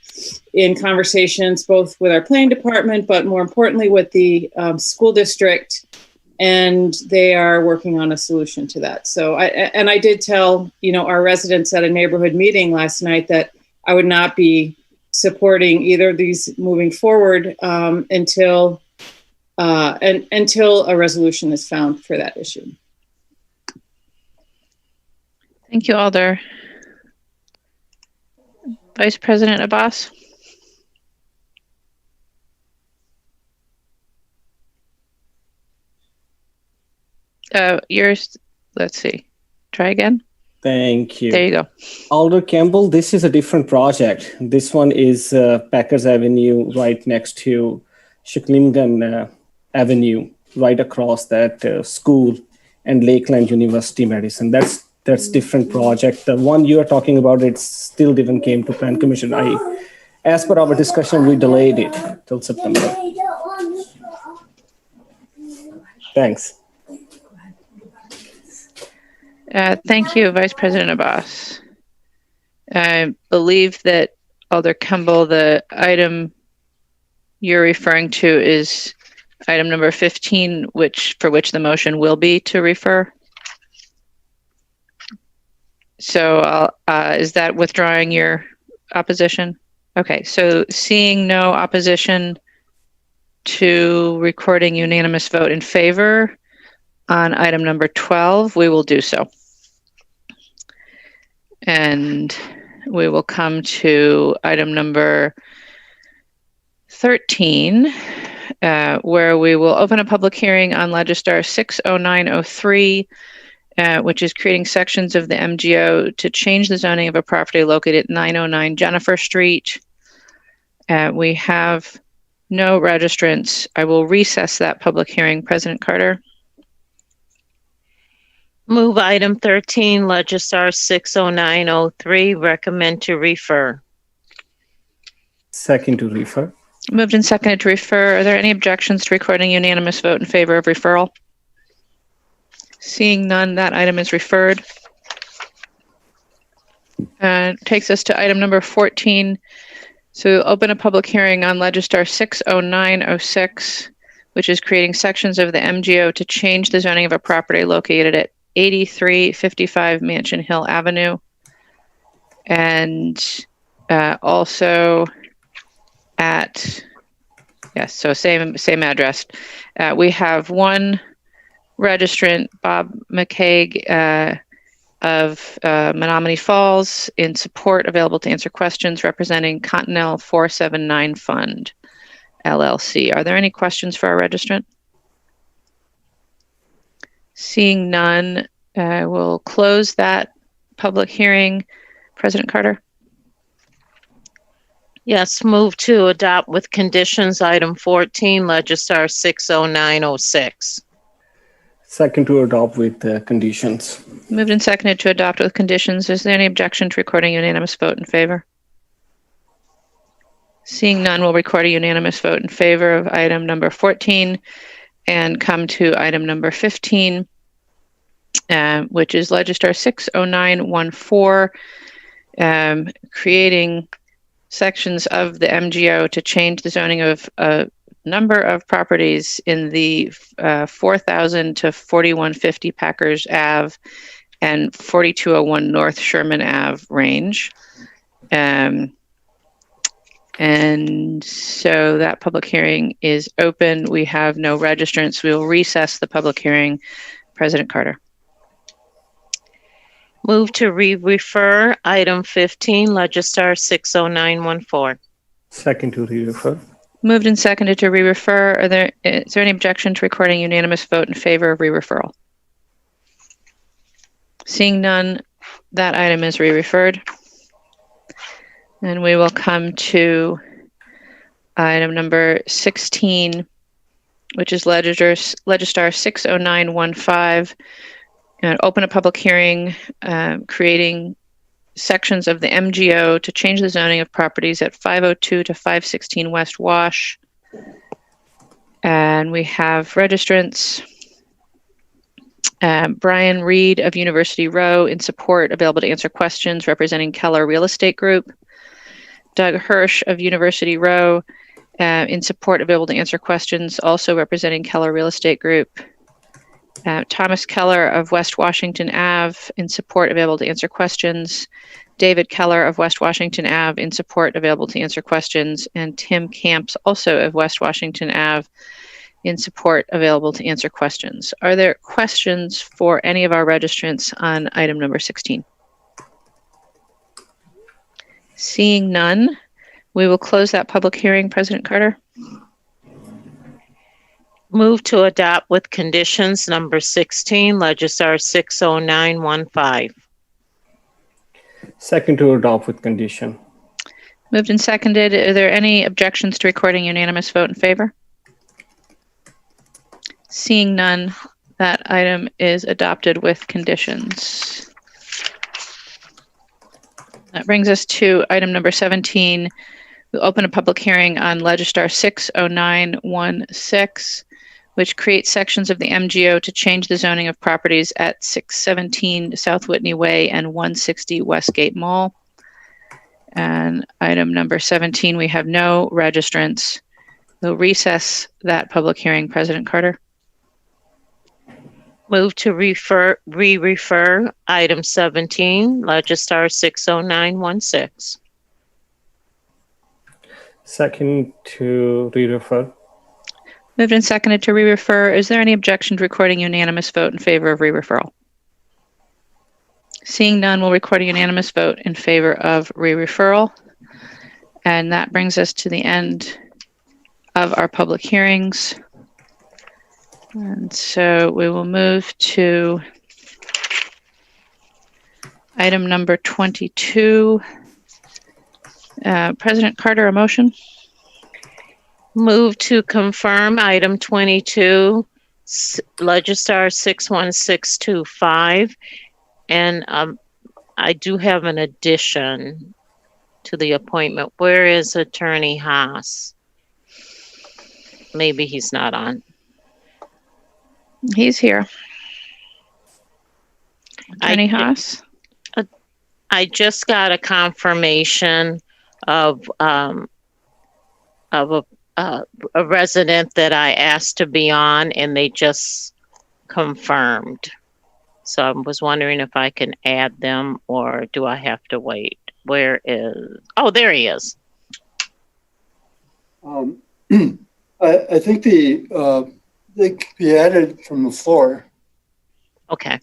in conversations both with our planning department, but more importantly with the school district, and they are working on a solution to that. So I did tell, our residents at a neighborhood meeting last night that I would not be supporting either of these moving forward until a resolution is found for that issue. Thank you, Alder. Vice President Abbas? yours, let's see. Try again. Thank you. There you go. Alder Campbell, this is a different project. This one is Packers Avenue right next to Shiklimgan Avenue, right across that school and Lakeland University Medicine. That's different project. The one you are talking about, it still didn't came to Plan Commission. As per our discussion, we delayed it till September. Thanks. Thank you, Vice President Abbas. I believe that Alder Campbell, the item you're referring to is item number 15, for which the motion will be to refer. So is that withdrawing your opposition? Okay, so seeing no opposition to recording unanimous vote in favor on item number 12, we will do so. And we will come to item number 13, where we will open a public hearing on Legistar 60903, which is creating sections of the MGO to change the zoning of a property located at 909 Jennifer Street. We have no registrants. I will recess that public hearing. President Carter. Move item 13, Legistar 60903, recommend to refer. Second to refer. Moved and seconded to refer. Are there any objections to recording unanimous vote in favor of referral? Seeing none, that item is referred. Takes us to item number 14. So open a public hearing on Legistar 60906, which is creating sections of the MGO to change the zoning of a property located at 8355 Mansion Hill Avenue. And also at, yes, so same address. We have one registrant, Bob McCaig of Menominee Falls, in support, available to answer questions, representing Continental 479 Fund, LLC. Are there any questions for our registrant? Seeing none, we'll close that public hearing. President Carter? Yes, move to adopt with conditions item 14, Legistar 60906. Second to adopt with conditions. Moved and seconded to adopt with conditions. Is there any objection to recording unanimous vote in favor? Seeing none, we'll record a unanimous vote in favor of item number 14 and come to item number 15, which is Legistar 60914, creating sections of the MGO to change the zoning of a number of properties in the 4,000 to 4150 Packers Ave and 4201 North Sherman Ave range. And so that public hearing is open. We have no registrants. We will recess the public hearing. President Carter. Move to refer item 15, Legistar 60914. Second to refer. Moved and seconded to re-refer. Is there any objection to recording unanimous vote in favor of re-referral? Seeing none, that item is re-referred. And we will come to item number 16, which is Legistar 60915, and open a public hearing creating sections of the MGO to change the zoning of properties at 502 to 516 West Wash. And we have registrants. Brian Reed of University Row, in support, available to answer questions, representing Keller Real Estate Group. Doug Hirsch of University Row, in support, available to answer questions, also representing Keller Real Estate Group. Thomas Keller of West Washington Ave, in support, available to answer questions. David Keller of West Washington Ave, in support, available to answer questions. And Tim Camps, also of West Washington Ave, in support, available to answer questions. Are there questions for any of our registrants on item number 16? Seeing none, we will close that public hearing. President Carter. Move to adopt with conditions number 16, Legistar 60915. Second to adopt with condition. Moved and seconded. Are there any objections to recording unanimous vote in favor? Seeing none, that item is adopted with conditions. That brings us to item number 17. We'll open a public hearing on Legistar 60916, which creates sections of the MGO to change the zoning of properties at 617 South Whitney Way and 160 Westgate Mall. And item number 17, we have no registrants. We'll recess that public hearing. President Carter. Move to re-refer item 17, Legistar 60916. Second to re-refer. Moved and seconded to re-refer. Is there any objection to recording unanimous vote in favor of re-referral? Seeing none, we'll record a unanimous vote in favor of re-referral. And that brings us to the end of our public hearings. And so we will move to item number 22. President Carter, a motion? Move to confirm item 22, Legistar 61625. And I do have an addition to the appointment. Where is Attorney Haas? Maybe he's not on. He's here. Attorney Haas? I just got a confirmation of a resident that I asked to be on, and they just confirmed. So I was wondering if I can add them, or do I have to wait? Where is? Oh, there he is. I think they could be added from the floor. Okay.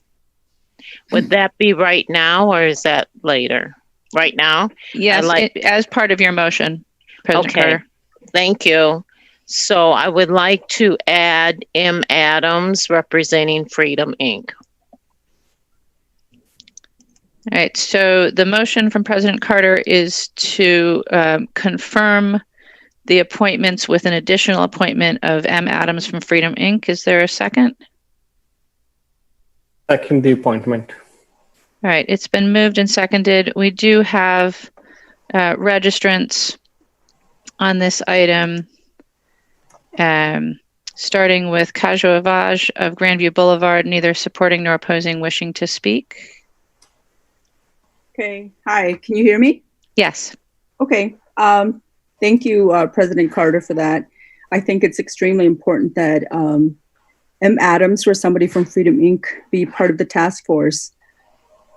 Would that be right now, or is that later? Right now? Yes, as part of your motion, President Carter. Thank you. So I would like to add M. Adams representing Freedom Inc. All right, so the motion from President Carter is to confirm the appointments with an additional appointment of M. Adams from Freedom Inc. Is there a second? Second the appointment. All right, it's been moved and seconded. We do have registrants on this item, starting with Kajo Avaj of Grandview Boulevard, neither supporting nor opposing, wishing to speak. Okay. Hi, can you hear me? Yes. Okay. Thank you, President Carter, for that. I think it's extremely important that M. Adams or somebody from Freedom Inc. be part of the task force.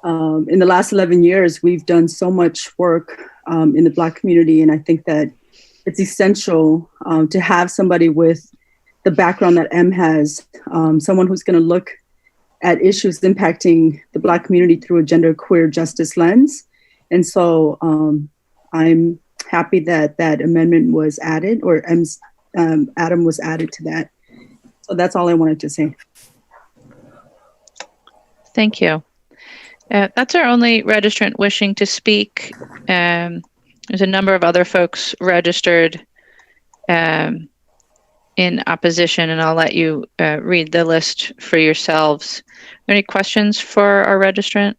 In the last 11 years, we've done so much work in the Black community, and I think that it's essential to have somebody with the background that M has, someone who's going to look at issues impacting the Black community through a genderqueer justice lens. And so I'm happy that that amendment was added, or Adam was added to that. So that's all I wanted to say. Thank you. That's our only registrant wishing to speak. There's a number of other folks registered in opposition, and I'll let you read the list for yourselves. Are there any questions for our registrant?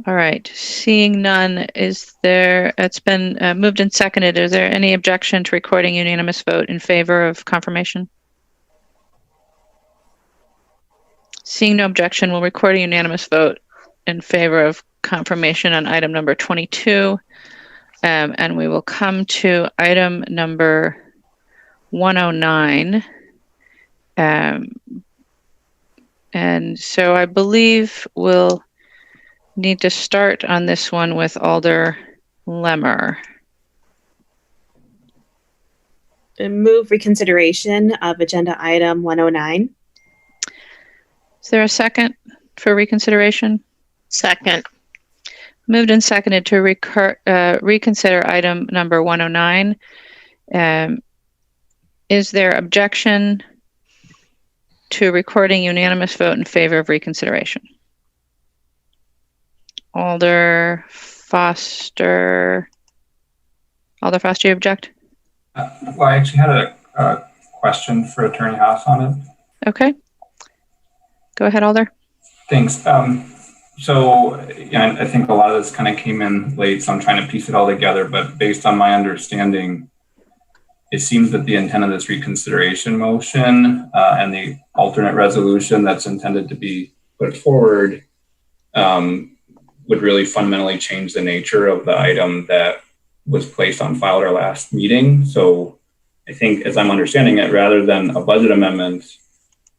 All right, seeing none, is there, it's been moved and seconded. Is there any objection to recording unanimous vote in favor of confirmation? Seeing no objection, we'll record a unanimous vote in favor of confirmation on item number 22. And we will come to item number 109. And so I believe we'll need to start on this one with Alder Lemmer. Move reconsideration of agenda item 109. Is there a second for reconsideration? Second. Moved and seconded to reconsider item number 109. Is there objection to recording unanimous vote in favor of reconsideration? Alder Foster, you object? Well, I actually had a question for Attorney Haas on it. Okay. Go ahead, Alder. Thanks. So I think a lot of this kind of came in late, so I'm trying to piece it all together. But based on my understanding, it seems that the intent of this reconsideration motion and the alternate resolution that's intended to be put forward would really fundamentally change the nature of the item that was placed on file at our last meeting. So I think, as I'm understanding it, rather than a budget amendment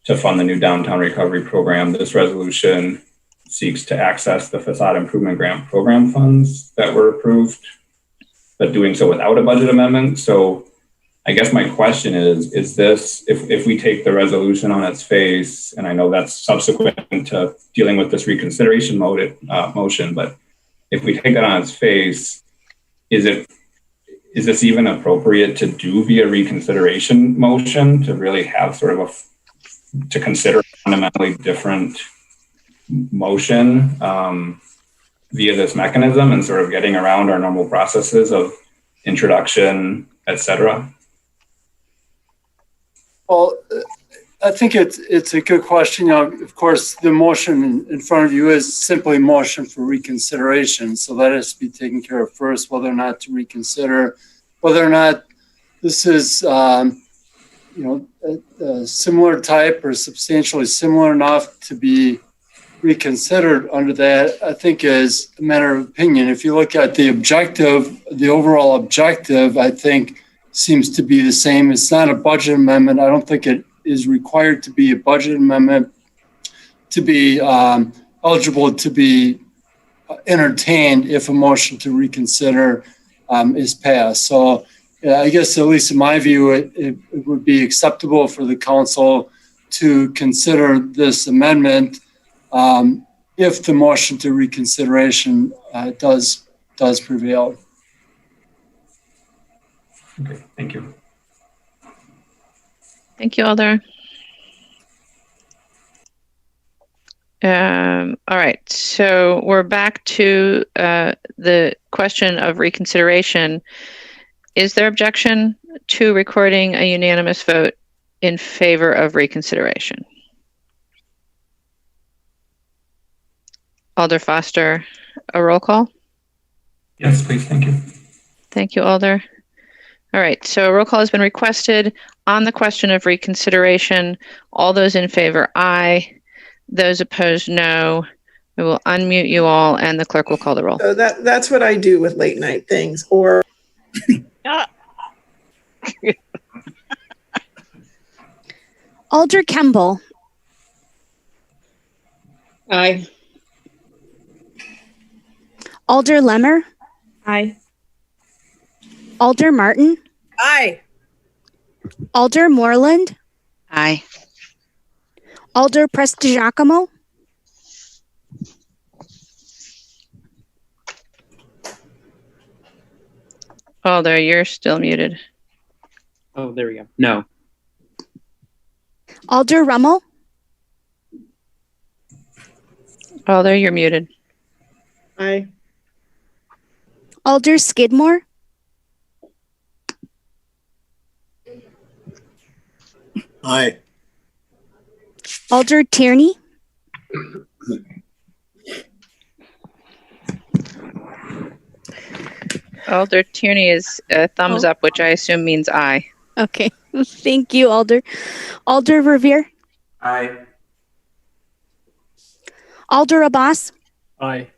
to fund the new downtown recovery program, this resolution seeks to access the facade improvement grant program funds that were approved, but doing so without a budget amendment. So I guess my question is this, if we take the resolution on its face, and I know that's subsequent to dealing with this reconsideration motion, but if we take that on its face, is this even appropriate to do via reconsideration motion to really have sort of to consider a fundamentally different motion via this mechanism and sort of getting around our normal processes of introduction, et cetera? Well, I think it's a good question. Of course, the motion in front of you is simply motion for reconsideration. So that has to be taken care of first, whether or not to reconsider, whether or not this is, a similar type or substantially similar enough to be reconsidered under that, I think is a matter of opinion. If you look at the objective, the overall objective, I think seems to be the same. It's not a budget amendment. I don't think it is required to be a budget amendment to be eligible to be entertained if a motion to reconsider is passed. So I guess, at least in my view, it would be acceptable for the council to consider this amendment if the motion to reconsideration does prevail. Okay, thank you. Thank you, Alder. All right, so we're back to the question of reconsideration. Is there objection to recording a unanimous vote in favor of reconsideration? Alder Foster, a roll call? Yes, please, thank you. Thank you, Alder. All right, so a roll call has been requested on the question of reconsideration. All those in favor, aye. Those opposed, no. We will unmute you all and the clerk will call the roll. So that's what I do with late night things. Or Alder Kemble. Aye. Alder Lemmer. Aye. Alder Martin. Aye. Alder Moreland. Aye. Alder Prestigiacomo. Alder, you're still muted. Oh, there we go. No. Alder Rummel. Alder, you're muted. Aye. Alder Skidmore. Aye. Alder Tierney. Alder Tierney is a thumbs up, which I assume means aye. Okay, thank you, Alder. Alder Revere. Aye. Alder Abbas. Aye.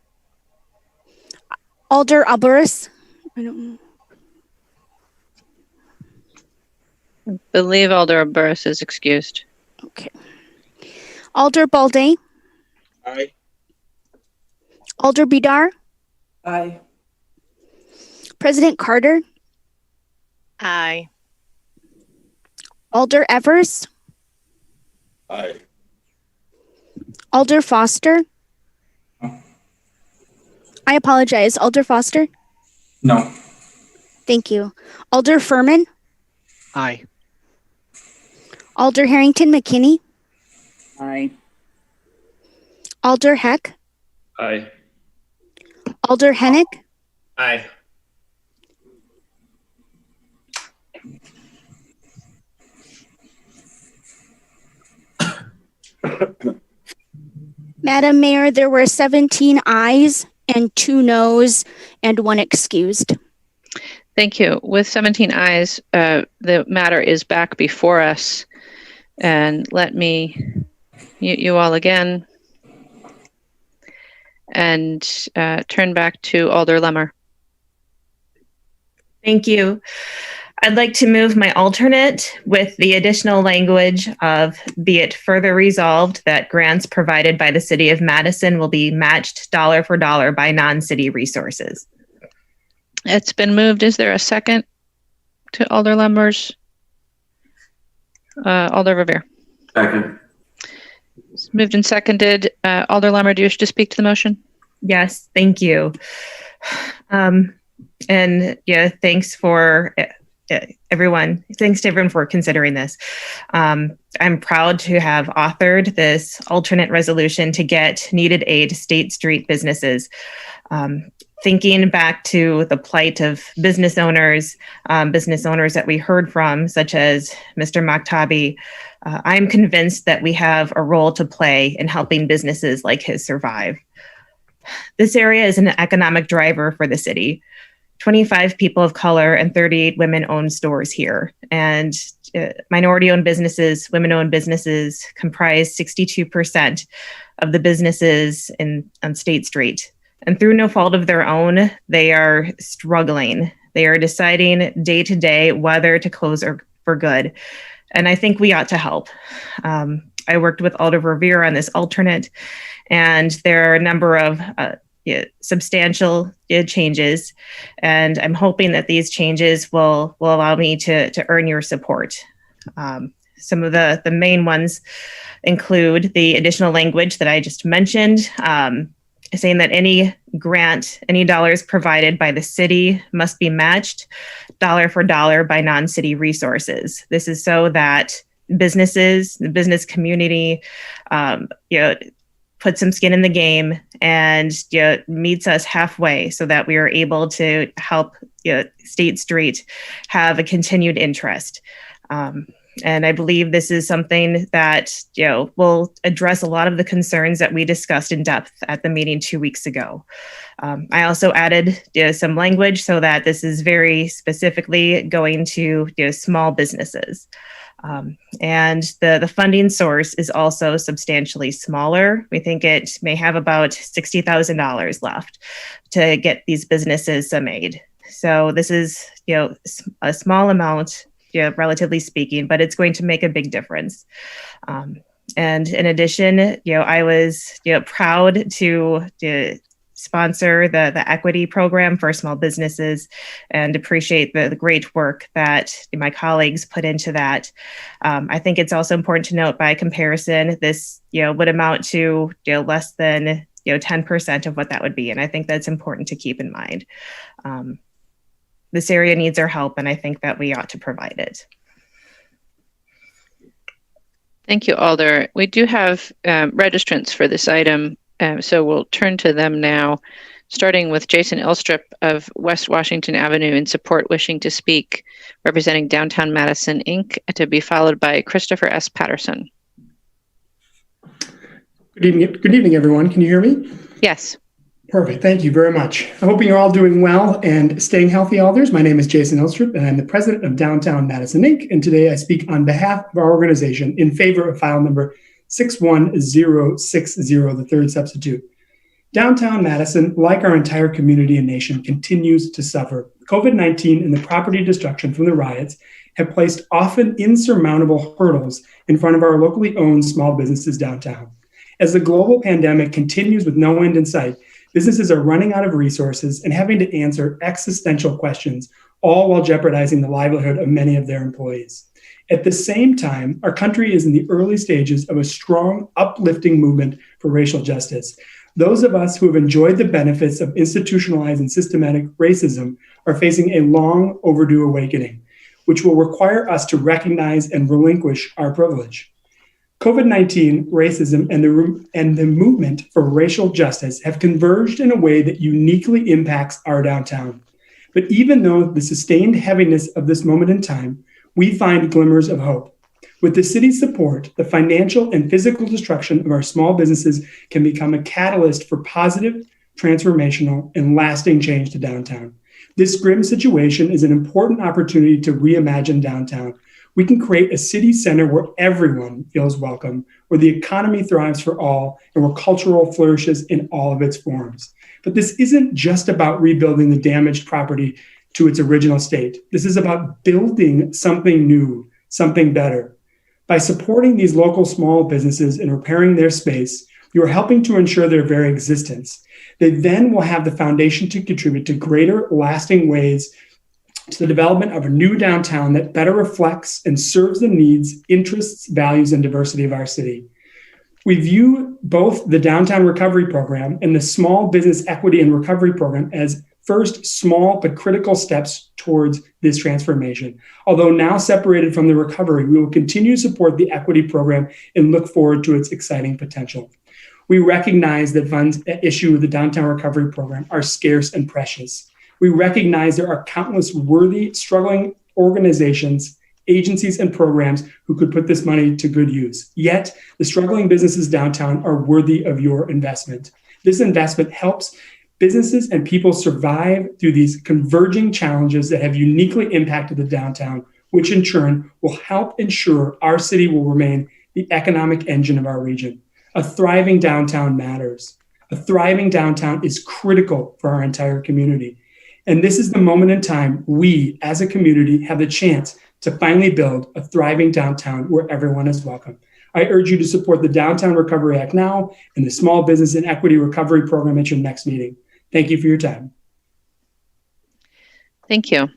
Alder Alvarez. I don't know. I believe Alder Burris is excused. Okay. Alder Balday. Aye. Alder Bidar. Aye. President Carter. Aye. Alder Evers. Aye. Alder Foster. I apologize. Alder Foster. No. Thank you. Alder Furman. Aye. Alder Harrington McKinney, Aye. Alder Heck, Aye. Alder Hennick, Aye. Madam Mayor, there were 17 ayes and 2 noes and 1 excused. Thank you. With 17 ayes, the matter is back before us. And let me mute you all again and turn back to Alder Lemmer. Thank you. I'd like to move my alternate with the additional language of be it further resolved that grants provided by the City of Madison will be matched dollar for dollar by non-city resources. It's been moved. Is there a second to Alder Lemmer's? Alder Revere. Second. It's moved and seconded. Alder Lemmer, do you wish to speak to the motion? Yes, thank you. And yeah, thanks for everyone. Thanks to everyone for considering this. I'm proud to have authored this alternate resolution to get needed aid to State Street businesses. Thinking back to the plight of business owners that we heard from, such as Mr. Makhtabi, I'm convinced that we have a role to play in helping businesses like his survive. This area is an economic driver for the city. 25 people of color and 38 women-owned stores here. And minority-owned businesses, women-owned businesses comprise 62% of the businesses on State Street. And through no fault of their own, they are struggling. They are deciding day to day whether to close or for good. And I think we ought to help. I worked with Alder Revere on this alternate, and there are a number of substantial changes. And I'm hoping that these changes will allow me to earn your support. Some of the main ones include the additional language that I just mentioned, saying that any grant, any dollars provided by the city must be matched dollar for dollar by non-city resources. This is so that businesses, the business community, put some skin in the game and meets us halfway so that we are able to help State Street have a continued interest. And I believe this is something that will address a lot of the concerns that we discussed in depth at the meeting 2 weeks ago. I also added some language so that this is very specifically going to small businesses. And the funding source is also substantially smaller. We think it may have about $60,000 left to get these businesses some aid. So this is a small amount, relatively speaking, but it's going to make a big difference. And in addition, I was proud to sponsor the equity program for small businesses and appreciate the great work that my colleagues put into that. I think it's also important to note by comparison, this would amount to less than 10% of what that would be. And I think that's important to keep in mind. This area needs our help, and I think that we ought to provide it. Thank you, Alder. We do have registrants for this item, so we'll turn to them now, starting with Jason Ilstrup of West Washington Avenue in support, wishing to speak, representing Downtown Madison, Inc., to be followed by Christopher S. Patterson. Good evening, everyone. Can you hear me? Yes. Perfect. Thank you very much. I'm hoping you're all doing well and staying healthy, Alders. My name is Jason Ilstrup, and I'm the president of Downtown Madison, Inc., and today I speak on behalf of our organization in favor of file number 61060, the third substitute. Downtown Madison, like our entire community and nation, continues to suffer. COVID-19 and the property destruction from the riots have placed often insurmountable hurdles in front of our locally owned small businesses downtown. As the global pandemic continues with no end in sight, businesses are running out of resources and having to answer existential questions, all while jeopardizing the livelihood of many of their employees. At the same time, our country is in the early stages of a strong, uplifting movement for racial justice. Those of us who have enjoyed the benefits of institutionalized and systematic racism are facing a long overdue awakening. which will require us to recognize and relinquish our privilege. COVID-19, racism, and the movement for racial justice have converged in a way that uniquely impacts our downtown. But even though the sustained heaviness of this moment in time, we find glimmers of hope. With the city's support, the financial and physical destruction of our small businesses can become a catalyst for positive, transformational, and lasting change to downtown. This grim situation is an important opportunity to reimagine downtown. We can create a city center where everyone feels welcome, where the economy thrives for all, and where cultural flourishes in all of its forms. But this isn't just about rebuilding the damaged property to its original state. This is about building something new, something better. By supporting these local small businesses and repairing their space, you are helping to ensure their very existence. They then will have the foundation to contribute to greater, lasting ways to the development of a new downtown that better reflects and serves the needs, interests, values, and diversity of our city. We view both the Downtown Recovery Program and the Small Business Equity and Recovery Program as first small but critical steps towards this transformation. Although now separated from the recovery, we will continue to support the equity program and look forward to its exciting potential. We recognize that funds at issue with the Downtown Recovery Program are scarce and precious. We recognize there are countless worthy, struggling organizations, agencies, and programs who could put this money to good use. Yet, the struggling businesses downtown are worthy of your investment. This investment helps businesses and people survive through these converging challenges that have uniquely impacted the downtown, which in turn will help ensure our city will remain the economic engine of our region. A thriving downtown matters. A thriving downtown is critical for our entire community. And this is the moment in time we, as a community, have the chance to finally build a thriving downtown where everyone is welcome. I urge you to support the Downtown Recovery Act now and the Small Business and Equity Recovery Program at your next meeting. Thank you for your time. Thank you.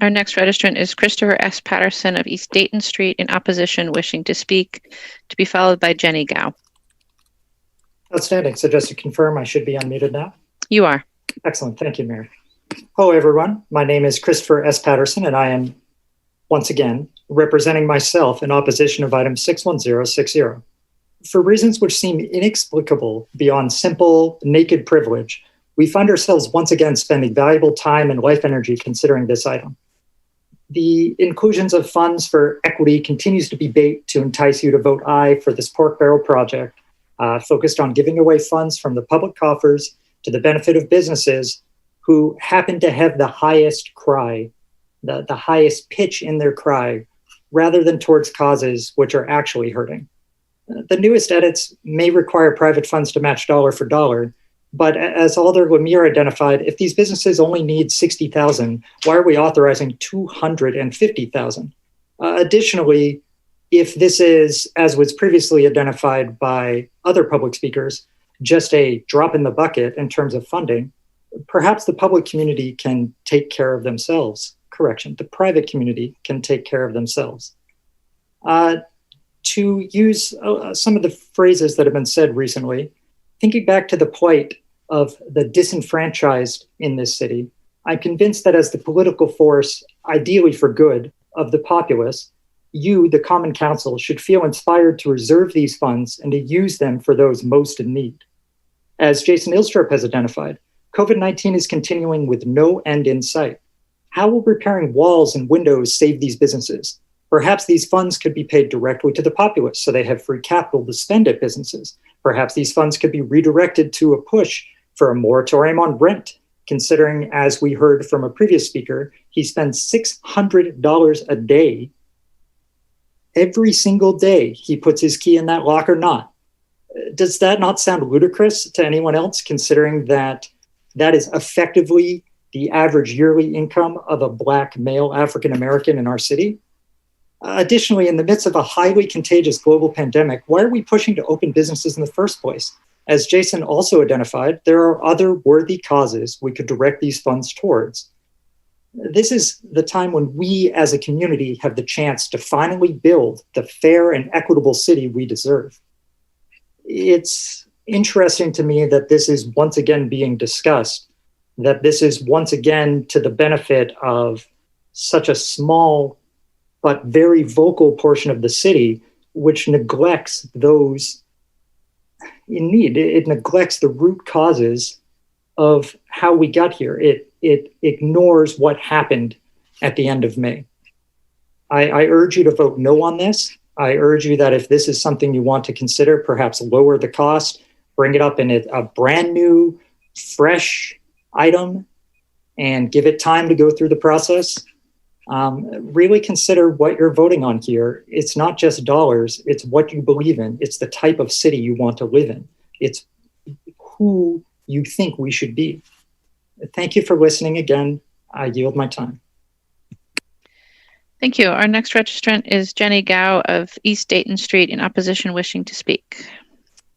Our next registrant is Christopher S. Patterson of East Dayton Street in opposition, wishing to speak, to be followed by Jenny Gao. Outstanding. So just to confirm, I should be unmuted now? You are. Excellent. Thank you, Mayor. Hello, everyone. My name is Christopher S. Patterson, and I am, once again, representing myself in opposition of item 61060. For reasons which seem inexplicable beyond simple, naked privilege, we find ourselves once again spending valuable time and life energy considering this item. The inclusions of funds for equity continues to be bait to entice you to vote aye for this pork barrel project, focused on giving away funds from the public coffers to the benefit of businesses who happen to have the highest cry, the highest pitch in their cry, rather than towards causes which are actually hurting. The newest edits may require private funds to match dollar for dollar, but as Alder Lemire identified, if these businesses only need $60,000, why are we authorizing $250,000? Additionally, if this is, as was previously identified by other public speakers, just a drop in the bucket in terms of funding, perhaps the public community can take care of themselves. Correction, the private community can take care of themselves. To use some of the phrases that have been said recently, thinking back to the plight of the disenfranchised in this city, I'm convinced that as the political force, ideally for good, of the populace, you, the Common Council, should feel inspired to reserve these funds and to use them for those most in need. As Jason Ilstrup has identified, COVID-19 is continuing with no end in sight. How will repairing walls and windows save these businesses? Perhaps these funds could be paid directly to the populace so they have free capital to spend at businesses. Perhaps these funds could be redirected to a push for a moratorium on rent, considering, as we heard from a previous speaker, he spends $600 a day. Every single day he puts his key in that lock or not. Does that not sound ludicrous to anyone else, considering that that is effectively the average yearly income of a Black male African-American in our city? Additionally, in the midst of a highly contagious global pandemic, why are we pushing to open businesses in the first place? As Jason also identified, there are other worthy causes we could direct these funds towards. This is the time when we as a community have the chance to finally build the fair and equitable city we deserve. It's interesting to me that this is once again being discussed, that this is once again to the benefit of such a small but very vocal portion of the city, which neglects those in need. It neglects the root causes of how we got here. It ignores what happened at the end of May. I urge you to vote no on this. I urge you that if this is something you want to consider, perhaps lower the cost, bring it up in a brand new, fresh item, and give it time to go through the process. Really consider what you're voting on here. It's not just dollars, it's what you believe in. It's the type of city you want to live in. It's who you think we should be. Thank you for listening again. I yield my time. Thank you. Our next registrant is Jenny Gao of East Dayton Street, in opposition, wishing to speak.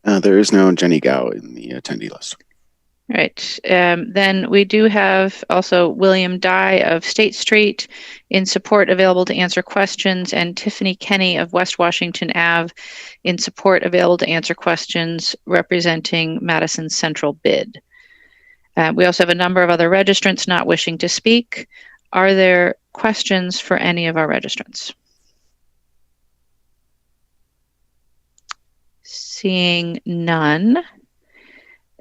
There is no Jenny Gao in the attendee list. Right. Then we do have also William Dye of State Street in support, available to answer questions, and Tiffany Kenny of West Washington Ave in support, available to answer questions, representing Madison's central bid. We also have a number of other registrants not wishing to speak. Are there questions for any of our registrants? Seeing none.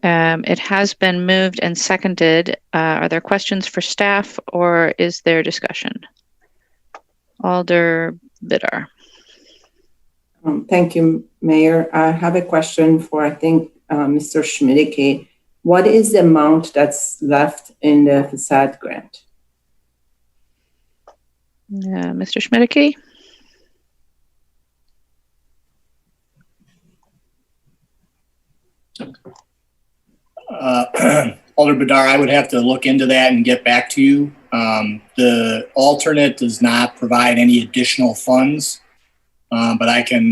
It has been moved and seconded. Are there questions for staff, or is there discussion? Alder Vidar. Thank you, Mayor. I have a question for, I think, Mr. Schmidike. What is the amount that's left in the facade grant? Mr. Schmidike? Alder Bedar, I would have to look into that and get back to you. The alternate does not provide any additional funds, but I can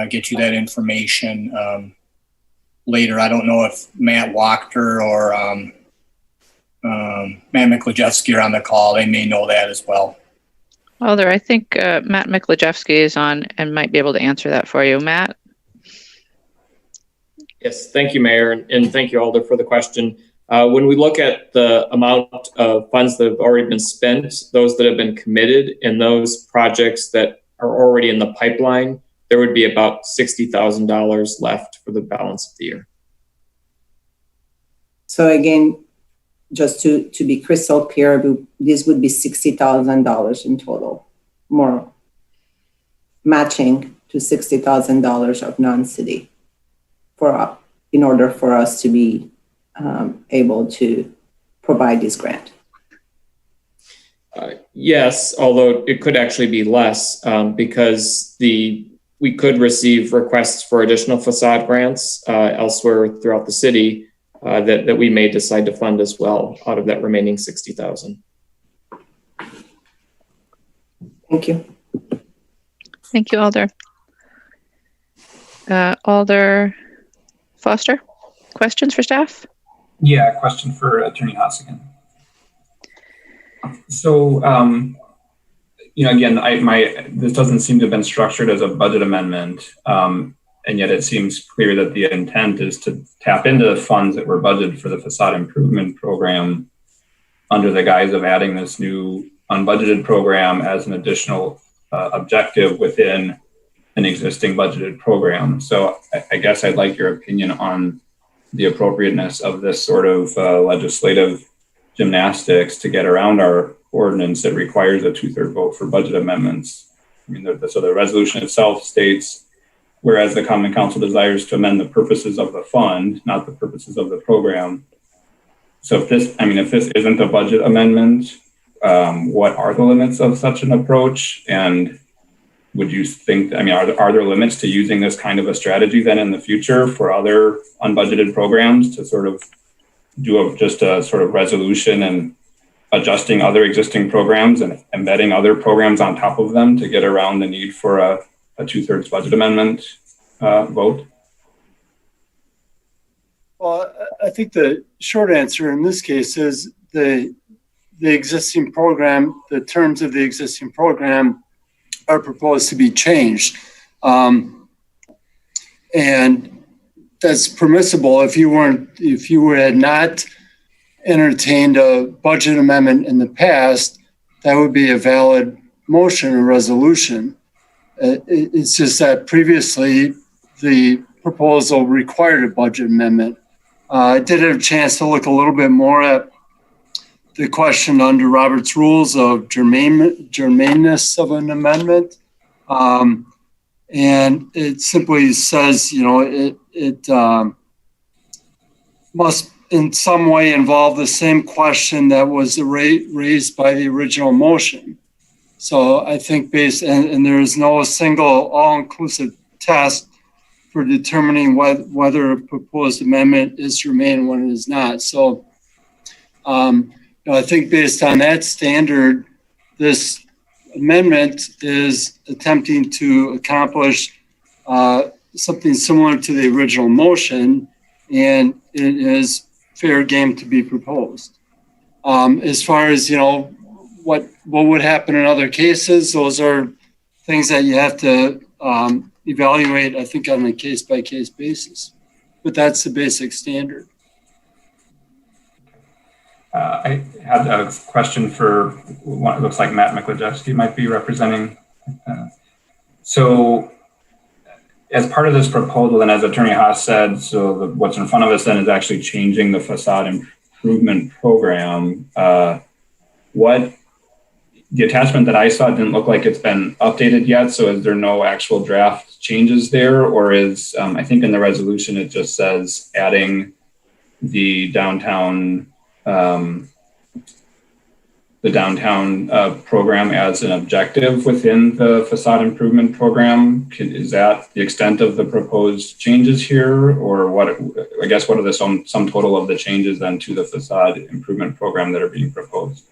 get you that information later. I don't know if Matt Wachter or Matt Miklajewski are on the call. They may know that as well. Alder, I think Matt Miklajewski is on and might be able to answer that for you. Matt? Yes, thank you, Mayor, and thank you, Alder, for the question. When we look at the amount of funds that have already been spent, those that have been committed, and those projects that are already in the pipeline, there would be about $60,000 left for the balance of the year. So again, just to be crystal clear, this would be $60,000 in total, more matching to $60,000 of non-city in order for us to be able to provide this grant. Yes, although it could actually be less because we could receive requests for additional facade grants elsewhere throughout the city that we may decide to fund as well out of that remaining $60,000. Thank you. Thank you, Alder. Alder Foster, questions for staff? Yeah, question for Attorney Hossakin. So, again, this doesn't seem to have been structured as a budget amendment, and yet it seems clear that the intent is to tap into the funds that were budgeted for the facade improvement program under the guise of adding this new unbudgeted program as an additional objective within an existing budgeted program. So I guess I'd like your opinion on the appropriateness of this sort of legislative gymnastics to get around our ordinance that requires a 2/3 vote for budget amendments. I mean, so the resolution itself states, whereas the Common Council desires to amend the purposes of the fund, not the purposes of the program. So if this isn't a budget amendment, what are the limits of such an approach? And would you think, are there limits to using this kind of a strategy then in the future for other unbudgeted programs to sort of do just a sort of resolution and adjusting other existing programs and embedding other programs on top of them to get around the need for a 2/3 budget amendment vote? Well, I think the short answer in this case is the existing program, the terms of the existing program are proposed to be changed. And that's permissible if you had not entertained a budget amendment in the past. That would be a valid motion or resolution. It's just that previously the proposal required a budget amendment. I did have a chance to look a little bit more at the question under Robert's rules of germaneness of an amendment. And it simply says, it must in some way involve the same question that was raised by the original motion. So I think and there is no single all-inclusive test for determining whether a proposed amendment is germane when it is not. So I think based on that standard, this amendment is attempting to accomplish something similar to the original motion, and it is fair game to be proposed. As far as, what would happen in other cases, those are things that you have to evaluate, I think, on a case-by-case basis. But that's the basic standard. I had a question for what looks like Matt Miklajewski might be representing. So as part of this proposal, and as Attorney Haas said, what's in front of us then is actually changing the facade improvement program. The attachment that I saw didn't look like it's been updated yet. So is there no actual draft changes there? Or is, I think in the resolution, it just says adding the downtown program as an objective within the facade improvement program. Is that the extent of the proposed changes here? Or what are the sum total of the changes then to the facade improvement program that are being proposed?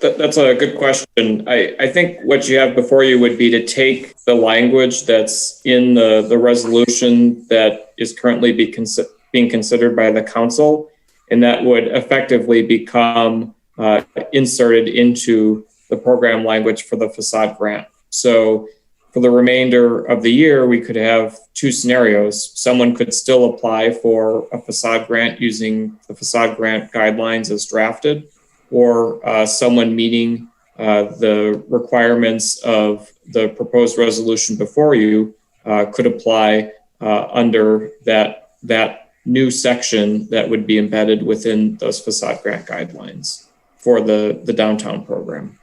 That's a good question. I think what you have before you would be to take the language that's in the resolution that is currently being considered by the council, and that would effectively become inserted into the program language for the facade grant. So for the remainder of the year, we could have two scenarios. Someone could still apply for a facade grant using the facade grant guidelines as drafted, or someone meeting the requirements of the proposed resolution before you could apply under that new section that would be embedded within those facade grant guidelines for the downtown program.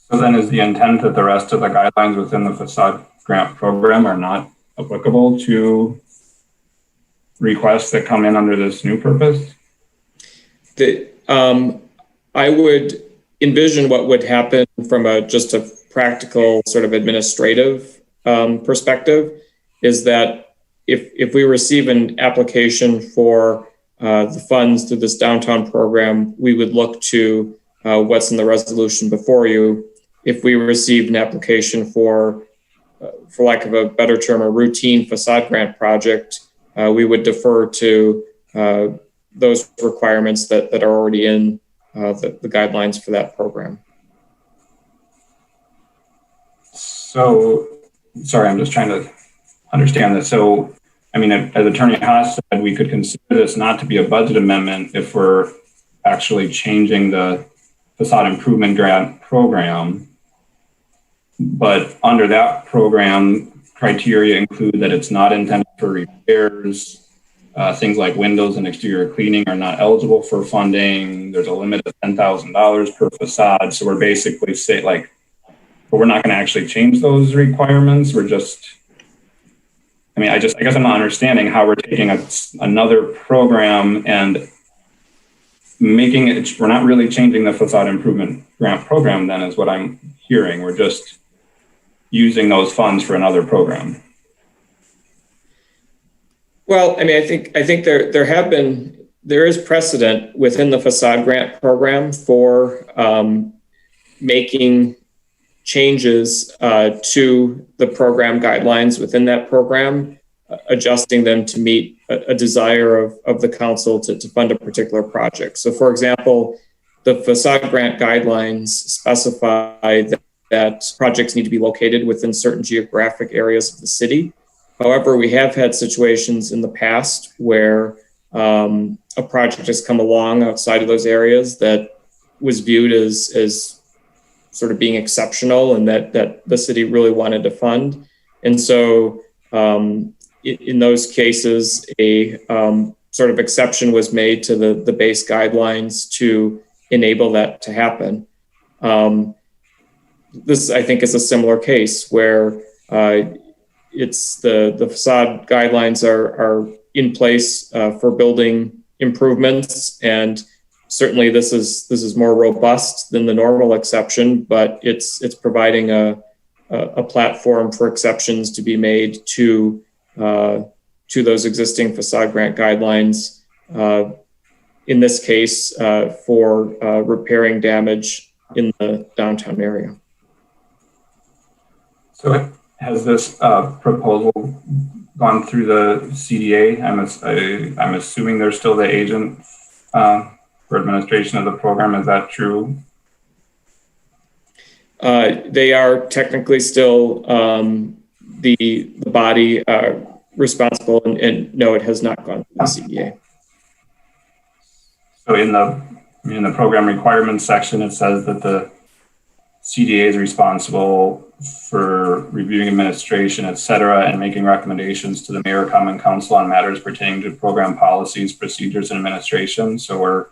So then is the intent that the rest of the guidelines within the facade grant program are not applicable to requests that come in under this new purpose? I would envision what would happen from just a practical sort of administrative perspective is that if we receive an application for the funds through this downtown program, we would look to what's in the resolution before you. If we received an application for lack of a better term, a routine facade grant project, we would defer to those requirements that are already in the guidelines for that program. So, sorry, I'm just trying to understand this. So, I mean, as Attorney Haas said, we could consider this not to be a budget amendment if we're actually changing the facade improvement grant program. But under that program, criteria include that it's not intended for repairs. Things like windows and exterior cleaning are not eligible for funding. There's a limit of $10,000 per facade. So we're basically but we're not going to actually change those requirements. We're just, I guess I'm not understanding how we're taking another program and making it, we're not really changing the facade improvement grant program then is what I'm hearing. We're just using those funds for another program. Well, I think there is precedent within the facade grant program for making changes to the program guidelines within that program, adjusting them to meet a desire of the council to fund a particular project. So for example, the facade grant guidelines specify that projects need to be located within certain geographic areas of the city. However, we have had situations in the past where a project has come along outside of those areas that was viewed as sort of being exceptional and that the city really wanted to fund. And so in those cases, a sort of exception was made to the base guidelines to enable that to happen. This, I think, is a similar case where it's the facade guidelines are in place for building improvements, and certainly this is more robust than the normal exception, but it's providing a platform for exceptions to be made to those existing facade grant guidelines. In this case, for repairing damage in the downtown area. So has this proposal gone through the CDA? I'm assuming they're still the agent for administration of the program. Is that true? They are technically still the body responsible, and no, it has not gone through the CDA. So in the program requirements section, it says that the CDA is responsible for reviewing administration, et cetera, and making recommendations to the mayor, common council on matters pertaining to program policies, procedures, and administration. So we're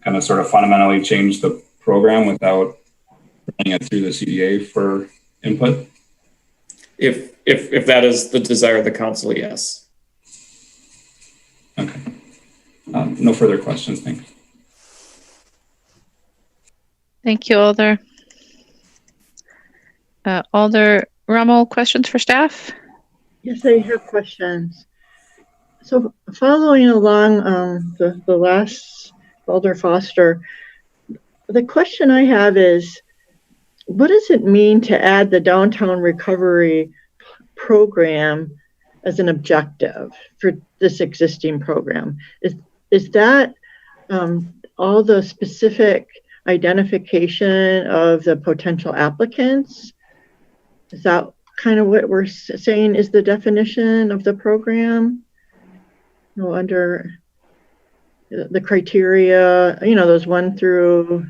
going to sort of fundamentally change the program without running it through the CDA for input. If that is the desire of the council, yes. Okay. No further questions. Thanks. Thank you, Alder. Alder Rummel, questions for staff? Yes, I have questions. So following along the last Alder Foster, the question I have is, what does it mean to add the downtown recovery program as an objective for this existing program? Is that all the specific identification of the potential applicants? Is that kind of what we're saying is the definition of the program? You know, under the criteria, you know, those 1 through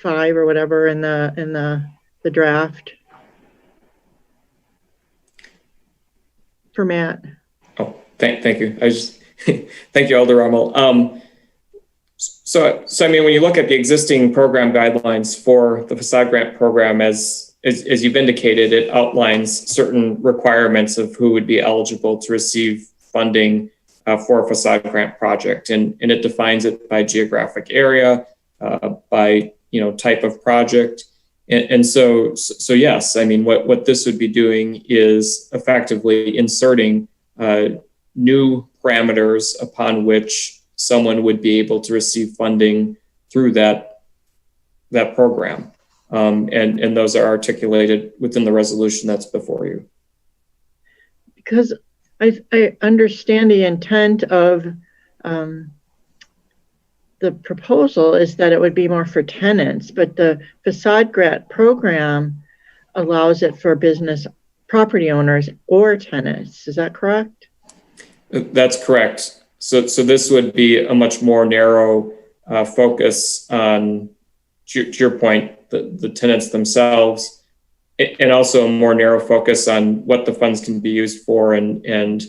5 or whatever in the draft. For Matt. Oh, thank you. Thank you, Alder Rummel. So I mean, when you look at the existing program guidelines for the facade grant program, as you've indicated, it outlines certain requirements of who would be eligible to receive funding for a facade grant project, and it defines it by geographic area, by type of project, and so yes, I mean, what this would be doing is effectively inserting new parameters upon which someone would be able to receive funding through that program. And those are articulated within the resolution that's before you. Because I understand the intent of the proposal is that it would be more for tenants, but the facade grant program allows it for business property owners or tenants. Is that correct? That's correct. So this would be a much more narrow focus on, to your point, the tenants themselves, and also a more narrow focus on what the funds can be used for, and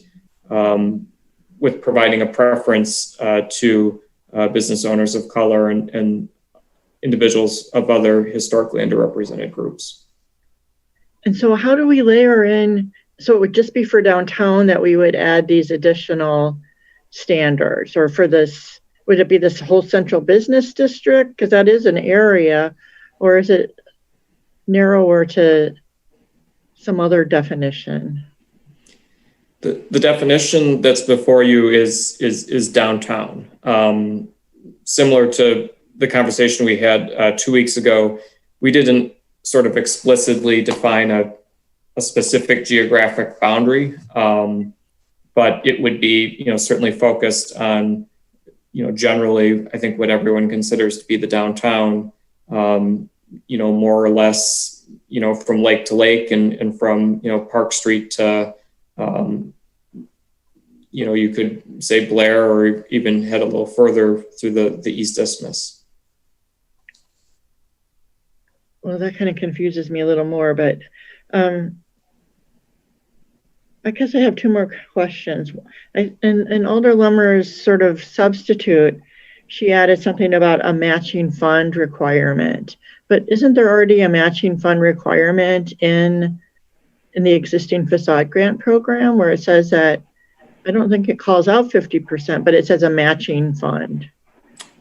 with providing a preference to business owners of color and individuals of other historically underrepresented groups. And so how do we layer in, so it would just be for downtown that we would add these additional standards, or for this, would it be this whole central business district? Because that is an area, or is it narrower to some other definition? The definition that's before you is downtown. Similar to the conversation we had 2 weeks ago, we didn't sort of explicitly define a specific geographic boundary, but it would be, certainly focused on, generally, I think what everyone considers to be the downtown, more or less, from lake to lake, and from, Park Street to, you could say Blair or even head a little further through the East Isthmus. Well, that kind of confuses me a little more, but I guess I have two more questions. In Alder Lummer's sort of substitute, she added something about a matching fund requirement. But isn't there already a matching fund requirement in the existing facade grant program where it says that, I don't think it calls out 50%, but it says a matching fund?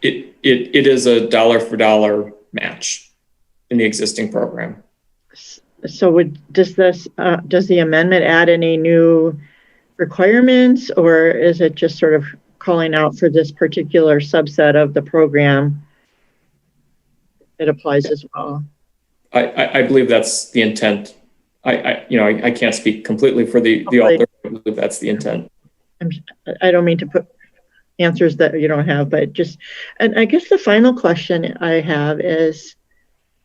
It is a dollar for dollar match in the existing program. So does the amendment add any new requirements, or is it just sort of calling out for this particular subset of the program? It applies as well. I believe that's the intent. I can't speak completely for the author. I believe that's the intent. I don't mean to put answers that you don't have, but and I guess the final question I have is,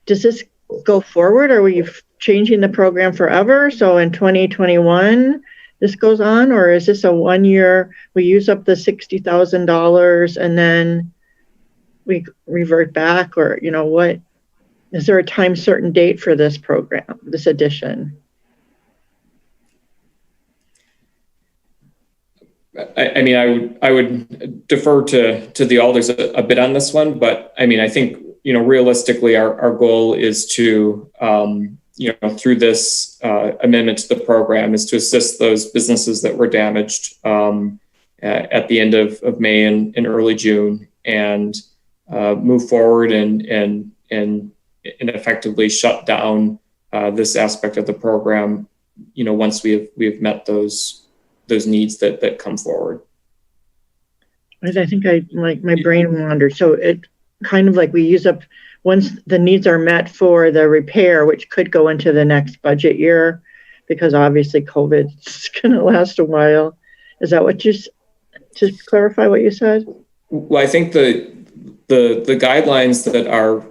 does this go forward? Are we changing the program forever? So in 2021, this goes on, or is this a 1 year, we use up the $60,000 and then we revert back, or what? Is there a time certain date for this program, this addition? I would defer to the alders a bit on this one, but I think realistically our goal is to through this amendment to the program is to assist those businesses that were damaged at the end of May and early June, and move forward and effectively shut down this aspect of the program once we have met those needs that come forward. I think my brain wandered. So it kind of like we use up once the needs are met for the repair, which could go into the next budget year, because obviously COVID is going to last a while. Is that what to clarify what you said? Well, I think the guidelines that are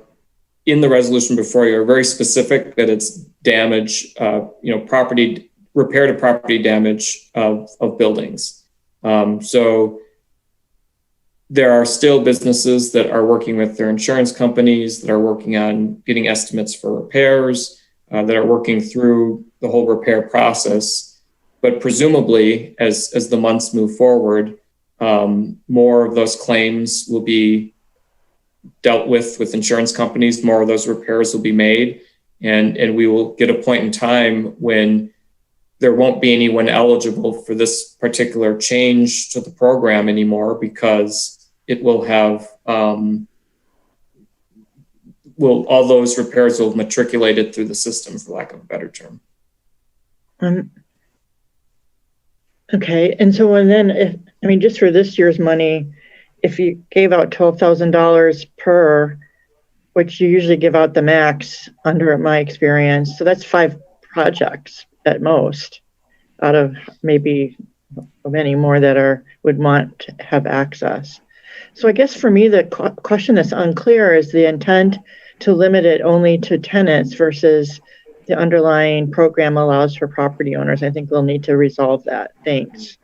in the resolution before you are very specific, that it's damage, property repair to property damage of buildings. So there are still businesses that are working with their insurance companies, that are working on getting estimates for repairs, that are working through the whole repair process. But presumably, as the months move forward, more of those claims will be dealt with insurance companies, more of those repairs will be made, and we will get a point in time when there won't be anyone eligible for this particular change to the program anymore, because it will have all those repairs will have matriculated through the system, for lack of a better term. Okay, and so just for this year's money, if you gave out $12,000 per, which you usually give out the max under my experience, so that's 5 projects at most, out of maybe many more that would want to have access. So I guess for me, the question that's unclear is the intent to limit it only to tenants versus the underlying program allows for property owners. I think we'll need to resolve that. Thanks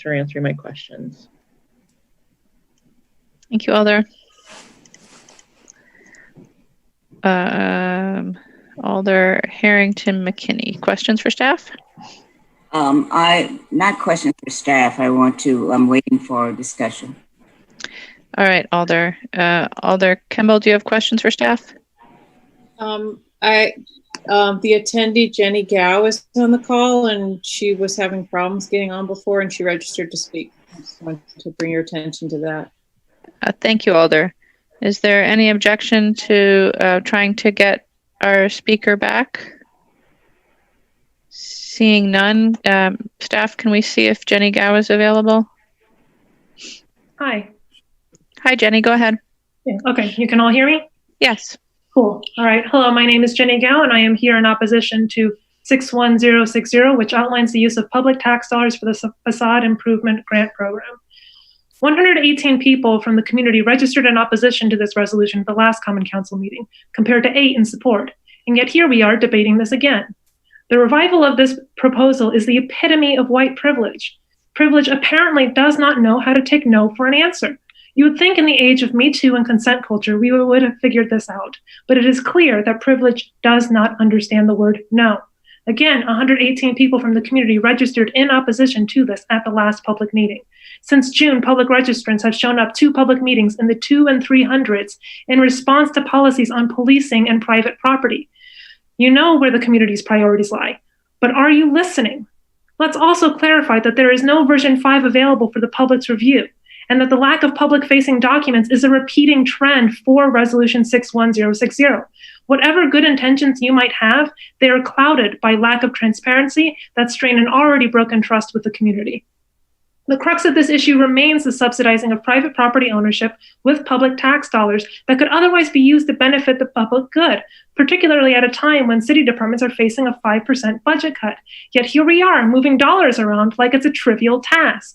for answering my questions. Thank you, Alder. Alder Harrington McKinney, questions for staff? Not questions for staff. I'm waiting for discussion. All right, Alder. Alder Kemble, do you have questions for staff? The attendee, Jenny Gao, is on the call, and she was having problems getting on before, and she registered to speak. I just wanted to bring your attention to that. Thank you, Alder. Is there any objection to trying to get our speaker back? Seeing none, staff, can we see if Jenny Gao is available? Hi. Hi, Jenny, go ahead. Yeah, okay, you can all hear me? Yes. Cool. All right. Hello, my name is Jenny Gao, and I am here in opposition to 61060, which outlines the use of public tax dollars for the Facade Improvement Grant Program. 118 people from the community registered in opposition to this resolution at the last Common Council meeting, compared to 8 in support. And yet here we are debating this again. The revival of this proposal is the epitome of white privilege. Privilege apparently does not know how to take no for an answer. You would think in the age of Me Too and consent culture, we would have figured this out, but it is clear that privilege does not understand the word no. Again, 118 people from the community registered in opposition to this at the last public meeting. Since June, public registrants have shown up to public meetings in the 200s and 300s in response to policies on policing and private property. You know where the community's priorities lie, but are you listening? Let's also clarify that there is no version 5 available for the public's review, and that the lack of public-facing documents is a repeating trend for Resolution 61060. Whatever good intentions you might have, they are clouded by lack of transparency that strain an already broken trust with the community. The crux of this issue remains the subsidizing of private property ownership with public tax dollars that could otherwise be used to benefit the public good, particularly at a time when city departments are facing a 5% budget cut. Yet here we are, moving dollars around like it's a trivial task.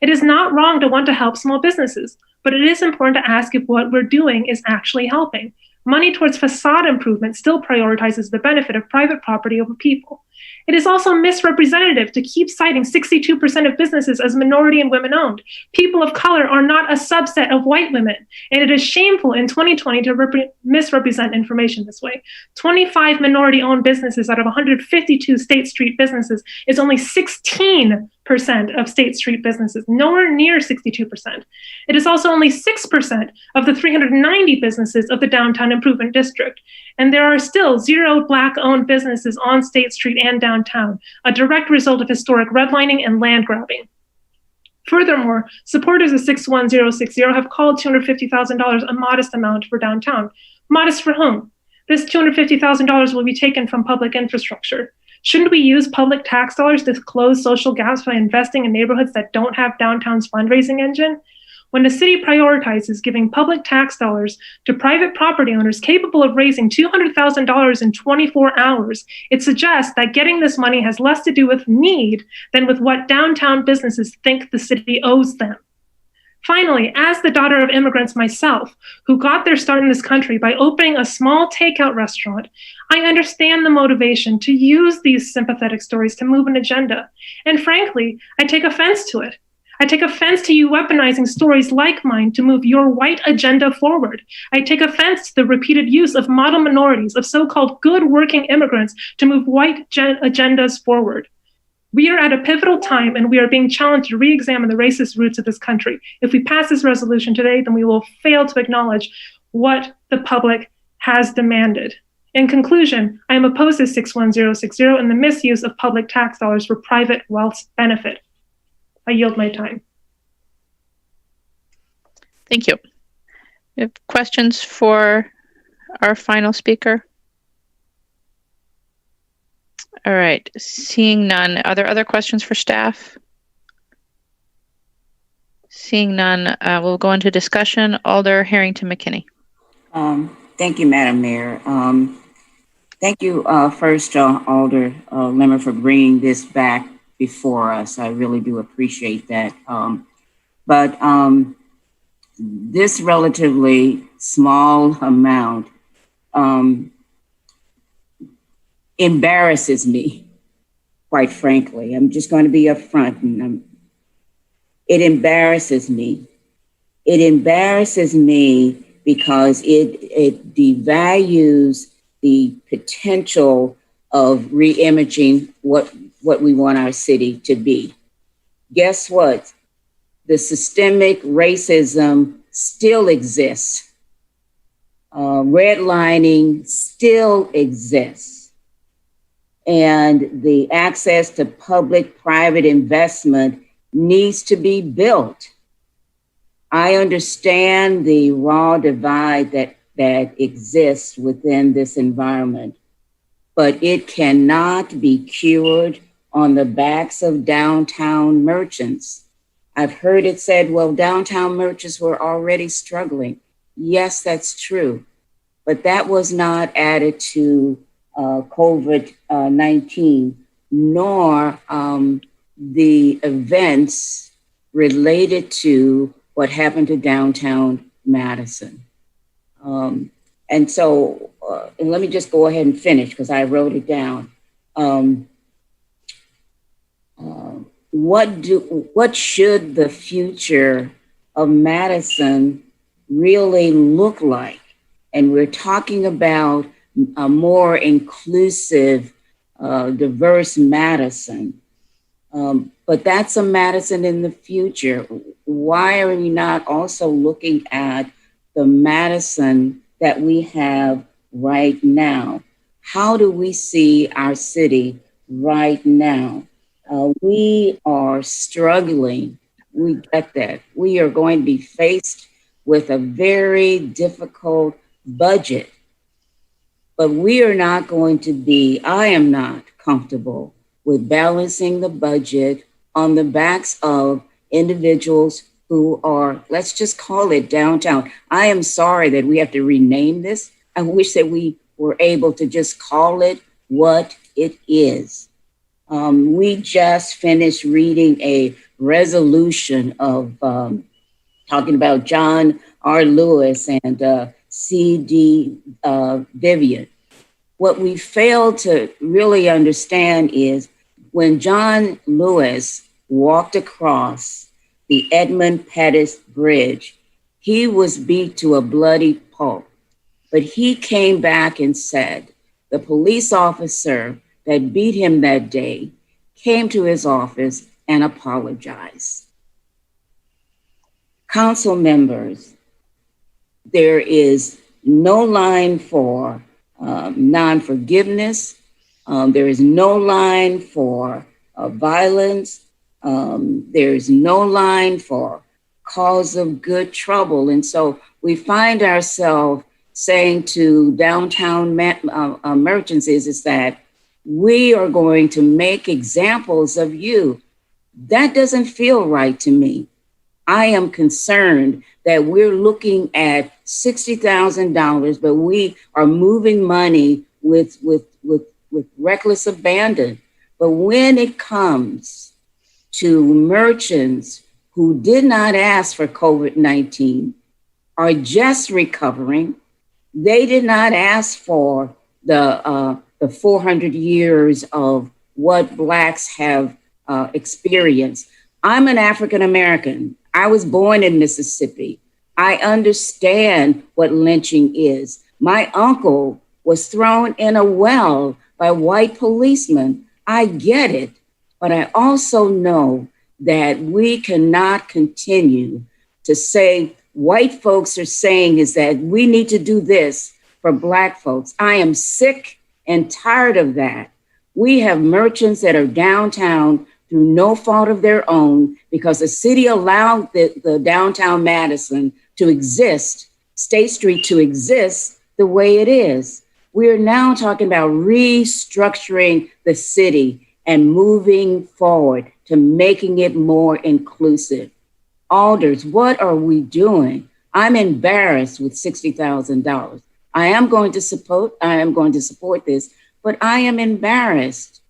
It is not wrong to want to help small businesses, but it is important to ask if what we're doing is actually helping. Money towards facade improvement still prioritizes the benefit of private property over people. It is also misrepresentative to keep citing 62% of businesses as minority and women-owned. People of color are not a subset of white women, and it is shameful in 2020 to misrepresent information this way. 25 minority-owned businesses out of 152 State Street businesses is only 16% of State Street businesses, nowhere near 62%. It is also only 6% of the 390 businesses of the Downtown Improvement District. And there are still 0 Black-owned businesses on State Street and downtown, a direct result of historic redlining and land grabbing. Furthermore, supporters of 61060 have called $250,000 a modest amount for downtown. Modest for whom? This $250,000 will be taken from public infrastructure. Shouldn't we use public tax dollars to close social gaps by investing in neighborhoods that don't have downtown's fundraising engine? When the city prioritizes giving public tax dollars to private property owners capable of raising $200,000 in 24 hours, it suggests that getting this money has less to do with need than with what downtown businesses think the city owes them. Finally, as the daughter of immigrants myself, who got their start in this country by opening a small takeout restaurant, I understand the motivation to use these sympathetic stories to move an agenda. And frankly, I take offense to it. I take offense to you weaponizing stories like mine to move your white agenda forward. I take offense to the repeated use of model minorities, of so-called good working immigrants to move white agendas forward. We are at a pivotal time, and we are being challenged to re-examine the racist roots of this country. If we pass this resolution today, then we will fail to acknowledge what the public has demanded. In conclusion, I am opposed to 61060 and the misuse of public tax dollars for private wealth's benefit. I yield my time. Thank you. We have questions for our final speaker? All right, seeing none. Are there other questions for staff? Seeing none, we'll go into discussion. Alder Harrington McKinney. Thank you, Madam Mayor. Thank you, first, Alder Lemmer, for bringing this back before us. I really do appreciate that. But this relatively small amount embarrasses me, quite frankly. I'm just going to be upfront. And it embarrasses me. It embarrasses me because it devalues the potential of re-imaging what we want our city to be. Guess what? The systemic racism still exists. Redlining still exists. And the access to public-private investment needs to be built. I understand the raw divide that exists within this environment, but it cannot be cured on the backs of downtown merchants. I've heard it said, well, downtown merchants were already struggling. Yes, that's true, but that was not added to COVID-19, nor the events related to what happened to downtown Madison. And so, and let me just go ahead and finish because I wrote it down. what should the future of Madison really look like? And we're talking about a more inclusive, diverse Madison. But that's a Madison in the future. Why are we not also looking at the Madison that we have right now? How do we see our city right now? We are struggling. We get that. We are going to be faced with a very difficult budget, but we are not going to be, I am not comfortable with balancing the budget on the backs of individuals who are, let's just call it downtown. I am sorry that we have to rename this. I wish that we were able to just call it what it is. We just finished reading a resolution of talking about John R. Lewis and C.D. Vivian. What we fail to really understand is when John Lewis walked across the Edmund Pettus Bridge, he was beat to a bloody pulp. But he came back and said, the police officer that beat him that day came to his office and apologized. Council members, there is no line for non-forgiveness. There is no line for violence. There is no line for cause of good trouble. And so we find ourselves saying to downtown merchants is that we are going to make examples of you. That doesn't feel right to me. I am concerned that we're looking at $60,000, but we are moving money with reckless abandon. But when it comes to merchants who did not ask for COVID-19, are just recovering, they did not ask for the 400 years of what Blacks have experienced. I'm an African American. I was born in Mississippi. I understand what lynching is. My uncle was thrown in a well by white policemen. I get it, but I also know that we cannot continue to say white folks are saying is that we need to do this for Black folks. I am sick and tired of that. We have merchants that are downtown through no fault of their own because the city allowed the downtown Madison to exist, State Street to exist the way it is. We're now talking about restructuring the city and moving forward to making it more inclusive. Alders, what are we doing? I'm embarrassed with $60,000. I am going to support this, but I am embarrassed.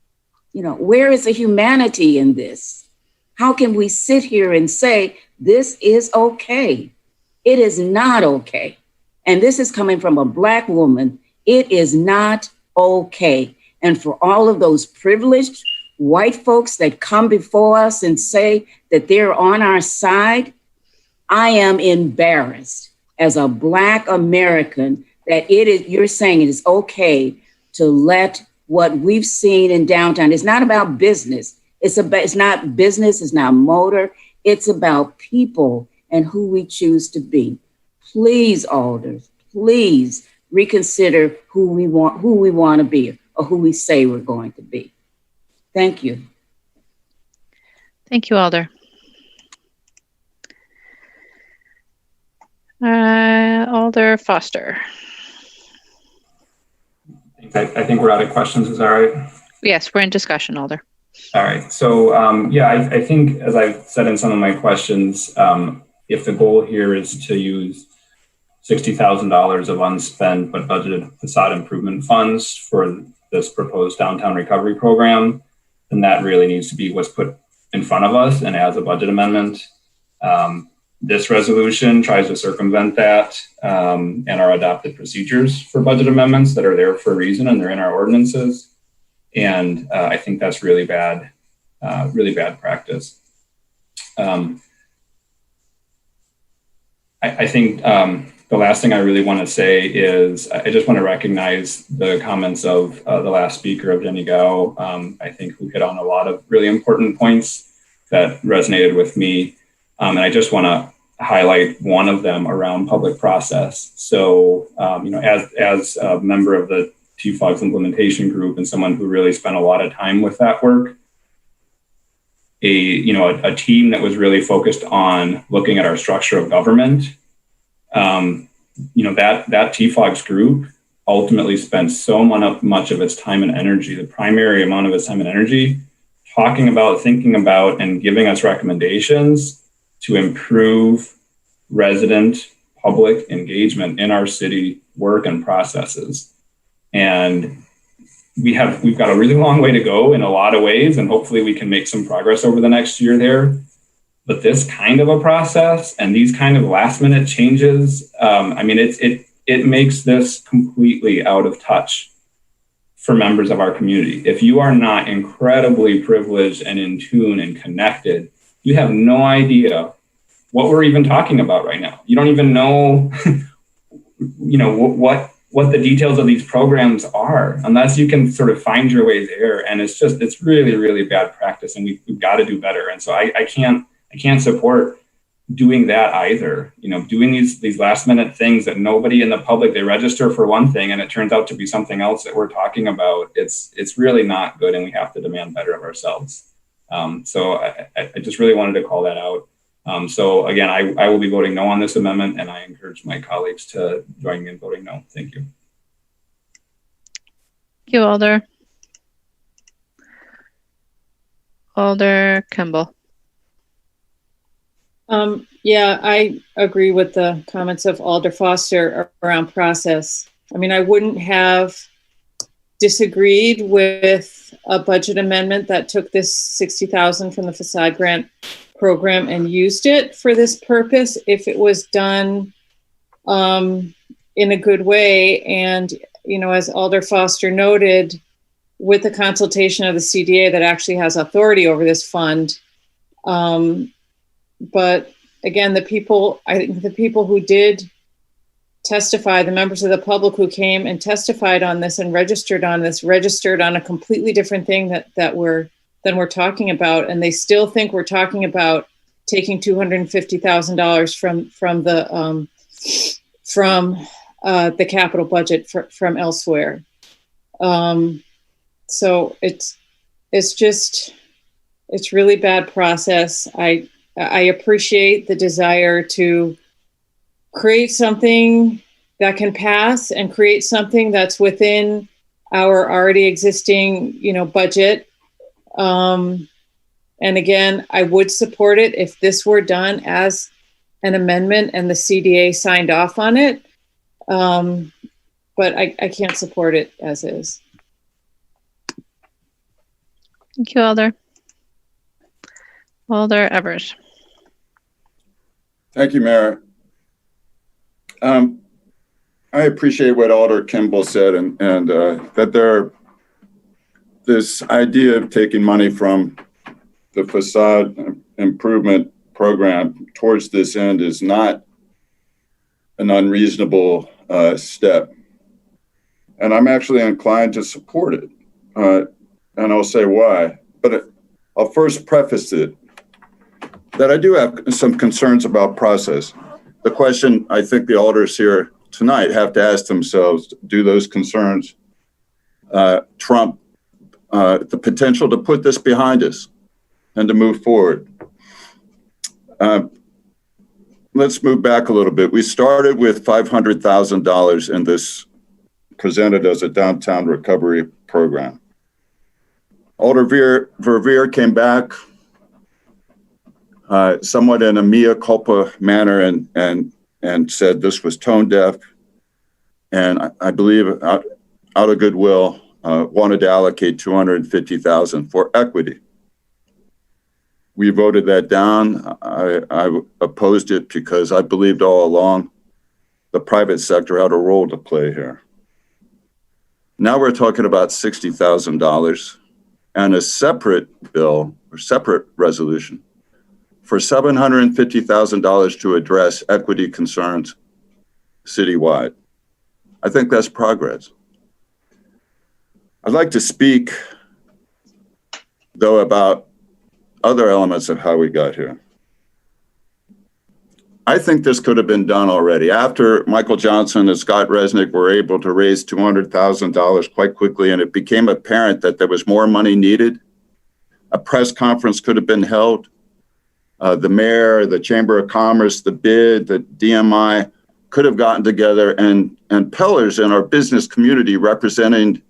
You know, where is the humanity in this? How can we sit here and say this is okay? It is not okay. And this is coming from a Black woman. It is not okay. And for all of those privileged white folks that come before us and say that they're on our side, I am embarrassed as a Black American that you're saying it is okay to let what we've seen in downtown. It's not about business. It's not business, it's not motor. It's about people and who we choose to be. Please, Alders, please reconsider who we want to be or who we say we're going to be. Thank you. Thank you, Alder. Alder Foster. I think we're out of questions. Is that right? Yes, we're in discussion, Alder. All right. So, I think, as I've said in some of my questions, if the goal here is to use $60,000 of unspent but budgeted facade improvement funds for this proposed downtown recovery program, then that really needs to be what's put in front of us and as a budget amendment. This resolution tries to circumvent that and our adopted procedures for budget amendments that are there for a reason and they're in our ordinances. And I think that's really bad. really bad practice. I think the last thing I really want to say is I just want to recognize the comments of the last speaker, of Jenny Gao, I think, who hit on a lot of really important points that resonated with me. And I just want to highlight one of them around public process. So, as a member of the TFOG's implementation group and someone who really spent a lot of time with that work, a team that was really focused on looking at our structure of government, that TFOG's group ultimately spent so much of its time and energy, the primary amount of its time and energy, talking about, thinking about, and giving us recommendations to improve resident public engagement in our city work and processes. And we've got a really long way to go in a lot of ways, and hopefully we can make some progress over the next year there. But this kind of a process and these kind of last minute changes, it makes this completely out of touch for members of our community. If you are not incredibly privileged and in tune and connected, you have no idea what we're even talking about right now. You don't even know, what the details of these programs are, unless you can sort of find your way there. And it's really, really bad practice, and we've got to do better. And so I can't support doing that either. Doing these last minute things that nobody in the public, they register for one thing and it turns out to be something else that we're talking about. It's really not good, and we have to demand better of ourselves. So I just really wanted to call that out. So again, I will be voting no on this amendment, and I encourage my colleagues to join me in voting no. Thank you. Thank you, Alder. Alder Kimball. Yeah, I agree with the comments of Alder Foster around process. I wouldn't have disagreed with a budget amendment that took this $60,000 from the facade grant program and used it for this purpose if it was done in a good way. And, as Alder Foster noted, with the consultation of the CDA that actually has authority over this fund. But again, the people who did testify, the members of the public who came and testified on this and registered on a completely different thing than we're talking about. And they still think we're talking about taking $250,000 from the capital budget from elsewhere. So it's really bad process. I appreciate the desire to create something that can pass and create something that's within our already existing, budget. And again, I would support it if this were done as an amendment and the CDA signed off on it. But I can't support it as is. Thank you, Alder. Alder Evers. Thank you, Mayor. I appreciate what Alder Kimball said, and that this idea of taking money from the facade improvement program towards this end is not an unreasonable step. And I'm actually inclined to support it. And I'll say why. But I'll first preface it that I do have some concerns about process. The question I think the alders here tonight have to ask themselves, do those concerns trump the potential to put this behind us and to move forward? Let's move back a little bit. We started with $500,000 in this presented as a downtown recovery program. Alder Verveer came back somewhat in a mea culpa manner and said this was tone deaf, and I believe out of goodwill wanted to allocate $250,000 for equity. We voted that down. I opposed it because I believed all along the private sector had a role to play here. Now we're talking about $60,000. and a separate bill or separate resolution for $750,000 to address equity concerns citywide. I think that's progress. I'd like to speak, though, about other elements of how we got here. I think this could have been done already. After Michael Johnson and Scott Resnick were able to raise $200,000 quite quickly, and it became apparent that there was more money needed, a press conference could have been held. The mayor, the Chamber of Commerce, the BID, the DMI could have gotten together, and pillars in our business community representing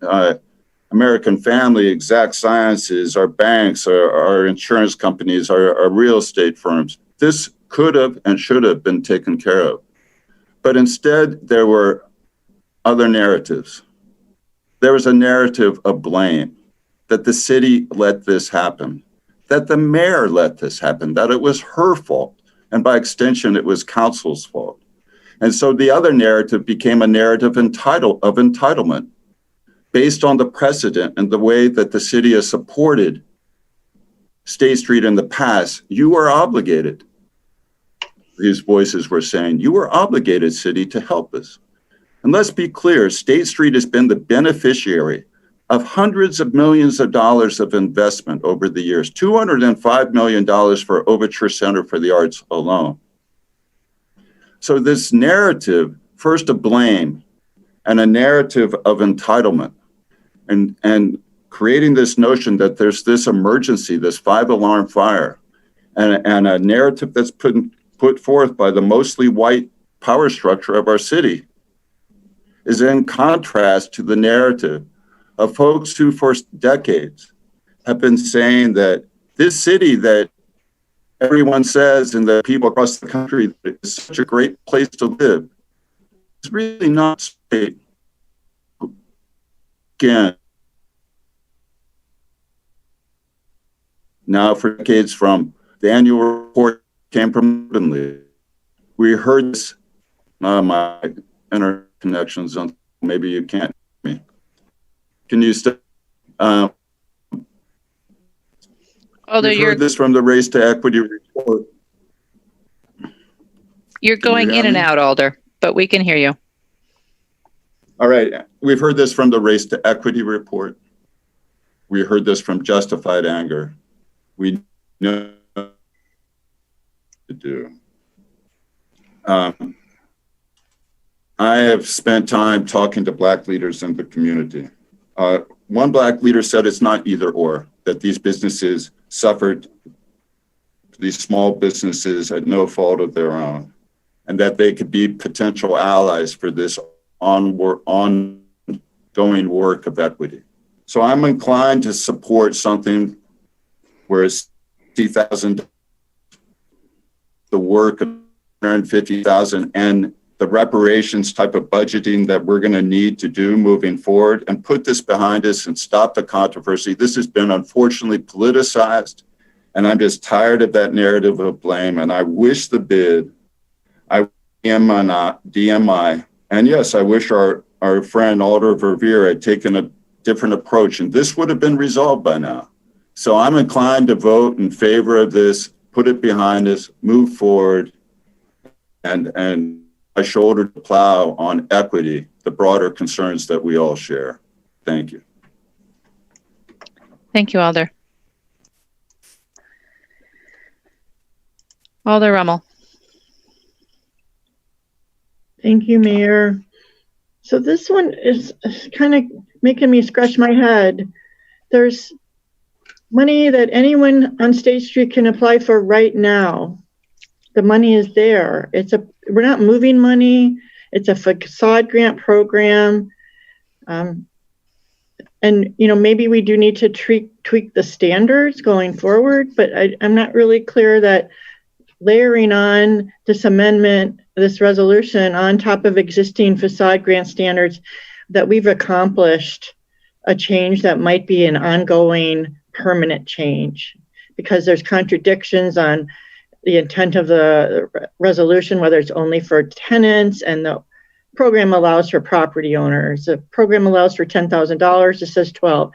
American Family, Exact Sciences, our banks, our insurance companies, our real estate firms. This could have and should have been taken care of. But instead, there were other narratives. There was a narrative of blame, that the city let this happen, that the mayor let this happen, that it was her fault, and by extension, it was council's fault. And so the other narrative became a narrative of entitlement, based on the precedent and the way that the city has supported State Street in the past. You are obligated, these voices were saying, you are obligated, city, to help us. And let's be clear, State Street has been the beneficiary of hundreds of millions of dollars of investment over the years, $205 million for Overture Center for the Arts alone. So this narrative, first of blame and a narrative of entitlement, and creating this notion that there's this emergency, this 5-alarm fire, and a narrative that's put forth by the mostly white power structure of our city is in contrast to the narrative of folks who for decades have been saying that this city that everyone says and the people across the country is such a great place to live is really not safe. Again, now for decades, from the annual report came from Lee. We heard this, my internet connections on, maybe you can't hear me. Can you stay? Although we've heard this from the Race to Equity report. You're going in and out, Alder, but we can hear you. All right. We've heard this from the Race to Equity report. We heard this from Justified Anger. We know what to do. I have spent time talking to Black leaders in the community. One Black leader said it's not either or, that these businesses suffered, these small businesses at no fault of their own, and that they could be potential allies for this ongoing work of equity. So I'm inclined to support something where it's $50,000, the work of $150,000, and the reparations type of budgeting that we're going to need to do moving forward, and put this behind us and stop the controversy. This has been unfortunately politicized, and I'm just tired of that narrative of blame. And I wish the BID, I DMI, and yes, I wish our friend Alder Verveer had taken a different approach, and this would have been resolved by now. So I'm inclined to vote in favor of this, put it behind us, move forward, and a shoulder to plow on equity, the broader concerns that we all share. Thank you. Thank you, Alder. Alder Rummel. Thank you, Mayor. So this one is kind of making me scratch my head. There's money that anyone on State Street can apply for right now. The money is there. We're not moving money. It's a facade grant program. And, maybe we do need to tweak the standards going forward, but I'm not really clear that layering on this amendment, this resolution on top of existing facade grant standards, that we've accomplished a change that might be an ongoing permanent change, because there's contradictions on the intent of the resolution, whether it's only for tenants, and the program allows for property owners. The program allows for $10,000, it says 12.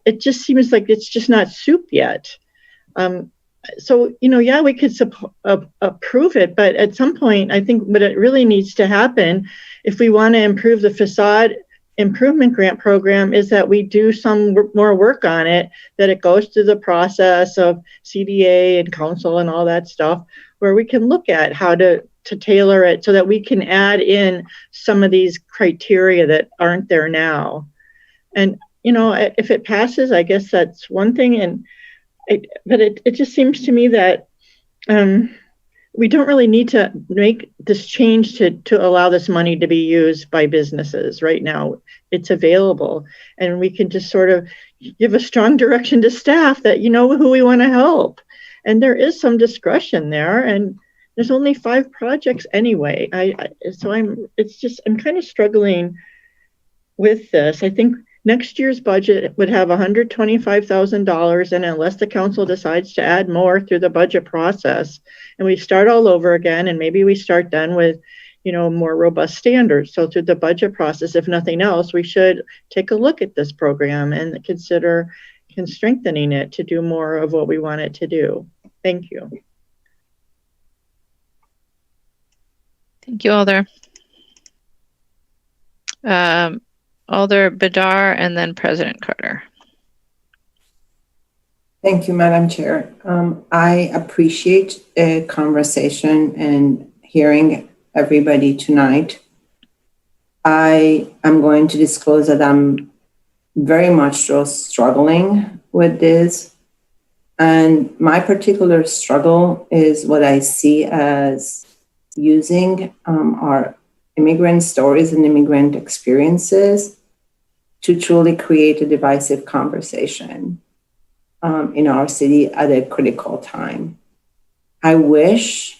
it just seems like it's just not soup yet. So, yeah, we could approve it, but at some point, I think what it really needs to happen if we want to improve the facade improvement grant program is that we do some more work on it, that it goes through the process of CDA and council and all that stuff, where we can look at how to tailor it so that we can add in some of these criteria that aren't there now. And, if it passes, I guess that's one thing. But it just seems to me that we don't really need to make this change to allow this money to be used by businesses right now. It's available, and we can just sort of give a strong direction to staff that who we want to help. And there is some discretion there, and there's only 5 projects anyway. I'm kind of struggling with this. I think next year's budget would have $125,000, and unless the council decides to add more through the budget process, and we start all over again, and maybe we start then with, more robust standards. So through the budget process, if nothing else, we should take a look at this program and consider strengthening it to do more of what we want it to do. Thank you. Thank you, Alder. Alder Bedar, and then President Carter. Thank you, Madam Chair. I appreciate a conversation and hearing everybody tonight. I am going to disclose that I'm very much so struggling with this. And my particular struggle is what I see as using our immigrant stories and immigrant experiences to truly create a divisive conversation in our city at a critical time. I wish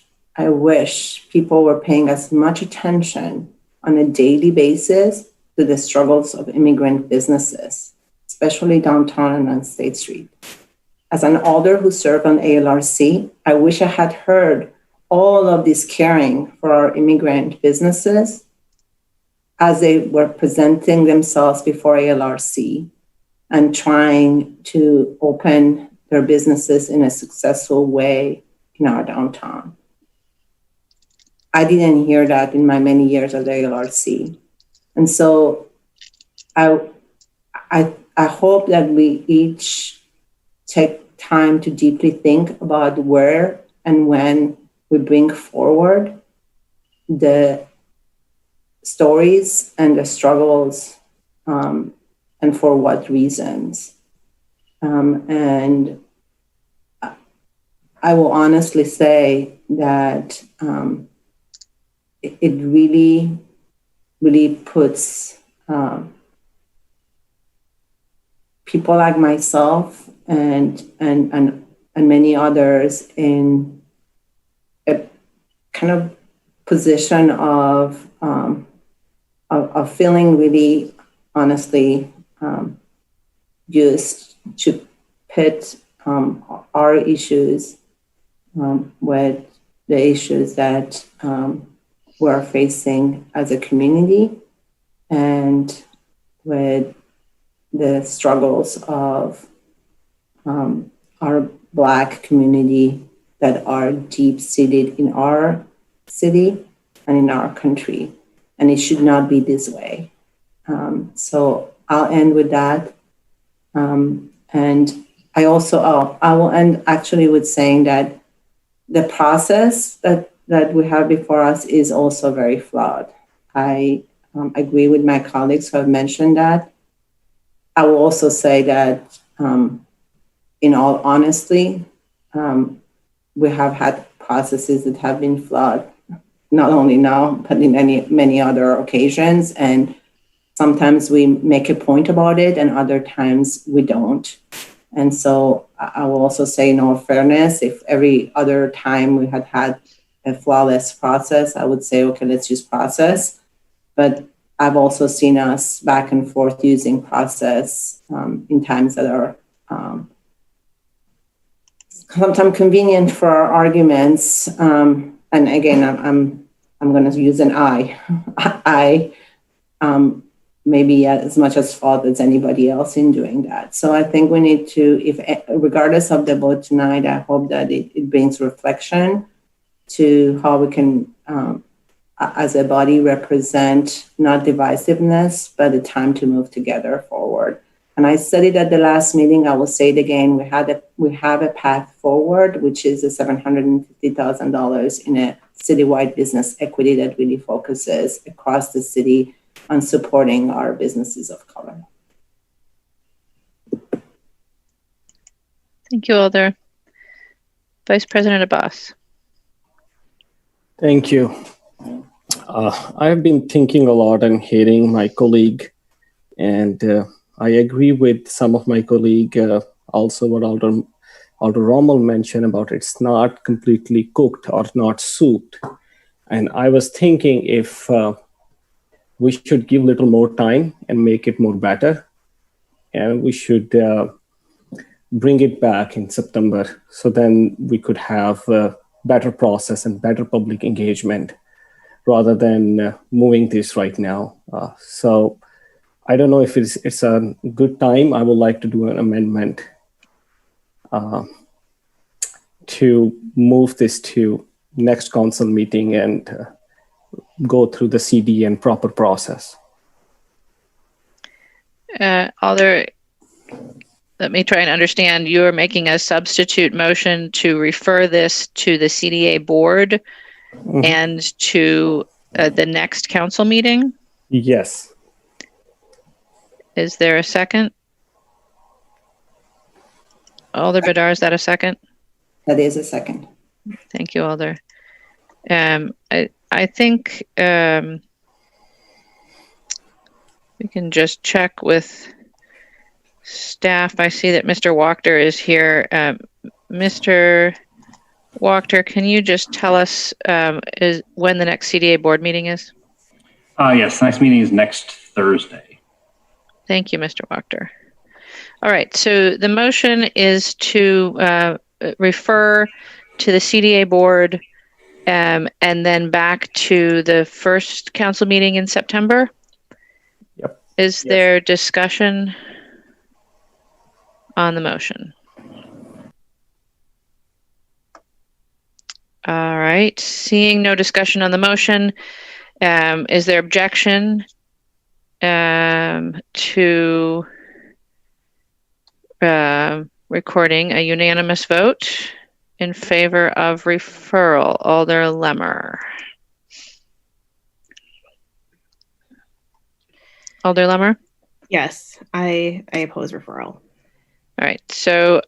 people were paying as much attention on a daily basis to the struggles of immigrant businesses, especially downtown and on State Street. As an alder who served on ALRC, I wish I had heard all of this caring for our immigrant businesses as they were presenting themselves before ALRC and trying to open their businesses in a successful way in our downtown. I didn't hear that in my many years at ALRC. And so I hope that we each take time to deeply think about where and when we bring forward the stories and the struggles, and for what reasons. And I will honestly say that it really, really puts people like myself and many others in a kind of position of feeling really, honestly, used to pit our issues with the issues that we're facing as a community, and with the struggles of our Black community that are deep-seated in our city and in our country. And it should not be this way. So I'll end with that. And I will end actually with saying that the process that we have before us is also very flawed. I agree with my colleagues who have mentioned that. I will also say that, in all honesty, we have had processes that have been flawed, not only now, but in many other occasions. And sometimes we make a point about it, and other times we don't. And so I will also say, in all fairness, if every other time we had a flawless process, I would say, okay, let's use process. But I've also seen us back and forth using process in times that are sometimes convenient for our arguments. And again, I'm going to use an I maybe as much as fault as anybody else in doing that. So I think we need to, if regardless of the vote tonight, I hope that it brings reflection to how we can, as a body, represent not divisiveness, but the time to move together forward. And I said it at the last meeting, I will say it again, we have a path forward, which is the $750,000 in a citywide business equity that really focuses across the city on supporting our businesses of color. Thank you, Alder. Vice President Abbas. Thank you. I've been thinking a lot and hearing my colleague, and I agree with some of my colleague, also what Alder Rommel mentioned about it's not completely cooked or not souped. And I was thinking if we should give a little more time and make it more better, and we should bring it back in September, so then we could have a better process and better public engagement rather than moving this right now. So I don't know if it's a good time. I would like to do an amendment to move this to next council meeting and go through the CD and proper process. Alder, let me try and understand. You are making a substitute motion to refer this to the CDA board and to the next council meeting? Yes. Is there a second? Alder Badar, is that a second? That is a second. Thank you, Alder. I think we can just check with staff. I see that Mr. Wachter is here. Mr. Wachter, can you just tell us when the next CDA board meeting is? Yes, next meeting is next Thursday. Thank you, Mr. Wachter. All right, so the motion is to refer to the CDA board and then back to the first council meeting in September. Yep. Is there discussion on the motion? All right, seeing no discussion on the motion, is there objection to recording a unanimous vote in favor of referral? Alder Lemmer. Alder Lemmer? Yes, I oppose referral. All right, so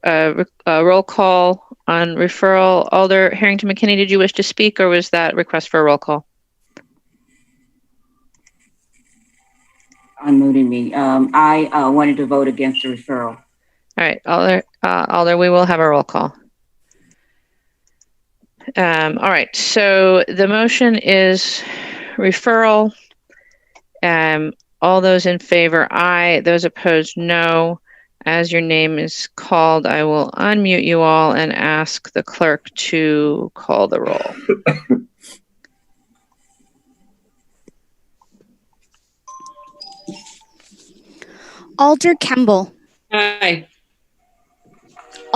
roll call on referral. Alder Harrington McKinney, did you wish to speak, or was that request for a roll call? Unmuting me. I wanted to vote against the referral. All right, Alder, we will have a roll call. All right, so the motion is referral. All those in favor, aye. Those opposed, no. As your name is called, I will unmute you all and ask the clerk to call the roll. Alder Kemble. Aye.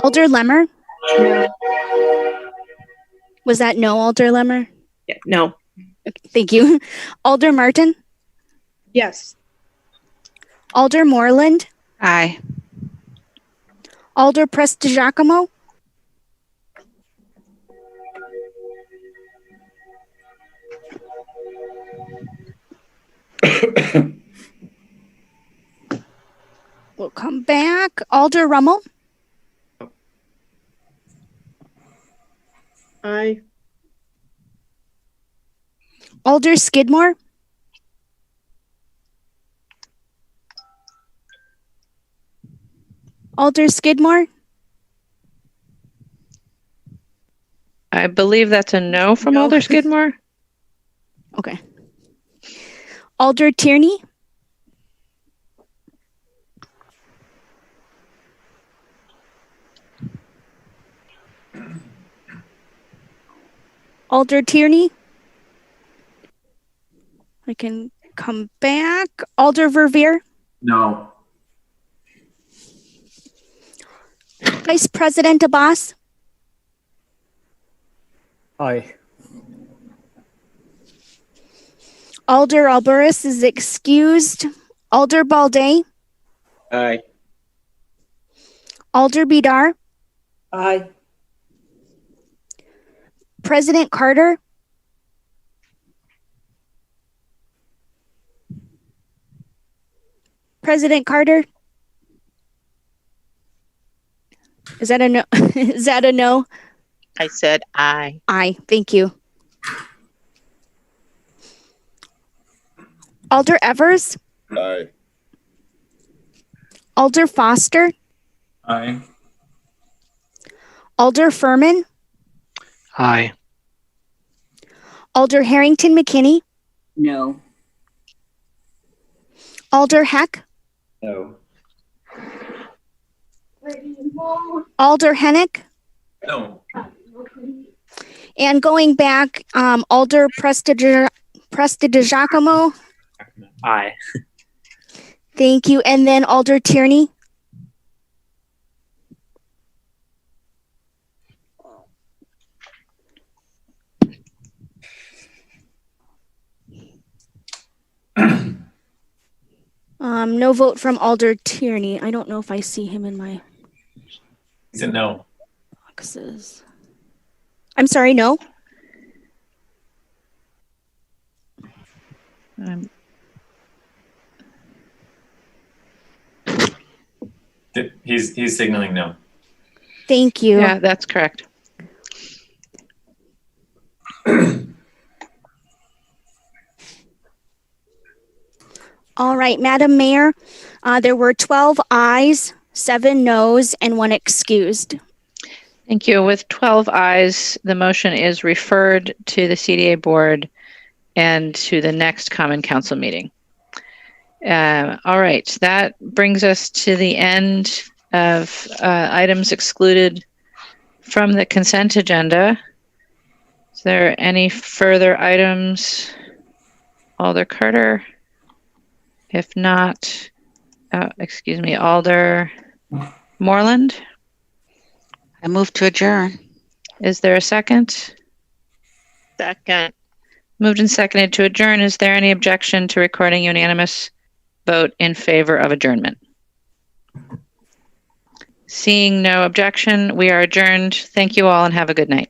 Alder Lemmer. No. Was that no, Alder Lemmer? Yeah, no. Okay, thank you. Alder Martin. Yes. Alder Moreland. Aye. Alder Prestigiacomo. We'll come back. Alder Rummel. Aye. Alder Skidmore. Alder Skidmore. I believe that's a no from Alder Skidmore. Okay. Alder Tierney. Alder Tierney. I can come back. Alder Verveer, No. Vice President Abbas, Aye. Alder Alburis is excused. Alder Balde, Aye. Alder Bidar, Aye. President Carter, President Carter, is that a no? Is that a no? I said aye. Aye, thank you. Alder Evers, Aye. Alder Foster, Aye. Alder Furman, Aye. Alder Harrington McKinney, No. Alder Heck, No. Alder Hennick, No. and going back, Alder Prestigiacomo, Aye. thank you, and then Alder Tierney. No vote from Alder Tierney. I don't know if I see him in my He said no. boxes. I'm sorry, no. He's signaling no. Thank you. Yeah, that's correct. All right, Madam Mayor, there were 12 ayes, 7 noes, and 1 excused. Thank you. With 12 ayes, the motion is referred to the CDA board and to the next Common Council meeting. All right, that brings us to the end of items excluded from the consent agenda. Is there any further items? Alder Carter? If not, excuse me, Alder Moreland? I move to adjourn. Is there a second? Second. Moved and seconded to adjourn. Is there any objection to recording unanimous vote in favor of adjournment? Seeing no objection, we are adjourned. Thank you all and have a good night.